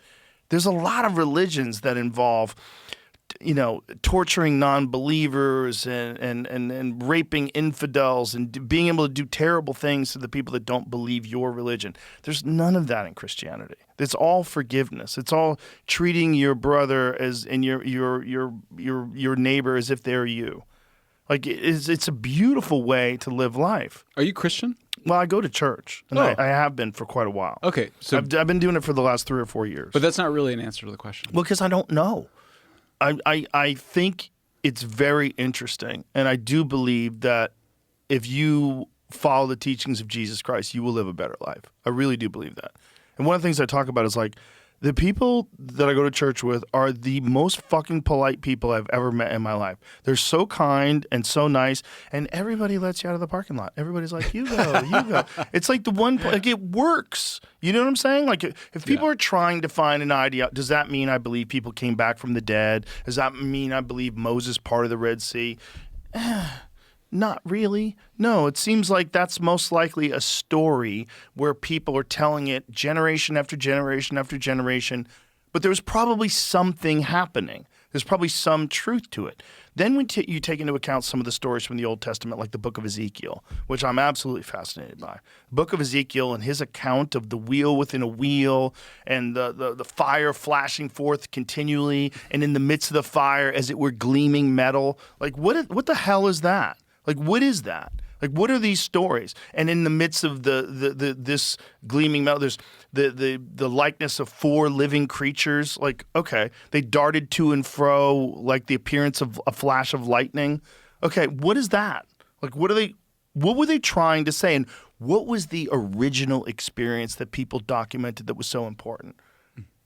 There's a lot of religions that involve torturing non-believers and raping infidels and being able to do terrible things to the people that don't believe your religion. There's none of that in Christianity. It's all forgiveness. It's all treating your brother and your neighbor as if they're you. Like, it's a beautiful way to live life. Are you Christian? Well, I go to church, and I have been for quite a while. Okay, so I've been doing it for the last 3 or 4 years. But that's not really an answer to the question. Well, because I don't know. I think it's very interesting, and I do believe that if you follow the teachings of Jesus Christ, you will live a better life. I really do believe that. And one of the things I talk about is, like, the people that I go to church with are the most fucking polite people I've ever met in my life. They're so kind and so nice, and everybody lets you out of the parking lot. Everybody's like, you go, you go. It's like like, it works. You know what I'm saying? Like, if people are trying to find an idea, does that mean I believe people came back from the dead? Does that mean I believe Moses parted the Red Sea? Not really. No, it seems like that's most likely a story where people are telling it generation after generation after generation, but there's probably something happening. There's probably some truth to it. Then when you take into account some of the stories from the Old Testament, like the book of Ezekiel, which I'm absolutely fascinated by. The book of Ezekiel and his account of the wheel within a wheel and the fire flashing forth continually, and in the midst of the fire, as it were, gleaming metal. Like, what the hell is that? Like, what is that? Like, what are these stories? And in the midst of this gleaming metal, there's the likeness of 4 living creatures. Like, okay, they darted to and fro like the appearance of a flash of lightning. Okay, what is that? Like, what were they trying to say? And what was the original experience that people documented that was so important?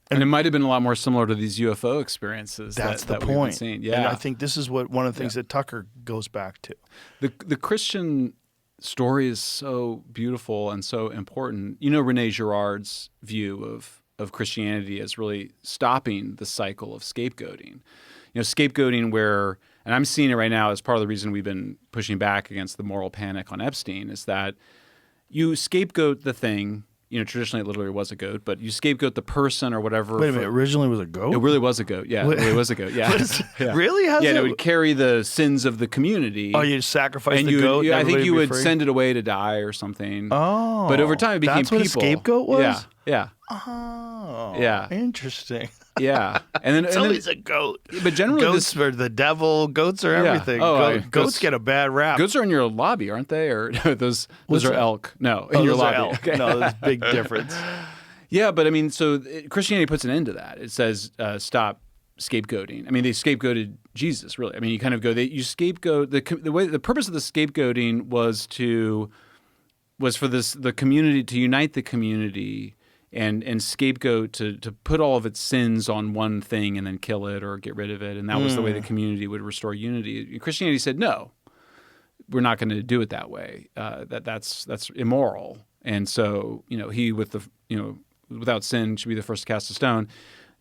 And it might have been a lot more similar to these UFO experiences. That's the point. We've been seeing. Yeah. And I think this is one of the things that Tucker goes back to. The Christian story is so beautiful and so important. You know René Girard's view of of Christianity as really stopping the cycle of scapegoating. Scapegoating where, and I'm seeing it right now as part of the reason we've been pushing back against the moral panic on Epstein, is that you scapegoat the thing. Traditionally it literally was a goat, but you scapegoat the person or whatever. Wait a minute, originally it was a goat? It really was a goat. Yeah, it was a goat. Yeah. Yeah. Really? It would carry the sins of the community. Oh, you sacrifice and the goat? I think you would free? send it away to die or something. Oh. But over time it became that's what people. a scapegoat was? Yeah. Yeah. Oh. Yeah. Interesting. Yeah. And then It's always a goat. But generally goats are the devil. Goats are everything. Oh, goats get a bad rap. Goats are in your lobby, aren't they? Or those are elk. No, in your those are lobby. elk. Okay. No, there's a big difference. Yeah, but I mean, so Christianity puts an end to that. It says stop scapegoating. I mean, they scapegoated Jesus, really. I mean, you kind of go, you scapegoat the purpose of the scapegoating was for the community to unite the community and scapegoat to put all of its sins on one thing and then kill it or get rid of it, and that was the way the community would restore unity. Christianity said no, we're not going to do it that way. That's immoral, and so he without sin should be the first to cast a stone.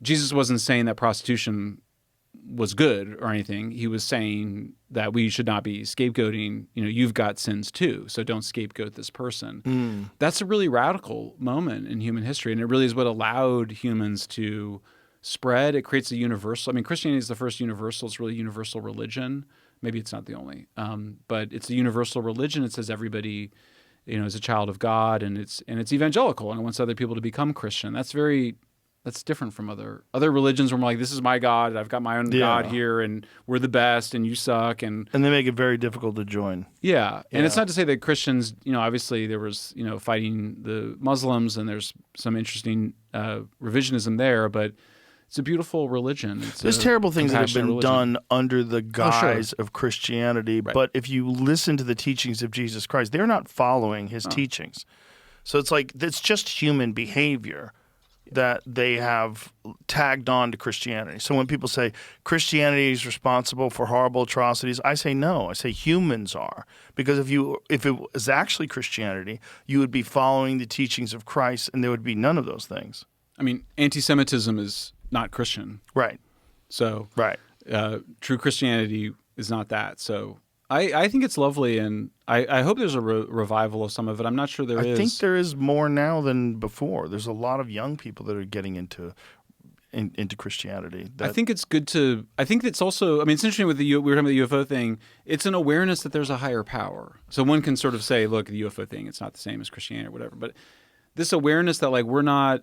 Jesus wasn't saying that prostitution was good or anything. He was saying that we should not be scapegoating, you've got sins too, so don't scapegoat this person. That's a really radical moment in human history, and it really is what allowed humans to spread. It creates a universal, Christianity is the first universal, it's really a universal religion. Maybe it's not the only, but it's a universal religion. It says everybody is a child of God, and it's evangelical, and it wants other people to become Christian. That's different from other religions where I'm like, this is my God, I've got my own God here, and we're the best, and you suck, and they make it very difficult to join. Yeah, and it's not to say that Christians, obviously there was fighting the Muslims, and there's some interesting revisionism there, but it's a beautiful religion. There's terrible things that have been done under the guise of Christianity, but if you listen to the teachings of Jesus Christ, they're not following his teachings. So it's just human behavior that they have tagged on to Christianity. So when people say Christianity is responsible for horrible atrocities, I say no. I say humans are. Because if it was actually Christianity, you would be following the teachings of Christ, and there would be none of those things. Anti-Semitism is not Christian. Right. So right. True Christianity is not that. So I think it's lovely, and I hope there's a revival of some of it. I'm not sure there is. I think there is more now than before. There's a lot of young people that are getting into Christianity. I think it's good to. I think it's also. It's interesting with we were talking about the UFO thing. It's an awareness that there's a higher power. So one can sort of say, look, the UFO thing, it's not the same as Christianity or whatever. But this awareness that we're not.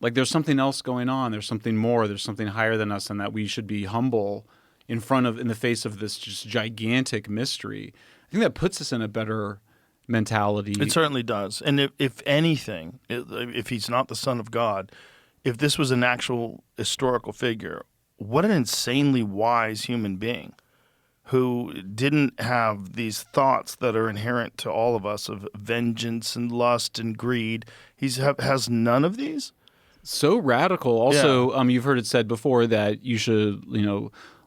There's something else going on. There's something more. There's something higher than us, and that we should be humble in the face of this just gigantic mystery. I think that puts us in a better mentality. It certainly does. And if anything, if he's not the Son of God, if this was an actual historical figure, what an insanely wise human being who didn't have these thoughts that are inherent to all of us of vengeance and lust and greed. He has none of these. So radical. Also, you've heard it said before that you should,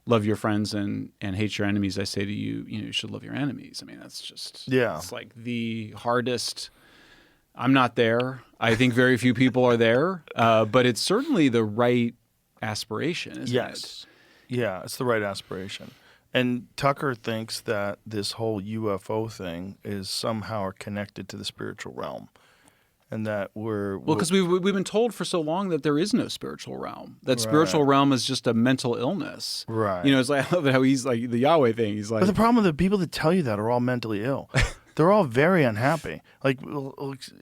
love your friends and hate your enemies. I say to you, you should love your enemies. That's just, it's like the hardest. I'm not there. I think very few people are there, but it's certainly the right aspiration, isn't it? Yeah, it's the right aspiration. And Tucker thinks that this whole UFO thing is somehow connected to the spiritual realm. And that because we've been told for so long that there is no spiritual realm. That spiritual realm is just a mental illness. Right. It's like, I love it how he's like the Yahweh thing. He's like, but the problem with the people that tell you that are all mentally ill. They're all very unhappy. Like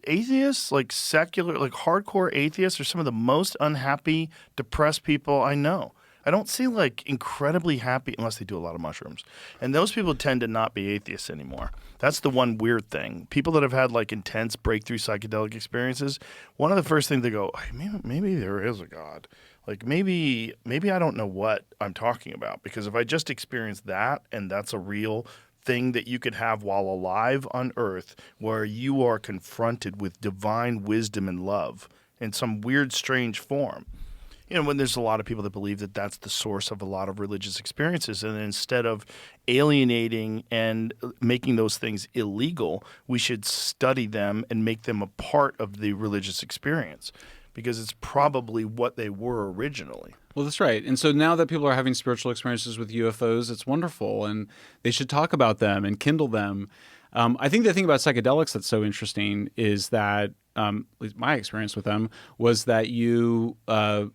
atheists, like secular, like hardcore atheists are some of the most unhappy, depressed people I know. I don't see incredibly happy unless they do a lot of mushrooms. And those people tend to not be atheists anymore. That's the one weird thing. People that have had intense breakthrough psychedelic experiences, one of the first things they go, maybe there is a God. Maybe I don't know what I'm talking about, because if I just experienced that and that's a real thing that you could have while alive on earth, where you are confronted with divine wisdom and love in some weird, strange form. When there's a lot of people that believe that that's the source of a lot of religious experiences, and instead of alienating and making those things illegal, we should study them and make them a part of the religious experience. because it's probably what they were originally. Well, that's right. And so now that people are having spiritual experiences with UFOs, it's wonderful, and they should talk about them and kindle them. I think the thing about psychedelics that's so interesting is that, at least my experience with them, was that you don't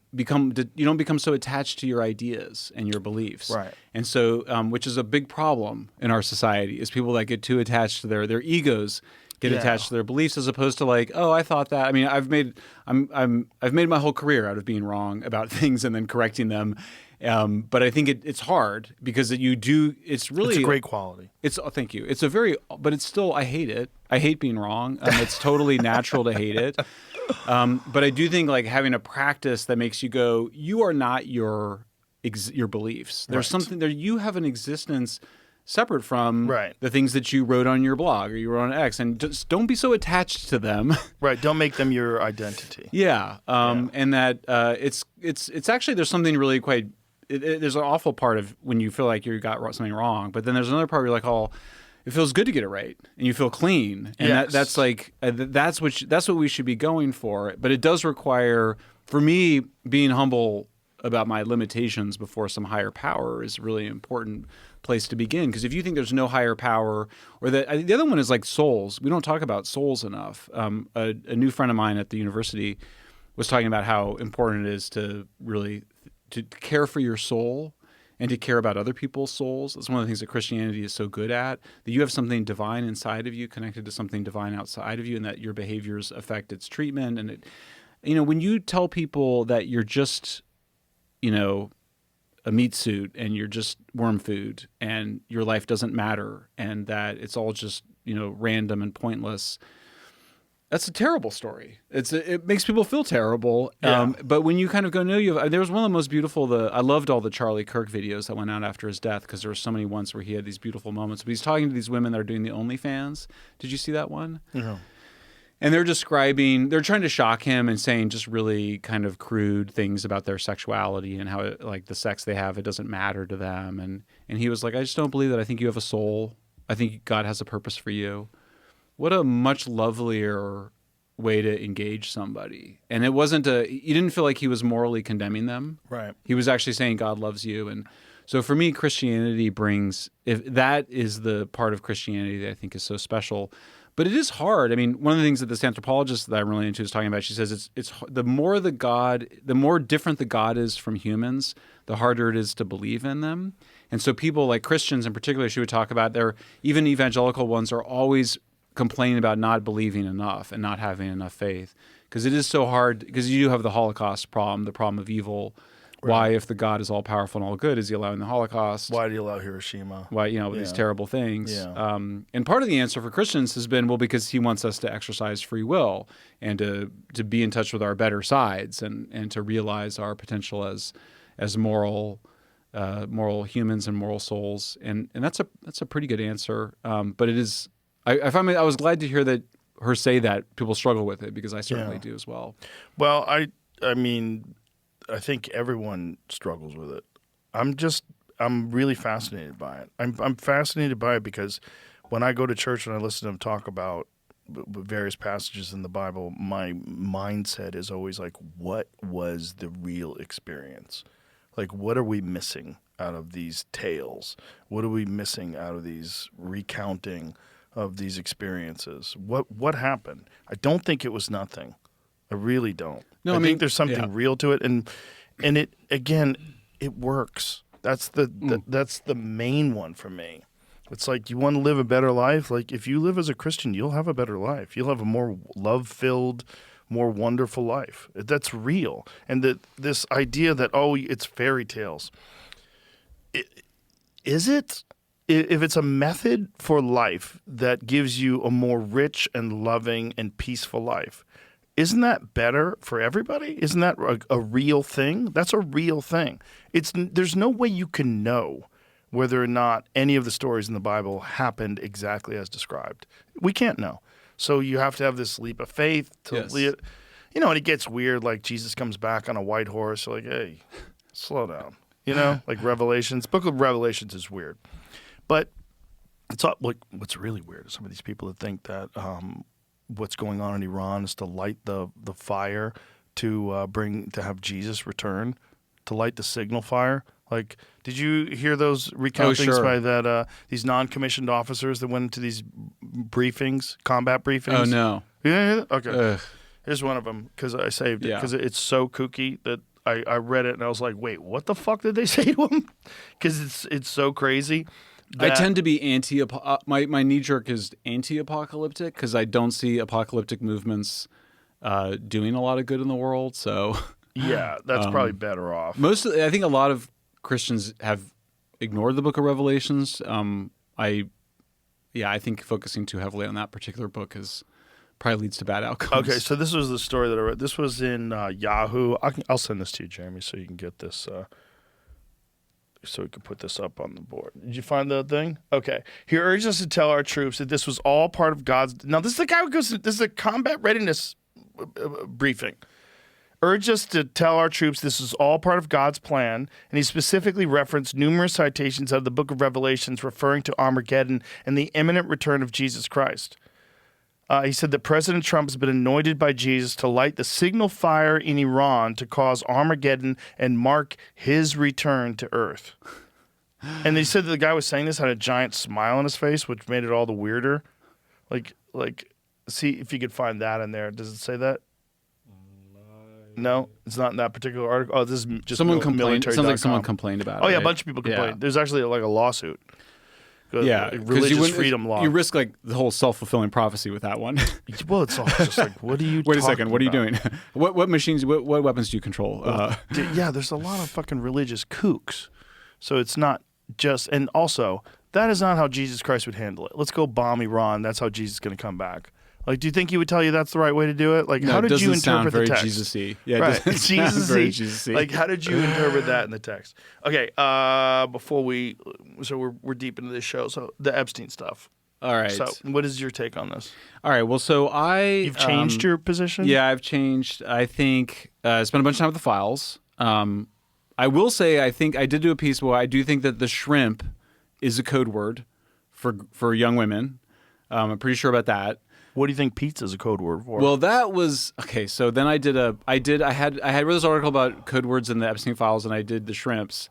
become so attached to your ideas and your beliefs. Right. And so, which is a big problem in our society, is people that get too attached to their egos. Get attached to their beliefs, as opposed to like, oh, I thought that. I mean, I've made my whole career out of being wrong about things and then correcting them. But I think it's hard because it's really a great quality. Thank you. But it's still, I hate it. I hate being wrong. It's totally natural to hate it. But I do think like having a practice that makes you go, you are not your beliefs. There's something there. You have an existence separate from the things that you wrote on your blog or you wrote on X, and just don't be so attached to them. Right. Don't make them your identity. And that it's actually, there's something really quite, there's an awful part of when you feel like you got something wrong, but then there's another part where you're like, oh, it feels good to get it right, and you feel clean, and that's like that's what we should be going for. But it does require, for me, being humble about my limitations before some higher power is a really important place to begin. Because if you think there's no higher power, or the other one is like souls. We don't talk about souls enough. A new friend of mine at the university was talking about how important it is to really to care for your soul and to care about other people's souls. That's one of the things that Christianity is so good at, that you have something divine inside of you, connected to something divine outside of you, and that your behaviors affect its treatment. And when you tell people that you're just, a meat suit and you're just worm food and your life doesn't matter and that it's all just, random and pointless, that's a terrible story. It makes people feel terrible. But when you kind of go, no, there was one of the most beautiful, I loved all the Charlie Kirk videos that went out after his death, because there were so many ones where he had these beautiful moments. But he's talking to these women that are doing the OnlyFans. Did you see that one? No. And they're they're trying to shock him and saying just really kind of crude things about their sexuality and how like the sex they have, it doesn't matter to them. And he was like, I just don't believe that. I think you have a soul. I think God has a purpose for you. What a much lovelier way to engage somebody. And it wasn't you didn't feel like he was morally condemning them. Right. He was actually saying God loves you. And so for me, Christianity if that is the part of Christianity that I think is so special. But it is hard. I mean, one of the things that this anthropologist that I'm really into is talking about, she says it's the more different the God is from humans, the harder it is to believe in them. And so people like Christians in particular, she would talk about, even evangelical ones are always complaining about not believing enough and not having enough faith, because it is so hard, because you do have the Holocaust problem, the problem of evil. Right. Why, if the God is all powerful and all good, is he allowing the Holocaust? Why do you allow Hiroshima? Why, these terrible things? Yeah. And part of the answer for Christians has been, well, because he wants us to exercise free will and to be in touch with our better sides and to realize our potential as moral humans and moral souls. And that's a pretty good answer. But it is, I was glad to hear that her say that people struggle with it, because I certainly do as well. Well, I mean, I think everyone struggles with it. I'm really fascinated by it. I'm fascinated by it because when I go to church and I listen to them talk about various passages in the Bible, my mindset is always like, what was the real experience? Like, what are we missing out of these tales? What are we missing out of these recounting of these experiences? What happened? I don't think it was nothing. I really don't. No, I think there's something real to it, and it again, it works. That's the main one for me. It's like, you want to live a better life. Like, if you live as a Christian, you'll have a better life. You'll have a more love-filled, more wonderful life. That's real. And this idea that it's fairy tales. Is it? If it's a method for life that gives you a more rich and loving and peaceful life, isn't that better for everybody? Isn't that a real thing? That's a real thing. There's no way you can know whether or not any of the stories in the Bible happened exactly as described. We can't know. So you have to have this leap of faith to lead. And it gets weird, like Jesus comes back on a white horse. You're like, hey, slow down. Like Revelations. Book of Revelations is weird. But it's not, like, what's really weird is some of these people that think that what's going on in Iran is to light the fire to have Jesus return, to light the signal fire. Like, did you hear those recountings by that these non-commissioned officers that went into these briefings, combat briefings? Oh no. Yeah. Okay. Ugh. Here's one of them because I saved it Yeah. because it's so kooky that I read it and I was like, wait, what the fuck did they say to him? Because it's so crazy. I tend to be my knee jerk is anti-apocalyptic because I don't see apocalyptic movements doing a lot of good in the world. So yeah, that's probably better off. I think a lot of Christians have ignored the Book of Revelations. I think focusing too heavily on that particular book probably leads to bad outcomes. Okay, so this was the story that I read. This was in Yahoo. I'll send this to you, Jeremy, so you can get this. So we can put this up on the board. Did you find the thing? Okay. He urged us to tell our troops that this was all part of God's. Now, this is the guy who goes. This is a combat readiness briefing. Urged us to tell our troops this is all part of God's plan, and he specifically referenced numerous citations of the Book of Revelations referring to Armageddon and the imminent return of Jesus Christ. He said that President Trump has been anointed by Jesus to light the signal fire in Iran to cause Armageddon and mark his return to Earth. And they said that the guy was saying this had a giant smile on his face, which made it all the weirder. Like, see if you could find that in there. Does it say that? No, it's not in that particular article. Oh, this is just someone complained. military.com. Sounds like someone complained about it. Oh yeah, right? a bunch of people complained. Yeah. There's actually like a lawsuit. Yeah, religious freedom law. You risk like the whole self-fulfilling prophecy with that one. Well, it's all just like, what are you? Wait a second. What are you talking doing? what machines? What weapons do you control? Yeah, there's a lot of fucking religious kooks. So it's not just, and also that is not how Jesus Christ would handle it. Let's go bomb Iran. That's how Jesus is going to come back. Like, do you think he would tell you that's the right way to do it? Like, No, how it did you doesn't sound interpret the very text? Jesus-y. Yeah, it right. doesn't sound very Jesus-y. Jesus-y. Like, how did you interpret that in the text? Okay, before we're deep into this show, so the Epstein stuff. All right. So, what is your take on this? All right. Well, so You've changed your position? Yeah, I've changed. I think I spent a bunch of time with the files. I will say I think I did do a piece where I do think that the shrimp is a code word for young women. I'm pretty sure about that. What do you think pizza is a code word for? Well, that was okay. So then I had read this article about code words in the Epstein files, and I did the shrimps,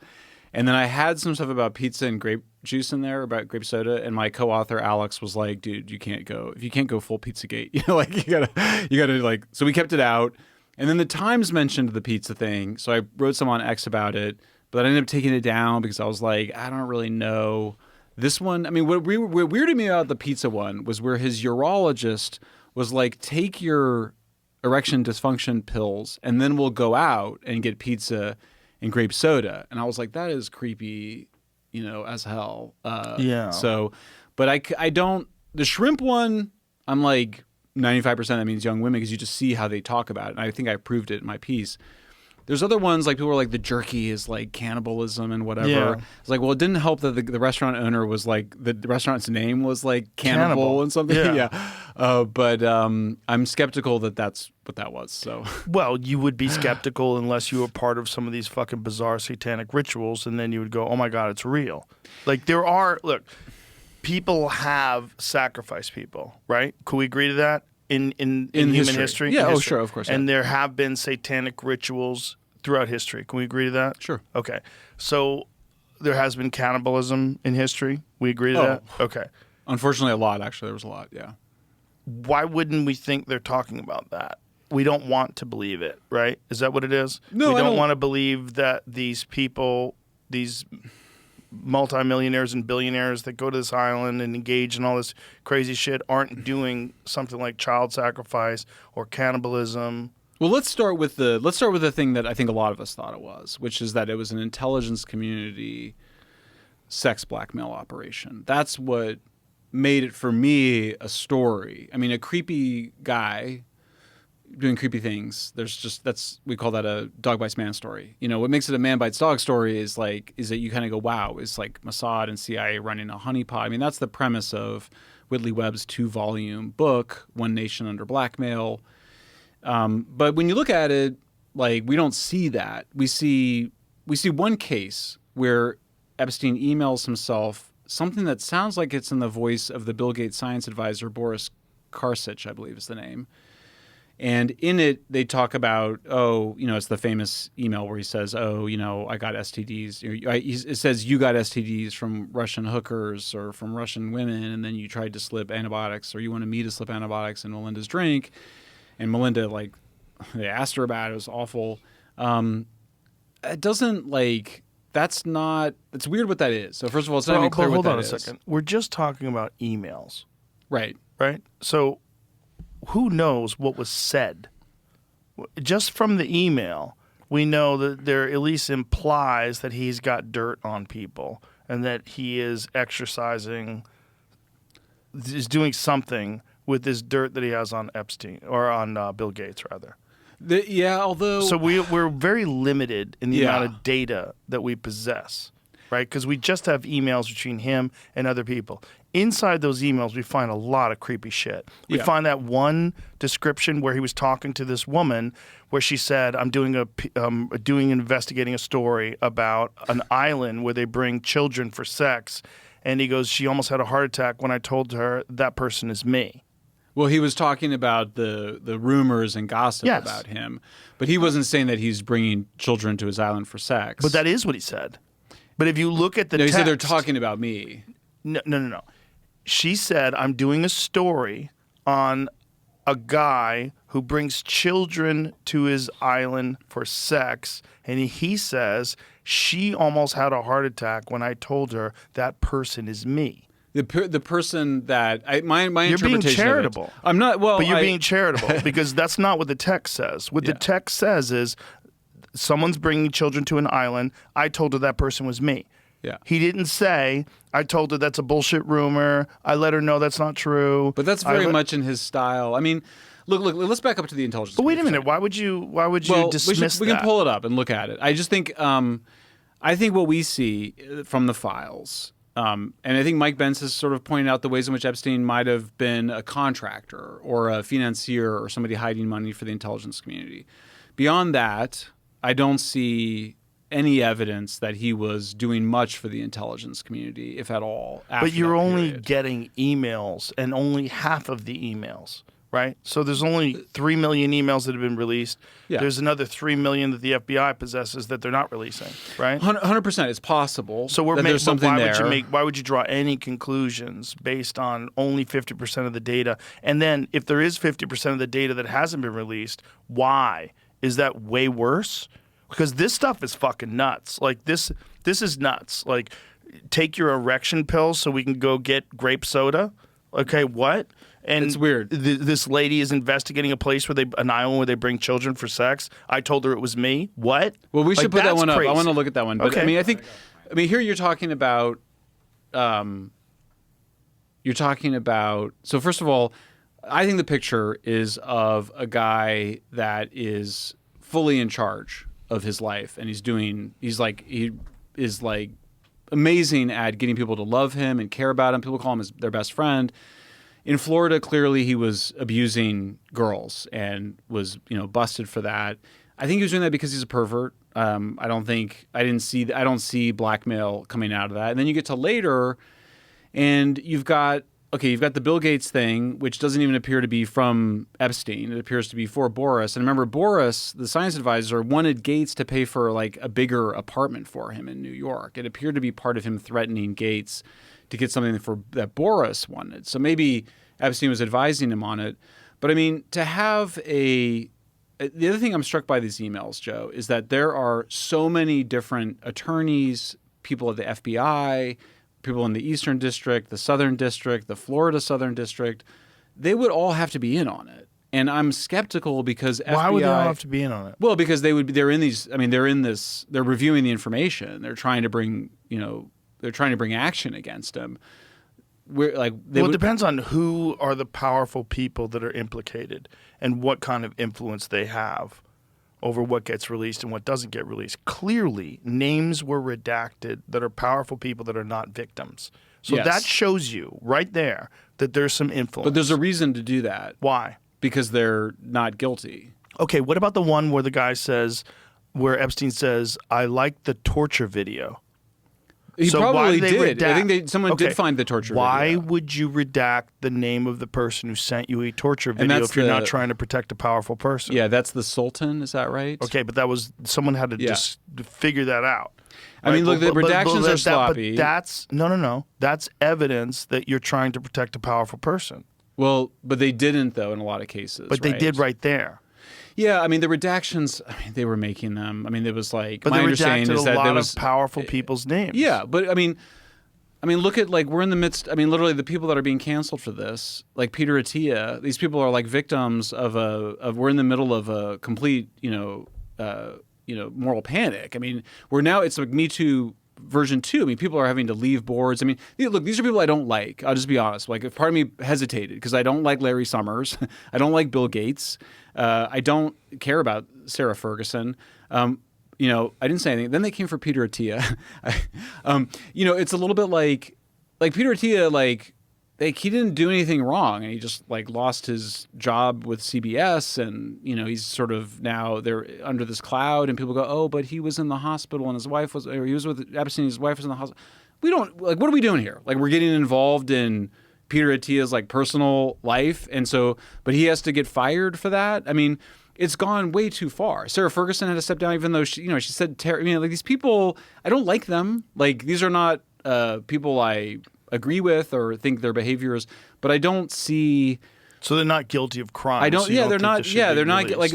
and then I had some stuff about pizza and grape juice in there, about grape soda, and my co-author Alex was like, "Dude, you can't go full Pizzagate. You know, like you gotta like." So we kept it out, and then the Times mentioned the pizza thing, so I wrote some on X about it, but I ended up taking it down because I was like, I don't really know. This one, I mean, what weirded me about the pizza one was where his urologist was like, take your erection dysfunction pills and then we'll go out and get pizza and grape soda. And I was like, that is creepy, as hell. Yeah. So, but I don't, the shrimp one, I'm like 95% that means young women because you just see how they talk about it. And I think I proved it in my piece. There's other ones like people were like the jerky is like cannibalism and whatever. Yeah. It's like, well, it didn't help that the restaurant owner was like the restaurant's name was like cannibal and something. Yeah. But I'm skeptical that that's what that was. So well, you would be skeptical unless you were part of some of these fucking bizarre satanic rituals, and then you would go, "Oh my God, it's real." Like people have sacrificed people, right? Could we agree to that? In human history? Yeah, in history. sure, of course. And yeah. there have been satanic rituals throughout history. Can we agree to that? Sure. Okay. So there has been cannibalism in history. We agree to that? Okay. Unfortunately, a lot, actually. There was a lot, yeah. Why wouldn't we think they're talking about that? We don't want to believe it, right? Is that what it is? No, we I don't don't want to believe that these people, these multimillionaires and billionaires that go to this island and engage in all this crazy shit aren't doing something like child sacrifice or cannibalism. Well, let's start with the thing that I think a lot of us thought it was, which is that it was an intelligence community sex blackmail operation. That's what made it for me a story. I mean, a creepy guy doing creepy things. We call that a dog bites man story. What makes it a man bites dog story is that you kind of go, wow, is like Mossad and CIA running a honeypot. I mean, that's the premise of Whitley Webb's 2-volume book, One Nation Under Blackmail. But when you look at it, like, we don't see that. We see one case where Epstein emails himself something that sounds like it's in the voice of the Bill Gates science advisor, Boris Karcich, I believe is the name. And in it, they talk about, it's the famous email where he says, I got STDs. It says you got STDs from Russian hookers or from Russian women, and then you tried to slip antibiotics, or you wanted me to slip antibiotics in Melinda's drink. And Melinda, they asked her about it. It was awful. It doesn't, it's weird what that is. So first of all, it's not even clear what that is. Hold on a second. We're just talking about emails. Right. Right? So who knows what was said? Just from the email, we know that there at least implies that he's got dirt on people and that he is doing something with this dirt that he has on Epstein, or on Bill Gates, rather. Although... So we're very limited in the amount of data that we possess, right? Because we just have emails between him and other people. Inside those emails, we find a lot of creepy shit. We find that one description where he was talking to this woman where she said, I'm investigating a story about an island where they bring children for sex. And he goes, she almost had a heart attack when I told her that person is me. Well, he was talking about the rumors and gossip about him, but he wasn't saying that he's bringing children to his island for sex. But that is what he said. But if you look at the text... he said they're talking about me. No. She said, I'm doing a story on a guy who brings children to his island for sex, and he says she almost had a heart attack when I told her that person is me. The person that my you're interpretation being charitable. Of it, I'm not. Well, but you're being charitable because that's not what the text says. What the text says is someone's bringing children to an island. I told her that person was me. Yeah. He didn't say, I told her that's a bullshit rumor. I let her know that's not true. But that's very much in his style. I mean, look, let's back up to the intelligence. But wait a minute. Why would you dismiss that? We can pull it up and look at it. I just think, I think what we see from the files, and I think Mike Benz has sort of pointed out the ways in which Epstein might have been a contractor or a financier or somebody hiding money for the intelligence community. Beyond that, I don't see any evidence that he was doing much for the intelligence community, if at all. But you're only getting emails, and only half of the emails, right? So there's only 3 million emails that have been released. Yeah. There's another 3 million that the FBI possesses that they're not releasing, right? 100%. It's possible. So there's something why would you draw any conclusions based on only 50% of the data? And then if there is 50% of the data that hasn't been released, why? Is that way worse? Because this stuff is fucking nuts. Like this is nuts. Like, take your erection pills so we can go get grape soda. Okay, what? And it's weird. This lady is investigating an island where they bring children for sex. I told her it was me. What? Well, we should put that one up. Crazy. I want to look at that one. But okay. I mean, here you're talking about. So first of all, I think the picture is of a guy that is fully in charge of his life, and he is amazing at getting people to love him and care about him. People call him their best friend. In Florida, clearly he was abusing girls and was busted for that. I think he was doing that because he's a pervert. I don't see blackmail coming out of that. And then you get to later, and you've got the Bill Gates thing, which doesn't even appear to be from Epstein. It appears to be for Boris. And remember, Boris, the science advisor, wanted Gates to pay for a bigger apartment for him in New York. It appeared to be part of him threatening Gates to get something that Boris wanted. So maybe Epstein was advising him on it. But I mean, to have the other thing I'm struck by these emails, Joe, is that there are so many different attorneys, people at the FBI, people in the Eastern District, the Southern District, the Florida Southern District. They would all have to be in on it. And I'm skeptical because FBI... Why would they all have to be in on it? Well, because they're reviewing the information. They're trying to bring, action against him. It depends on who are the powerful people that are implicated and what kind of influence they have over what gets released and what doesn't get released. Clearly, names were redacted that are powerful people that are not victims. So that shows you right there that there's some influence. But there's a reason to do that. Why? Because they're not guilty. Okay, what about the one where where Epstein says, I like the torture video? He So why probably they did. I redact- think someone Okay, did find the torture Why video. would you redact the name of the person who sent you a torture And video that's if you're not the- trying to protect a powerful person? Yeah, that's the Sultan. Is that right? Okay, but that was someone had to Yeah. just figure that out. I mean, look, the redactions are that- sloppy. But that's no. That's evidence that you're trying to protect a powerful person. Well, but they didn't, though, in a lot of cases. But they did right there. Yeah, I mean, the redactions, I mean, they were making them. I mean, it was like, But my they understanding redacted is a that lot there was of powerful people's names. Yeah, but I mean, look at, like, we're in the midst. I mean, literally, the people that are being canceled for this, like Peter Attia, these people are like victims of we're in the middle of a complete, moral panic. I mean, we're now, it's like Me Too version 2. I mean, people are having to leave boards. I mean, look, these are people I don't like. I'll just be honest. Like, if part of me hesitated because I don't like Larry Summers, I don't like Bill Gates, I don't care about Sarah Ferguson. I didn't say anything. Then they came for Peter Attia. It's a little bit like Peter Attia, like he didn't do anything wrong, and he just like lost his job with CBS, and he's sort of now they're under this cloud, and people go, oh, but he was in the hospital, and he was with Epstein, his wife was in the hospital. We don't like, what are we doing here? Like, we're getting involved in Peter Attia's like personal life, and so, but he has to get fired for that. I mean, it's gone way too far. Sarah Ferguson had to step down, even though she said, like, these people, I don't like them. Like, these are not people I agree with or think their behaviors, but I don't see. So they're not guilty of crime. I don't. So you Yeah, they're think not. they should Yeah, be they're not. released. Like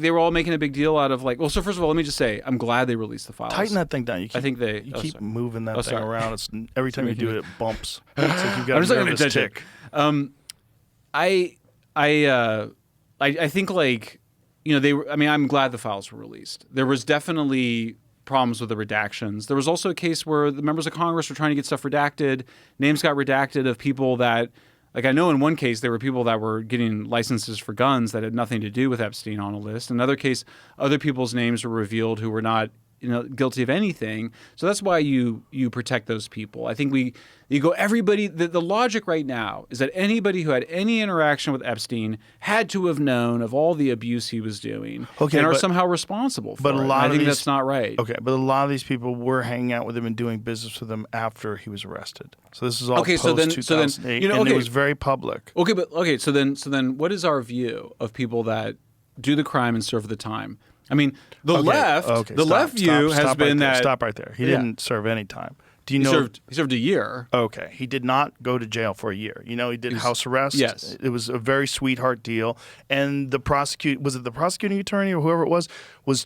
they were all making a big deal out of like. Well, so first of all, let me just say, I'm glad they released the files. Tighten that thing down. You keep, I think they. You oh, keep sorry. moving that Oh, thing sorry. around. It's every time you do it, it bumps. It's like you've got I'm a just looking at nervous attention. tick. I think like they were. I mean, I'm glad the files were released. There was definitely problems with the redactions. There was also a case where the members of Congress were trying to get stuff redacted. Names got redacted of people that, like, I know in one case there were people that were getting licenses for guns that had nothing to do with Epstein on a list. In another case, other people's names were revealed who were not guilty of anything. So that's why you protect those people. I think you go, everybody, the logic right now is that anybody who had any interaction with Epstein had to have known of all the abuse he was doing and are somehow responsible for it. I think that's not right. Okay, but a lot of these people were hanging out with him and doing business with him after he was arrested. So this is all post 2008, and it was very public. Okay, so then what is our view of people that do the crime and serve the time? I mean, the left view has been that. Stop right there. He didn't serve any time. Do you know? He served a year. Okay. He did not go to jail for a year. He did house arrest. Yes. It was a very sweetheart deal. And the prosecuting attorney or whoever it was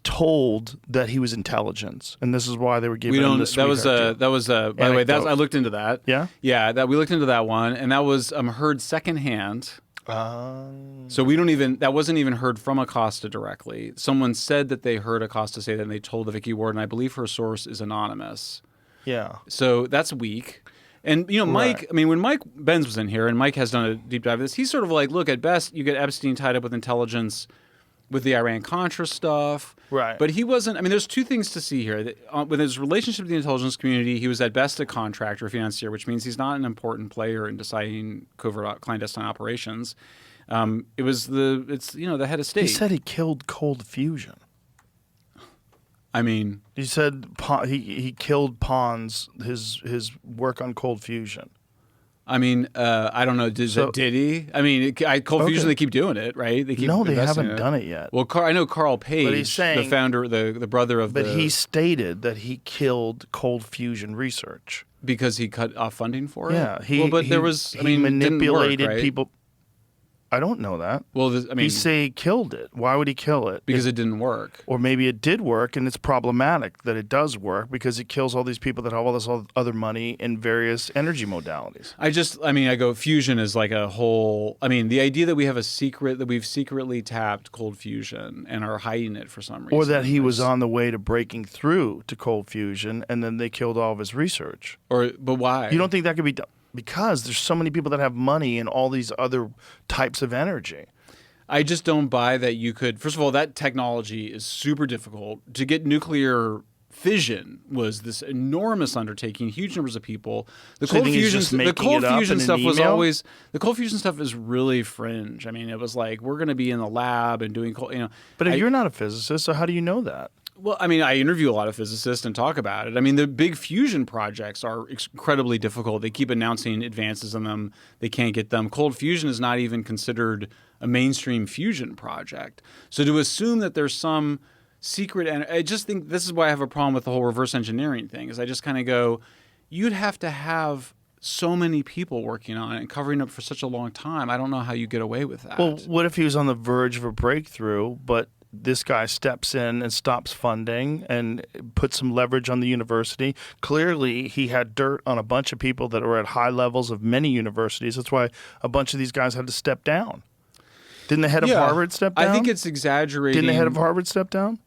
told that he was intelligence. And this is why they were giving him the sweetheart deal. That was by the way, I looked into that. Yeah? Yeah, we looked into that one, and that was heard secondhand. So that wasn't even heard from Acosta directly. Someone said that they heard Acosta say that, and they told the Vicky Ward, and I believe her source is anonymous. Yeah. So that's weak. And Mike, I mean, when Mike Benz was in here, and Mike has done a deep dive of this, he's sort of like, look, at best you get Epstein tied up with intelligence with the Iran-Contra stuff. Right. But he wasn't, I mean, there's two things to see here. With his relationship with the intelligence community, he was at best a contractor, a financier, which means he's not an important player in deciding covert clandestine operations. It was the head of state. He said he killed Cold Fusion. I mean, he said he killed Pons, his work on Cold Fusion. I mean, I don't know. Did he? I mean, Cold Fusion, they keep doing it, right? They haven't done it yet. Well, I know Carl Page, but he's saying, the founder, the brother of he stated that he killed Cold Fusion research. Because he cut off funding for it? Yeah. He manipulated work, right? people. I don't know that. Well, he say he killed it. Why would he kill it? Because it didn't work. Or maybe it did work, and it's problematic that it does work because it kills all these people that have all this other money in various energy modalities. I go, fusion is like a whole. I mean, the idea that we have we've secretly tapped cold fusion and are hiding it for some reason, or that he was on the way to breaking through to cold fusion, and then they killed all of his research. But why? You don't think that could be done? Because there's so many people that have money and all these other types of energy. I just don't buy that you could. First of all, that technology is super difficult. To get nuclear fission was this enormous undertaking, huge numbers of people. The cold fusion stuff is really fringe. I mean, it was like, we're going to be in the lab and doing cold. But you're not a physicist, so how do you know that? Well, I mean, I interview a lot of physicists and talk about it. I mean, the big fusion projects are incredibly difficult. They keep announcing advances in them. They can't get them. Cold fusion is not even considered a mainstream fusion project. So to assume that there's some secret, and I just think this is why I have a problem with the whole reverse engineering thing, is I just kind of go, you'd have to have so many people working on it and covering it for such a long time. I don't know how you get away with that. Well, what if he was on the verge of a breakthrough, but this guy steps in and stops funding and puts some leverage on the university? Clearly, he had dirt on a bunch of people that were at high levels of many universities. That's why a bunch of these guys had to step down. Didn't the head of Harvard step down? I think it's exaggerating. Didn't the head of Harvard step down?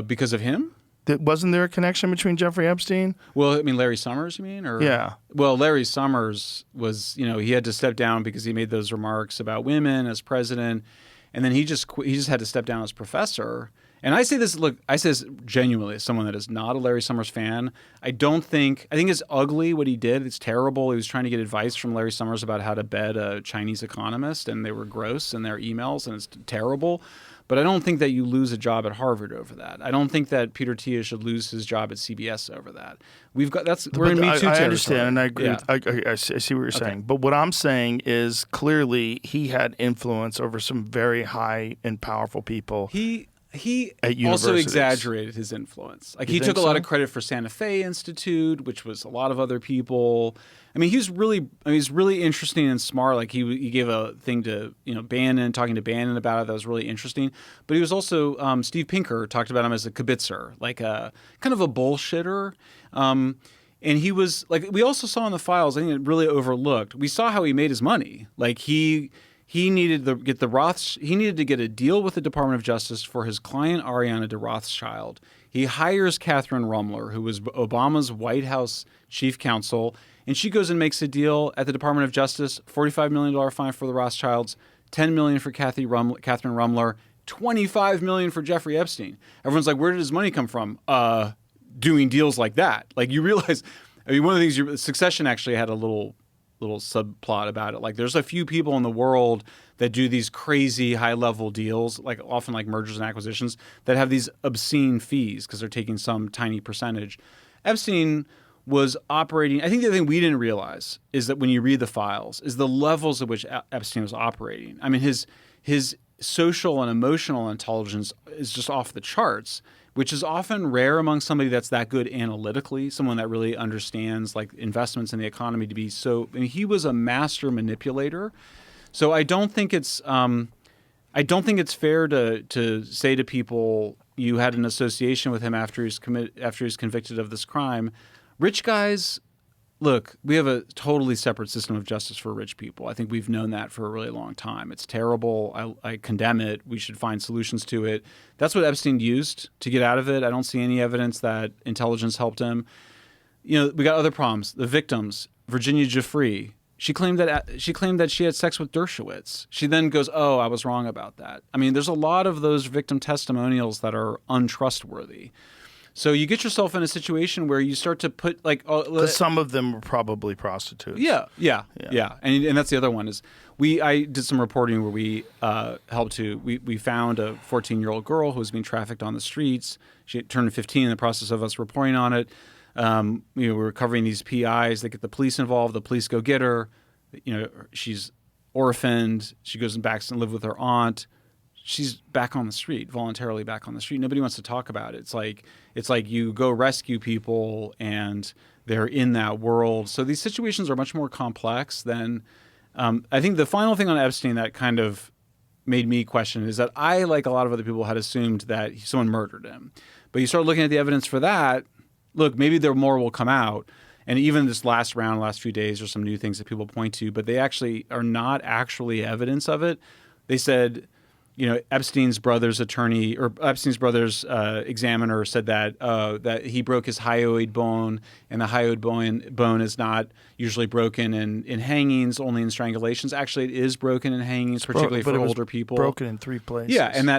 Because of him? Wasn't there a connection between Jeffrey Epstein? Well, I mean, Larry Summers, you mean? Or, yeah. Well, Larry Summers was, he had to step down because he made those remarks about women as president. And then he just had to step down as professor. And I say this genuinely as someone that is not a Larry Summers fan. I think it's ugly what he did. It's terrible. He was trying to get advice from Larry Summers about how to bed a Chinese economist, and they were gross in their emails, and it's terrible. But I don't think that you lose a job at Harvard over that. I don't think that Peter Tia should lose his job at CBS over that. We're in Me Too territory. I understand, and I agree. Yeah. I see what you're saying. But what I'm saying is clearly he had influence over some very high and powerful people. He also exaggerated his influence. Like, he took a lot of credit for Santa Fe Institute, which was a lot of other people. I mean, he's really interesting and smart. Like, he gave a thing to Bannon, talking to Bannon about it. That was really interesting. But he was also Steve Pinker talked about him as a kibitzer, like a kind of a bullshitter. And he was like, we also saw in the files, I think it really overlooked. We saw how he made his money. Like, he needed to get a deal with the Department of Justice for his client Ariana de Rothschild. He hires Catherine Rumler, who was Obama's White House chief counsel, and she goes and makes a deal at the Department of Justice: $45 million fine for the Rothschilds, $10 million for Catherine Rumler, $25 million for Jeffrey Epstein. Everyone's like, where did his money come from? Doing deals like that. Like, you realize, I mean, one of the things, Succession actually had a little subplot about it. Like, there's a few people in the world that do these crazy high-level deals, like often like mergers and acquisitions, that have these obscene fees because they're taking some tiny percentage. Epstein was operating. I think the other thing we didn't realize is that when you read the files, is the levels at which Epstein was operating. I mean, his social and emotional intelligence is just off the charts, which is often rare among somebody that's that good analytically, someone that really understands like investments in the economy to be so. I mean, he was a master manipulator. So I don't think it's fair to say to people you had an association with him after he's convicted of this crime. Rich guys, look, we have a totally separate system of justice for rich people. I think we've known that for a really long time. It's terrible. I condemn it. We should find solutions to it. That's what Epstein used to get out of it. I don't see any evidence that intelligence helped him. We got other problems. The victims, Virginia Giuffre, she claimed that she had sex with Dershowitz. She then goes, "Oh, I was wrong about that." I mean, there's a lot of those victim testimonials that are untrustworthy. So you get yourself in a situation where you start to put like... Because some of them were probably prostitutes. Yeah. And that's the other one is I did some reporting where we helped to... We found a 14-year-old girl who was being trafficked on the streets. She turned 15 in the process of us reporting on it. We were covering these PIs. They get the police involved. The police go get her. She's orphaned. She goes back and live with her aunt. She's back on the street, voluntarily back on the street. Nobody wants to talk about it. It's like you go rescue people and they're in that world. So these situations are much more complex than I think the final thing on Epstein that kind of made me question is that I, like a lot of other people, had assumed that someone murdered him. But you start looking at the evidence for that. Look, maybe there more will come out. And even this last few days, there's some new things that people point to, but they actually are not actually evidence of it. They said... Epstein's brother's attorney or Epstein's brother's examiner said that he broke his hyoid bone, and the hyoid bone is not usually broken in hangings, only in strangulations. Actually, it is broken in hangings, particularly for older people. Broken in 3 places. Yeah, and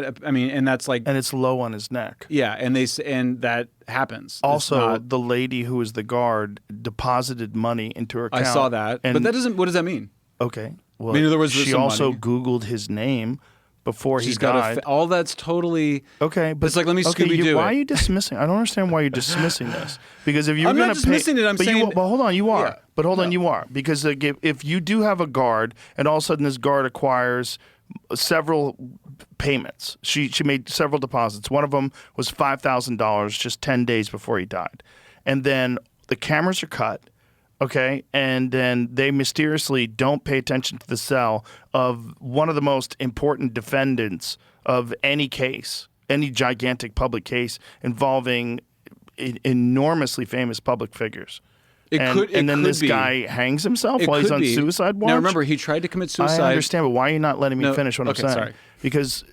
that's like, and it's low on his neck. Yeah, and that happens. Also, the lady who was the guard deposited money into her account. I saw that, but that doesn't. What does that mean? Okay, well, in other words, she also Googled his name. before he She's died. got all that's totally okay. But it's like, let me Scooby-Doo why are it. you dismissing? I don't understand why you're dismissing this. Because if you're I'm going not to dismissing it. I'm but saying, hold on, you are. Yeah. But hold on, you are, because if you do have a guard, and all of a sudden this guard acquires several payments. She made several deposits. One of them was $5,000 just 10 days before he died, and then the cameras are cut. Okay, and then they mysteriously don't pay attention to the cell of one of the most important defendants of any case, any gigantic public case involving enormously famous public figures. And then this guy hangs himself while he's on suicide watch? Now, remember, he tried to commit suicide. I understand, but why are you not letting me finish what I'm saying? Sorry. Because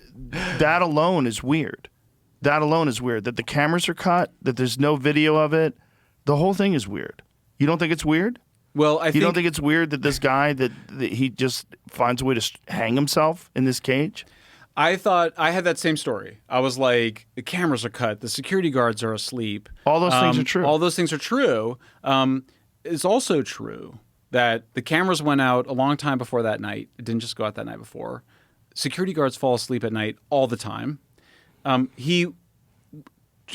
that alone is weird. That alone is weird. That the cameras are cut, that there's no video of it. The whole thing is weird. You don't think it's weird? Well, You don't think it's weird that this guy, that he just finds a way to hang himself in this cage? I thought I had that same story. I was like, the cameras are cut, the security guards are asleep. All those things are true. All those things are true. It's also true that the cameras went out a long time before that night. It didn't just go out that night before. Security guards fall asleep at night all the time. He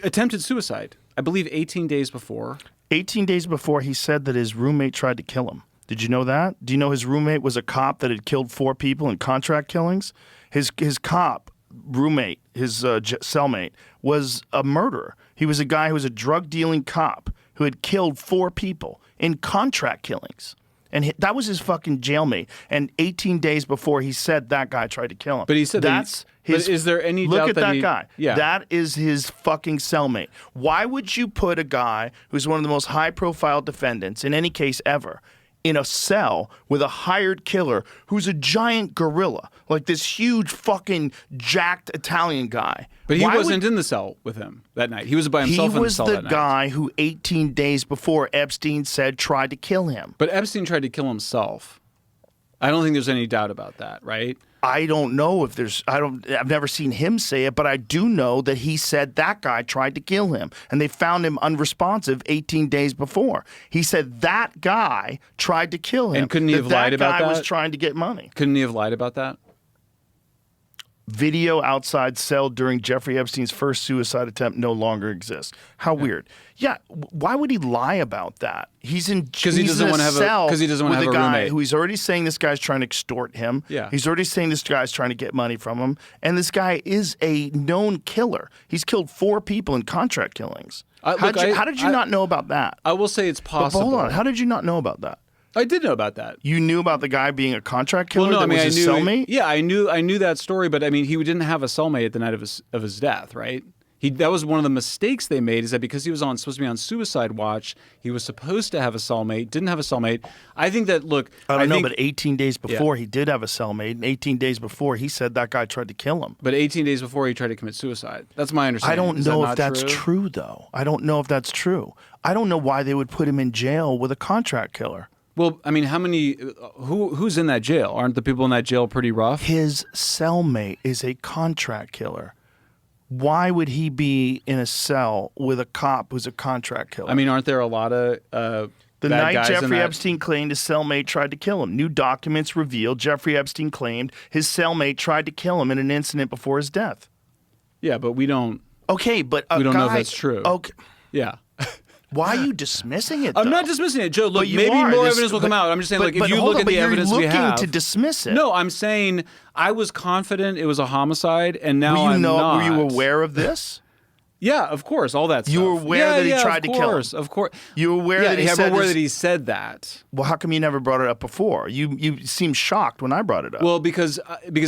attempted suicide, I believe, 18 days before. 18 days before, he said that his roommate tried to kill him. Did you know that? Do you know his roommate was a cop that had killed 4 people in contract killings? His cop roommate, his cellmate, was a murderer. He was a guy who was a drug-dealing cop who had killed 4 people in contract killings. And that was his fucking jailmate. And 18 days before, he said that guy tried to kill him. But he said that's his. But is there any look doubt at that guy? Yeah. That is his fucking cellmate. Why would you put a guy who's one of the most high-profile defendants in any case ever in a cell with a hired killer who's a giant gorilla, like this huge fucking jacked Italian guy? But he wasn't in the cell with him that night. He was by himself in the cell that night. He was the guy who 18 days before Epstein said tried to kill him. But Epstein tried to kill himself. I don't think there's any doubt about that, right? I don't know if there's, I've never seen him say it, but I do know that he said that guy tried to kill him, and they found him unresponsive 18 days before. He said that guy tried to kill him. And couldn't he have lied about that? That guy was trying to get money. Couldn't he have lied about that? Video outside cell during Jeffrey Epstein's first suicide attempt no longer exists. How weird. Yeah, why would he lie about that? He's in because he doesn't want to have a guy roommate who he's already saying this guy's trying to extort him. Yeah. He's already saying this guy's trying to get money from him, and this guy is a known killer. He's killed 4 people in contract killings. How did you not know about that? I will say it's possible. But hold on, how did you not know about that? I did know about that. You knew about the guy being a contract killer? Well, no, that was his cellmate? Yeah, I knew that story, but I mean, he didn't have a cellmate at the night of his death, right? That was one of the mistakes they made, is that because he was supposed to be on suicide watch, he was supposed to have a cellmate, didn't have a cellmate. I think that, look... I don't know, but 18 days before he did have a cellmate, and 18 days before he said that guy tried to kill him. But 18 days before he tried to commit suicide. That's my understanding. I don't know if that's true, though. I don't know if that's true. I don't know why they would put him in jail with a contract killer. Well, I mean, how many... Who's in that jail? Aren't the people in that jail pretty rough? His cellmate is a contract killer. Why would he be in a cell with a cop who's a contract killer? I mean, aren't there a lot of the bad night guys Jeffrey Epstein claimed his cellmate tried to kill him. New documents reveal Jeffrey Epstein claimed his cellmate tried to kill him in an incident before his death. Yeah, but we don't... Okay, but we don't know if that's true. Okay. Yeah. Why are you dismissing it, though? I'm not dismissing it, Joe. Look, maybe more evidence will come out. I'm just saying, if you look at the evidence we have... You're looking to dismiss it. No, I'm saying I was confident it was a homicide, and now I'm not. Were you aware of this? Yeah, of course, all that stuff. You were aware that he tried to kill him? Of course. You were aware that he said aware that he said that. Well, how come you never brought it up before? You seemed shocked when I brought it up. Well, because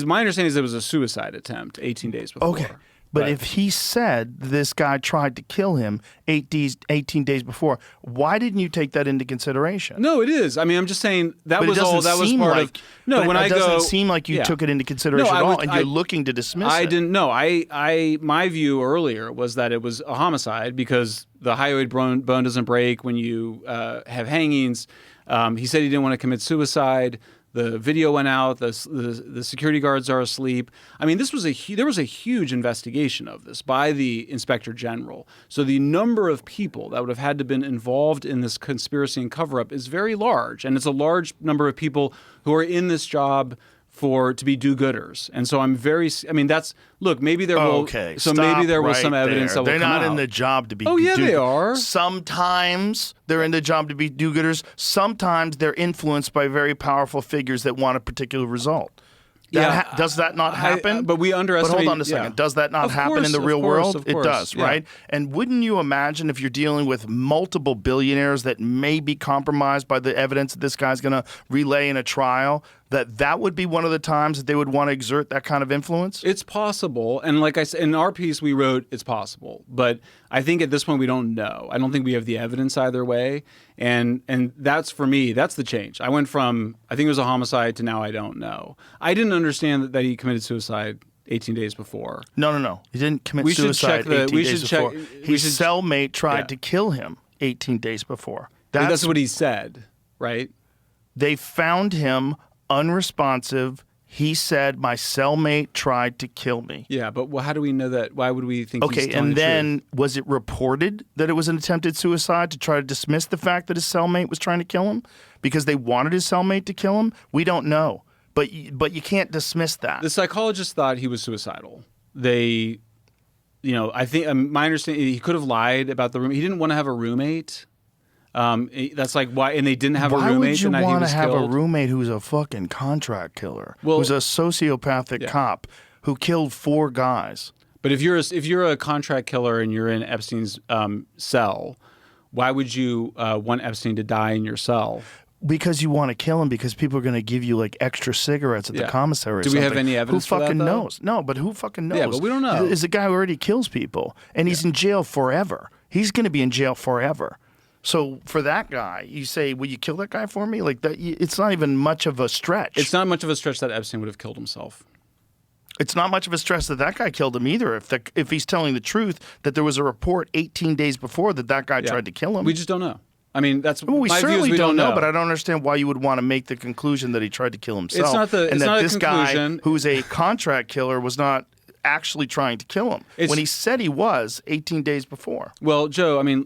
my understanding is it was a suicide attempt 18 days before. Okay. But if he said this guy tried to kill him 18 days before, why didn't you take that into consideration? No, it is. I mean, I'm just saying that was all. That was part of. No, when I go, it doesn't seem like you took it into consideration at all, and you're looking to dismiss it. I didn't. No, my view earlier was that it was a homicide because the hyoid bone doesn't break when you have hangings. He said he didn't want to commit suicide. The video went out. The security guards are asleep. I mean, there was a huge investigation of this by the Inspector General. So the number of people that would have had to been involved in this conspiracy and cover-up is very large, and it's a large number of people who are in this job to be do-gooders. And so maybe there will Okay, so maybe there was stop some right evidence there. that will They're come not in out. the job to be Oh, yeah, they do-gooders. are. Sometimes they're in the job to be do-gooders. Sometimes they're influenced by very powerful figures that want a particular result. Does that not happen? But we underestimate. But hold on a second. Yeah. Does that not Of happen course, in the of real course, world? of It course, does, yeah. right? And wouldn't you imagine if you're dealing with multiple billionaires that may be compromised by the evidence that this guy's going to relay in a trial, that would be one of the times that they would want to exert that kind of influence? It's possible. And like I said, in our piece, we wrote it's possible. But I think at this point, we don't know. I don't think we have the evidence either way. And that's, for me, that's the change. I went from, I think it was a homicide, to now I don't know. I didn't understand that he committed suicide 18 days before. No. He didn't commit suicide 18 days before. His cellmate tried to kill him 18 days before. That's what he said, right? They found him unresponsive. He said, my cellmate tried to kill me. Yeah, but how do we know that? Why would we think he's Okay, telling and the then truth? was it reported that it was an attempted suicide to try to dismiss the fact that his cellmate was trying to kill him? Because they wanted his cellmate to kill him? We don't know. But you can't dismiss that. The psychologist thought he was suicidal. I think my understanding, he could have lied about the room. He didn't want to have a roommate. That's like why, and they didn't have a roommate. Why would you want to have killed. a roommate who's a fucking contract killer, Well, who's a sociopathic cop who killed 4 guys? But if you're a contract killer and you're in Epstein's cell, why would you want Epstein to die in your cell? Because you want to kill him, because people are going to give you like extra cigarettes at the commissary. Or Do we have something. any evidence Who for that, fucking though? knows? No, but who fucking knows? Yeah, but we don't know. Is a guy who already kills people, and he's in jail forever. He's going to be in jail forever. So for that guy, you say, "Will you kill that guy for me?" Like that, it's not even much of a stretch. It's not much of a stretch that Epstein would have killed himself. It's not much of a stretch that guy killed him either. If he's telling the truth, that there was a report 18 days before that guy tried to kill him. We just don't know. I mean, that's well, we my certainly view is we don't know, know. but I don't understand why you would want to make the conclusion that he tried to kill himself. It's not the. and It's that not this a guy, conclusion. who's a contract killer, was not actually trying to kill him when he said he was 18 days before. Well, Joe, I mean,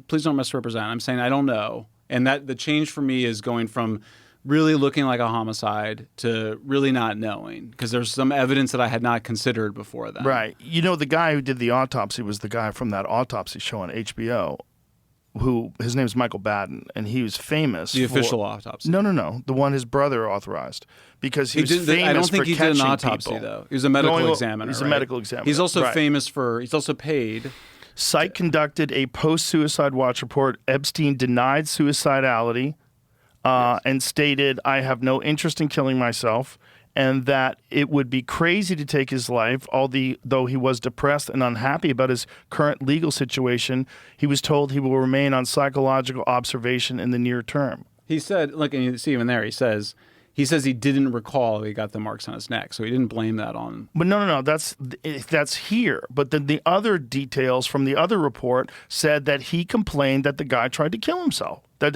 please don't misrepresent. I'm saying I don't know, and that the change for me is going from really looking like a homicide to really not knowing, because there's some evidence that I had not considered before that. Right. You know, the guy who did the autopsy was the guy from that autopsy show on HBO. His name's Michael Baden, and he was famous. The official autopsy. No, the one his brother authorized, because he was famous I don't think for he did an catching autopsy people. though. He was a medical examiner. He's a right? medical examiner. He's also Right. famous for. He's also paid. Psych conducted a post-suicide watch report. Epstein denied suicidality and stated, "I have no interest in killing myself," and that it would be crazy to take his life, though he was depressed and unhappy about his current legal situation. He was told he will remain on psychological observation in the near term. He said, look, and you see even there, he says he didn't recall he got the marks on his neck, so he didn't blame that on. But no, that's here. But then the other details from the other report said that he complained that the guy tried to kill himself, that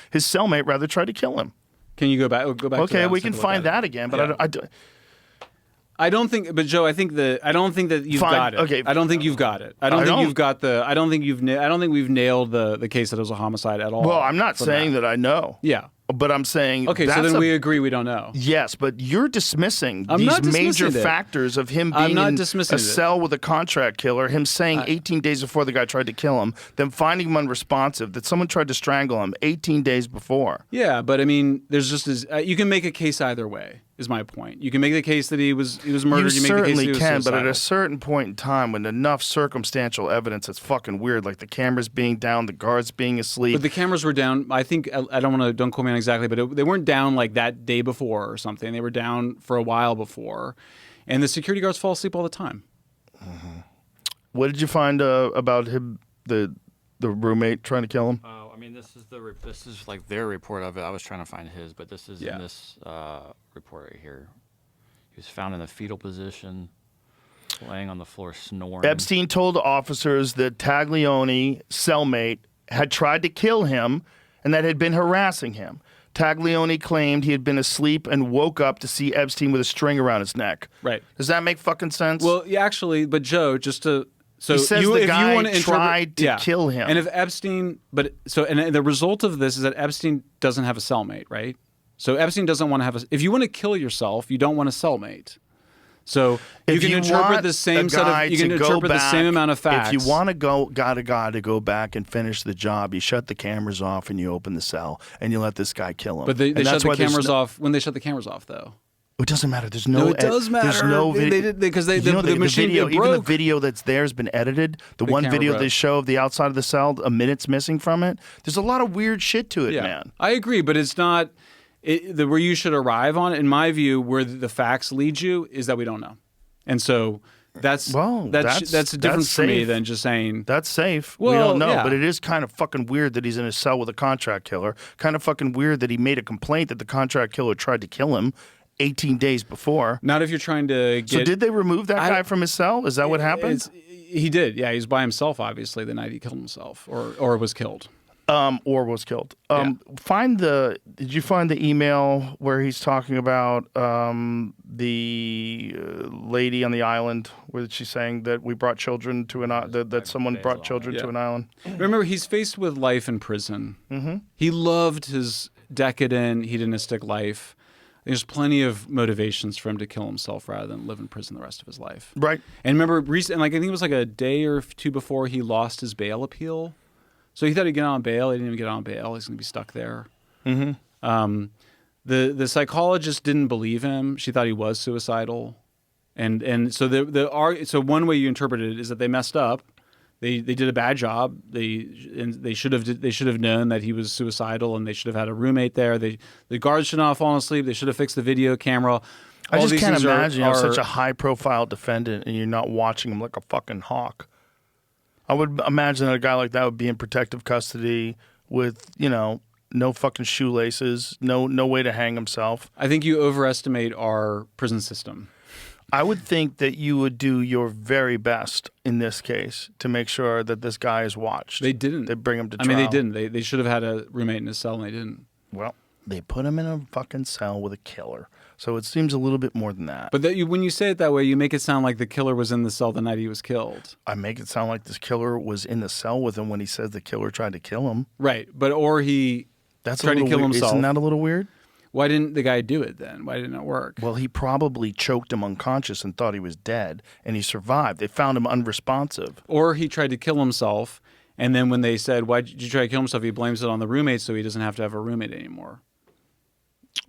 his cellmate rather tried to kill him. Can you go back? Go back. Okay, to that. we can find that again, but Yeah. I don't think. But Joe, I don't think that you've got it. Okay. I don't think you've got it. I don't think we've nailed the case that it was a homicide at all. Well, I'm not saying that I know. Yeah. But I'm saying okay. So then we agree we don't know. Yes, but you're dismissing I'm these not dismissing major it. factors of him I'm being not in dismissing a cell with a contract killer, him saying 18 days before the guy tried to kill him, then finding him unresponsive, that someone tried to strangle him 18 days before. Yeah, but I mean, there's just you can make a case either way. Is my point. You can make the case that he was murdered. You make the case that certainly he was can, but suicidal. at a certain point in time, when enough circumstantial evidence, it's fucking weird, like the cameras being down, the guards being asleep. But the cameras were down. I think I don't quote me on exactly, but they weren't down like that day before or something. They were down for a while before, and the security guards fall asleep all the time. Mm-hmm. What did you find about him, the roommate trying to kill him? I mean, this is like their report of it. I was trying to find his, but this is in this report right here. He was found in a fetal position, laying on the floor, snoring. Epstein told officers that Taglioni, cellmate, had tried to kill him and that had been harassing him. Taglioni claimed he had been asleep and woke up to see Epstein with a string around his neck. Right. Does that make fucking sense? Well, yeah, actually, but Joe, just to. So he says if the you guy want to tried to kill him. And if Epstein, and the result of this is that Epstein doesn't have a cellmate, right? So Epstein doesn't want to have if you want to kill yourself, you don't want a cellmate. So you can interpret the same set of, you can interpret the same amount of facts. If you want to got a guy to go back and finish the job, you shut the cameras off and you open the cell and you let this guy kill him. But they shut the cameras off when they shut the cameras off, though. It doesn't matter. There's no. It does matter. There's no video because the machine video, broke. even the video that's there has been edited. The one video they show of the outside of the cell, a minute's missing from it. There's a lot of weird shit to it, man. I agree, but it's not where you should arrive on. In my view, where the facts lead you is that we don't know, and so that's different for me than just saying that's safe. Well, we don't know, but it is kind of fucking weird that he's in a cell with a contract killer. Kind of fucking weird that he made a complaint that the contract killer tried to kill him 18 days before. Not if you're trying to get... So did they remove that guy from his cell? Is that what happened? He did. Yeah, he was by himself, obviously, the night he killed himself, or was killed. Did you find the email where he's talking about the lady on the island where she's saying that we brought children to that someone brought children to an island? Remember, he's faced with life in prison. Mm-hmm. He loved his decadent, hedonistic life. There's plenty of motivations for him to kill himself rather than live in prison the rest of his life. Right. And remember, I think it was like a day or two before he lost his bail appeal. So he thought he'd get on bail. He didn't even get on bail. He's going to be stuck there. Mm-hmm. The psychologist didn't believe him. She thought he was suicidal. And so so one way you interpret it is that they messed up. They did a bad job. They should have known that he was suicidal, and they should have had a roommate there. The guards should not have fallen asleep. They should have fixed the video camera. I just can't imagine you're such a high-profile defendant and you're not watching him like a fucking hawk. I would imagine that a guy like that would be in protective custody with, no fucking shoelaces, no way to hang himself. I think you overestimate our prison system. I would think that you would do your very best in this case to make sure that this guy is watched. They didn't. They bring him to trial. I mean, they didn't. They should have had a roommate in his cell, and they didn't. Well, they put him in a fucking cell with a killer. So it seems a little bit more than that. But when you say it that way, you make it sound like the killer was in the cell the night he was killed. I make it sound like this killer was in the cell with him when he says the killer tried to kill him. Right. Or he tried to kill himself. Isn't that a little weird? Why didn't the guy do it then? Why didn't it work? Well, he probably choked him unconscious and thought he was dead, and he survived. They found him unresponsive. Or he tried to kill himself, and then when they said, "Why did you try to kill himself?" he blames it on the roommate so he doesn't have to have a roommate anymore.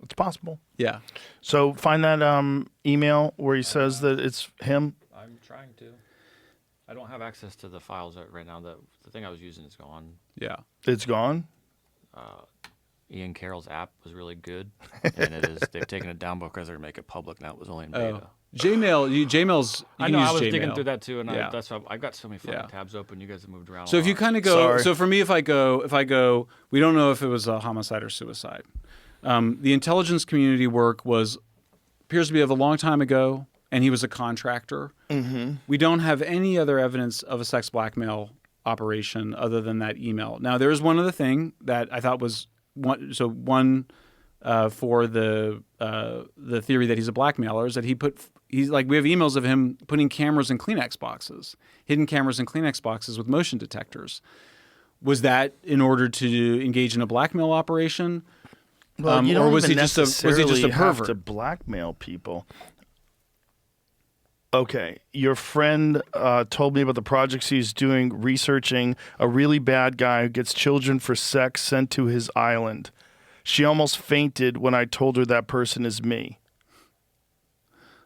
It's possible. Yeah. So find that email where he says that it's him. I'm trying to. I don't have access to the files right now. The thing I was using is gone. Yeah. It's gone? Ian Carroll's app was really good, and they've taken it down because they're going to make it public now. It was only in beta. Jmail's. I know. I was digging through that too, and that's why I've got so many fucking tabs open. You guys have moved around. So if you kind of go, so for me, if I go, we don't know if it was a homicide or suicide. The intelligence community work appears to be of a long time ago, and he was a contractor. Mm-hmm. We don't have any other evidence of a sex blackmail operation other than that email. Now, there is one other thing that I thought was one for the theory that he's a blackmailer is that we have emails of him putting cameras in Kleenex boxes, hidden cameras in Kleenex boxes with motion detectors. Was that in order to engage in a blackmail operation? Well, you don't or was even he just a necessarily pervert? have to blackmail people. Okay, your friend told me about the projects he's doing, researching a really bad guy who gets children for sex sent to his island. She almost fainted when I told her that person is me.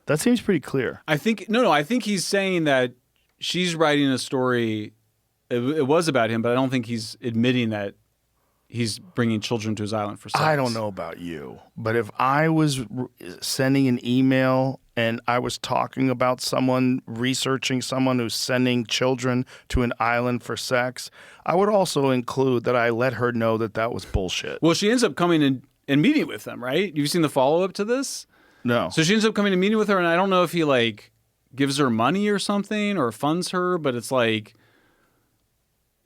That seems pretty clear. I think he's saying that she's writing a story. It was about him, but I don't think he's admitting that he's bringing children to his island for sex. I don't know about you, but if I was sending an email and I was talking about someone, researching someone who's sending children to an island for sex, I would also include that I let her know that was bullshit. Well, she ends up coming in and meeting with them, right? You've seen the follow-up to this? No. So she ends up coming and meeting with her, and I don't know if he, gives her money or something or funds her, but it's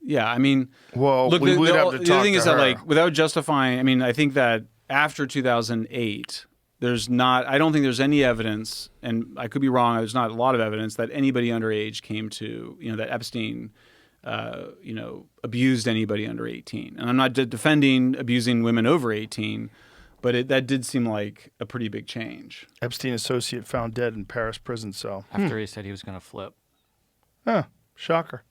yeah, I mean... Well, look, we would have to talk the other thing to is her. that, without justifying... I think that after 2008... I don't think there's any evidence, and I could be wrong, there's not a lot of evidence that anybody underage came to, that Epstein, abused anybody under 18. And I'm not defending abusing women over 18, But that did seem like a pretty big change. Epstein associate found dead in Paris prison cell. After he said he was going to flip. Huh. Shocker.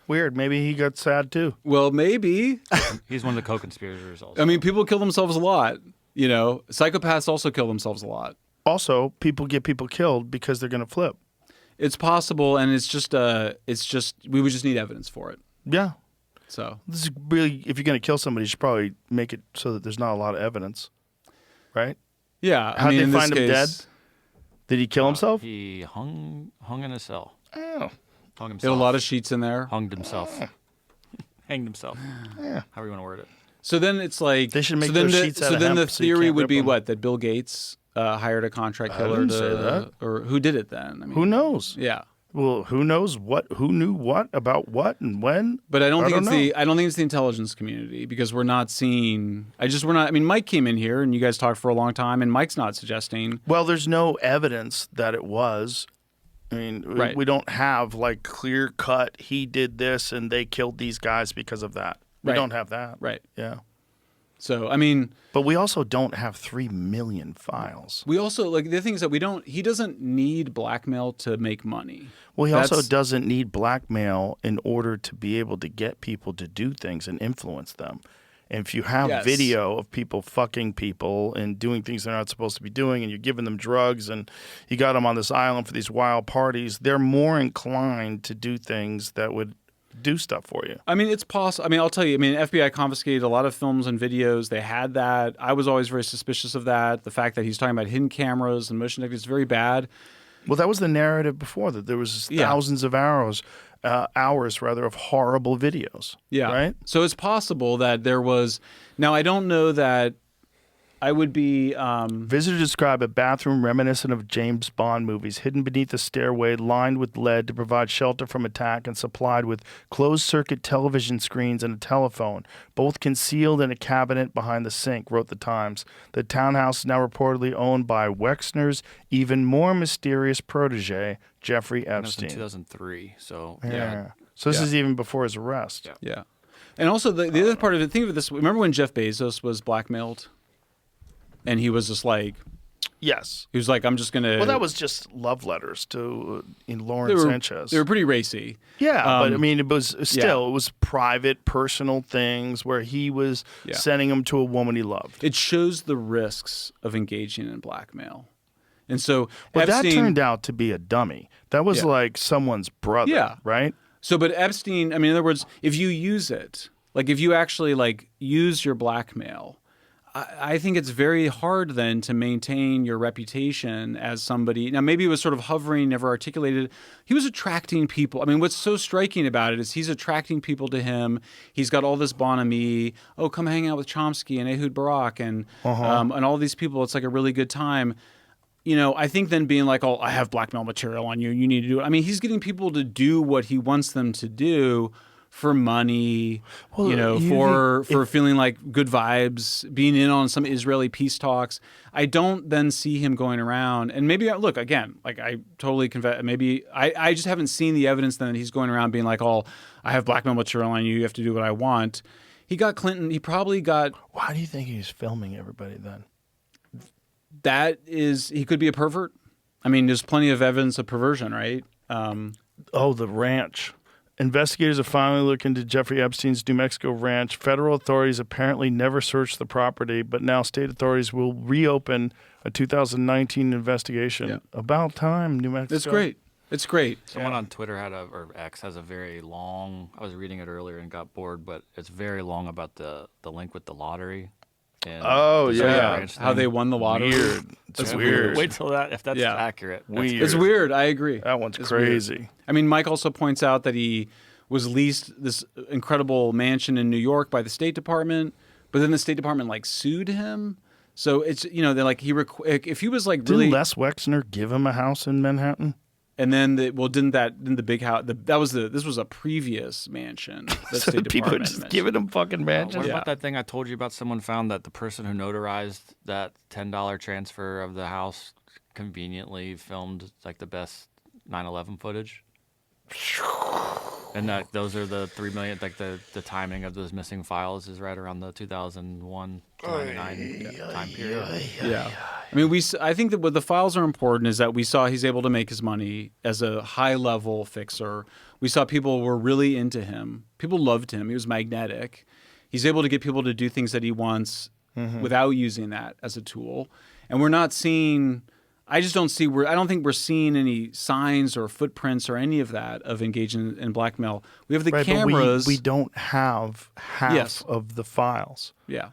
Weird. Maybe he got sad too. Well, maybe. He's one of the co-conspirators also. I mean, people kill themselves a lot. You know, psychopaths also kill themselves a lot. Also, people get people killed because they're going to flip. It's possible, and it's just we would just need evidence for it. Yeah. So This is really, if you're going to kill somebody, you should probably make it so that there's not a lot of evidence, right? yeah, How'd I mean, they in find this him case, dead? Did he kill himself? He hung in a cell. Oh. Hung Had himself. a lot of sheets in there. Hunged himself. Hanged himself. Yeah. However you want to word it. So then it's like They should make so then those the, sheets out so of then hemp the so you theory can't would rip be them. what, that Bill Gates hired a contract I killer didn't to say that. or who did it then? I mean, Who knows? Yeah. Well, who knows what? Who knew what about what and when? But I don't think know. I don't think it's the intelligence community because we're not seeing. I mean, Mike came in here and you guys talked for a long time, and Mike's not suggesting. Well, there's no evidence that it was. I mean, Right. we don't have like clear cut. He did this and they killed these guys because of that. We Right. don't have that. Right. Yeah. So I mean, But we also don't have 3 million files. we also like the thing is that we don't. He doesn't need blackmail to make money. Well, he also That's- doesn't need blackmail in order to be able to get people to do things and influence them. And if you have Yes. video of people fucking people and doing things they're not supposed to be doing, and you're giving them drugs, and you got them on this island for these wild parties, they're more inclined to do things that would do stuff for you. I mean, it's possible. I mean, I'll tell you. I mean, FBI confiscated a lot of films and videos. They had that. I was always very suspicious of that. The fact that he's talking about hidden cameras and motion detectors is very bad. Well, that was the narrative before, that there was Yeah. thousands of hours of horrible videos. Yeah. Right? So it's possible that there was. Now, I don't know that I would be. Visitors describe a bathroom reminiscent of James Bond movies, hidden beneath a stairway lined with lead to provide shelter from attack and supplied with closed-circuit television screens and a telephone, both concealed in a cabinet behind the sink, wrote the Times. The townhouse is now reportedly owned by Wexner's even more mysterious protege, Jeffrey That was in Epstein. 2003. So Yeah. So this Yeah. is even before his arrest. Yeah. Yeah. And also, the other part of it, think of it this way. Remember when Jeff Bezos was blackmailed? And he was just like, Yes. he was like, I'm just going to. Well, that was just love letters to Lauren Sanchez. They were pretty racy. Yeah, but I Um, mean, it was still it was private, personal things where he was Yeah. sending them to a woman he loved. It shows the risks of engaging in blackmail. And so But that Epstein, turned out to be a dummy. That was Yeah. like someone's brother, Yeah. right? So, but Epstein, I mean, in other words, if you use it, like if you actually like use your blackmail, I think it's very hard then to maintain your reputation as somebody. Now, maybe it was sort of hovering, never articulated. He was attracting people. I mean, what's so striking about it is he's attracting people to him. He's got all this bonhomie. Oh, come hang out with Chomsky and Ehud Barak and all these people. It's like a really good time. You know, I think then being like, oh, I have blackmail material on you. You need to do it. I mean, he's getting people to do what he wants them to do for money, Well, you know, you for feeling like good vibes, being in on some Israeli peace talks. I don't then see him going around. And maybe, look, again, like I totally confess, maybe I just haven't seen the evidence then that he's going around being like, oh, I have blackmail material on you. You have to do what I want. He got Clinton. He probably got. Why do you think he was filming everybody then? He could be a pervert. I mean, there's plenty of evidence of perversion, right? The ranch. Investigators are finally looking into Jeffrey Epstein's New Mexico ranch. Federal authorities apparently never searched the property, but now state authorities will reopen a 2019 investigation. Yeah. About time, New Mexico. It's great. It's great. Someone on Twitter or X has a very long. I was reading it earlier and got bored, but it's very long about the link with the lottery. And Oh, the yeah. Shelly Yeah, Ranch how thing. they won the lottery. Weird. That's weird. Wait till if that's Yeah. accurate. That's Weird. It's weird. I agree. That one's It's crazy. weird. I mean, Mike also points out that he was leased this incredible mansion in New York by the State Department, but then the State Department like sued him. So it's, you know, they're like if he was like really Didn't Les Wexner give him a house in Manhattan? and then didn't the big house this was a previous mansion that So State people are Department just mentioned. giving him fucking mansions? What Yeah. about that thing I told you about? Someone found that the person who notarized that $10 transfer of the house conveniently filmed like the best 9/11 footage. And those are the 3 million. Like the timing of those missing files is right around the 2001 to 99 time period. Yeah. I mean, I think that what the files are important is that we saw he's able to make his money as a high-level fixer. We saw people were really into him. People loved him. He was magnetic. He's able to get people to do things that he wants without using that as a tool. And we're not seeing – I just don't see – I don't think we're seeing any signs or footprints or any of that of engaging in blackmail. We have the cameras. But we don't have half of the files. Yeah.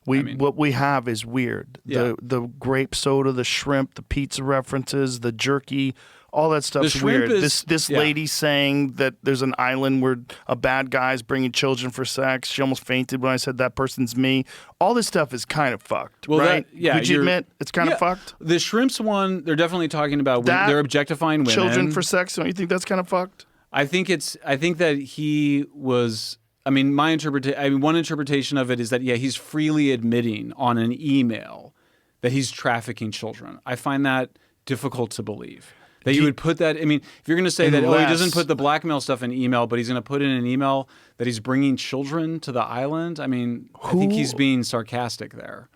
What we have is weird. Yeah. The grape soda, the shrimp, the pizza references, the jerky, all that stuff's weird. This lady saying that there's an island where a bad guy's bringing children for sex. She almost fainted when I said that person's me. All this stuff is kind of fucked, right? Would you admit it's kind of fucked? The shrimps one, they're definitely talking about they're objectifying women. Children for sex. Don't you think that's kind of fucked? I think that he was. I mean, one interpretation of it is that, he's freely admitting on an email that he's trafficking children. I find that difficult to believe. That you would put that, I mean, if you're going to say that, he doesn't put the blackmail stuff in email, but he's going to put in an email that he's bringing children to the island, I mean, I think he's being sarcastic there.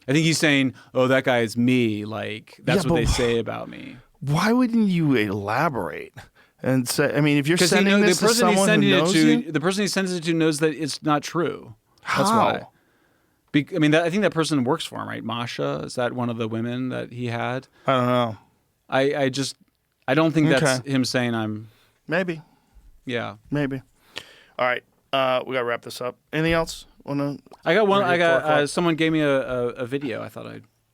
I think he's saying, oh, that guy is me, like, that's what they say about me. Why wouldn't you elaborate? And say, I mean, if you're sending this to someone who knows you? The person he sends it to knows that it's not true. How? That's why. I mean, I think that person works for him, right? Masha, is that one of the women that he had? I don't know. I don't think that's him saying I'm... Maybe. Yeah. Maybe. All right. We got to wrap this up. Anything else? I got one. Someone gave me a video. I thought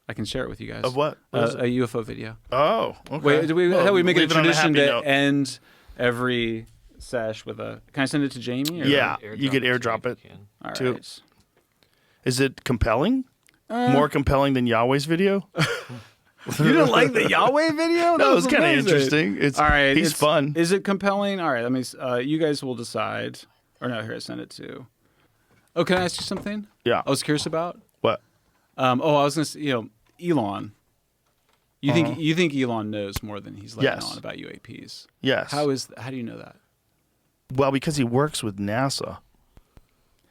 I can share it with you guys. Of what? A UFO video. Oh, okay. Wait, I thought we'd make it a tradition to end every sesh with a... Can I send it to Jamie? Or yeah, you could airdrop it. All too. right. Is it compelling? More compelling than Yahweh's video? You didn't like the Yahweh video? No, it was kind of interesting. All right, he's fun. Is it compelling? All right, let me. You guys will decide. Or no, here I send it to. Oh, can I ask you something? Yeah. I was curious about. What? I was going to say, Elon. You think Elon knows more than he's letting on about UAPs? Yes. How do you know that? Well, because he works with NASA.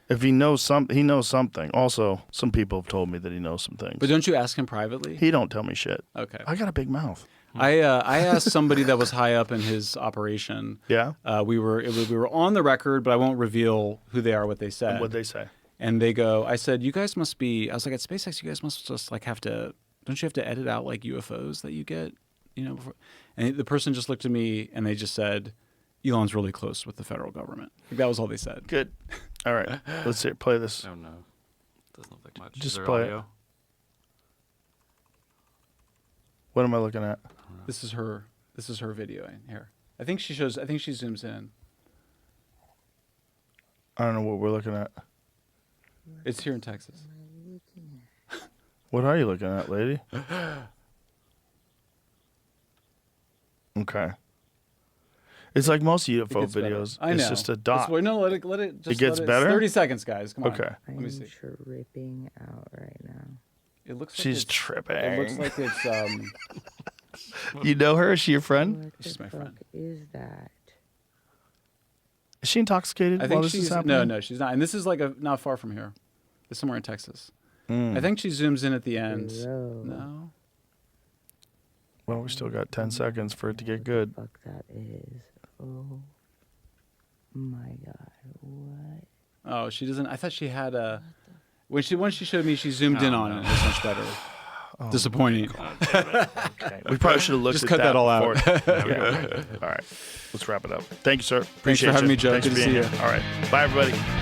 If he knows he knows something. Also, some people have told me that he knows some things. But don't you ask him privately? He don't tell me shit. Okay. I got a big mouth. I asked somebody that was high up in his operation. Yeah. We were on the record, but I won't reveal who they are, what they said. And what'd they say? And they go, I said, you guys must be. I was like, at SpaceX, you guys must just like have to. Don't you have to edit out like UFOs that you get? Before? And the person just looked at me and they just said, Elon's really close with the federal government. Like, that was all they said. Good. All right. Let's see. Play this. Oh, no. Doesn't look like much. Just play it. What am I looking at? This is her video in here. I think she zooms in. I don't know what we're looking at. It's here in Texas. What are you looking at, lady? Okay. It's like most UFO videos. I know. It's just a dot. Let it. Just it gets let better? 30 seconds, guys. Come on. Okay. Let me see. I'm tripping out right now. It looks like she's tripping. It looks like it's You know her? Is she your friend? What She's the my fuck friend. is that? Is she intoxicated I while think this is she's happening? no, she's not. And this is like not far from here. It's somewhere in Texas. I think she zooms in at the end. Hello. No. Well, we still got 10 seconds for it to get good. What the fuck that is? Oh my god! What? Oh, she doesn't. I thought she had a. When she showed me, she zoomed in on it. It was much better. Disappointing. Okay. We probably should have looked Just at cut that all before. out. Yeah. All right. Let's wrap it up. Thank you, sir. Thanks for having me, Joe. Thanks Good for to being see here. you. All right. Bye, everybody.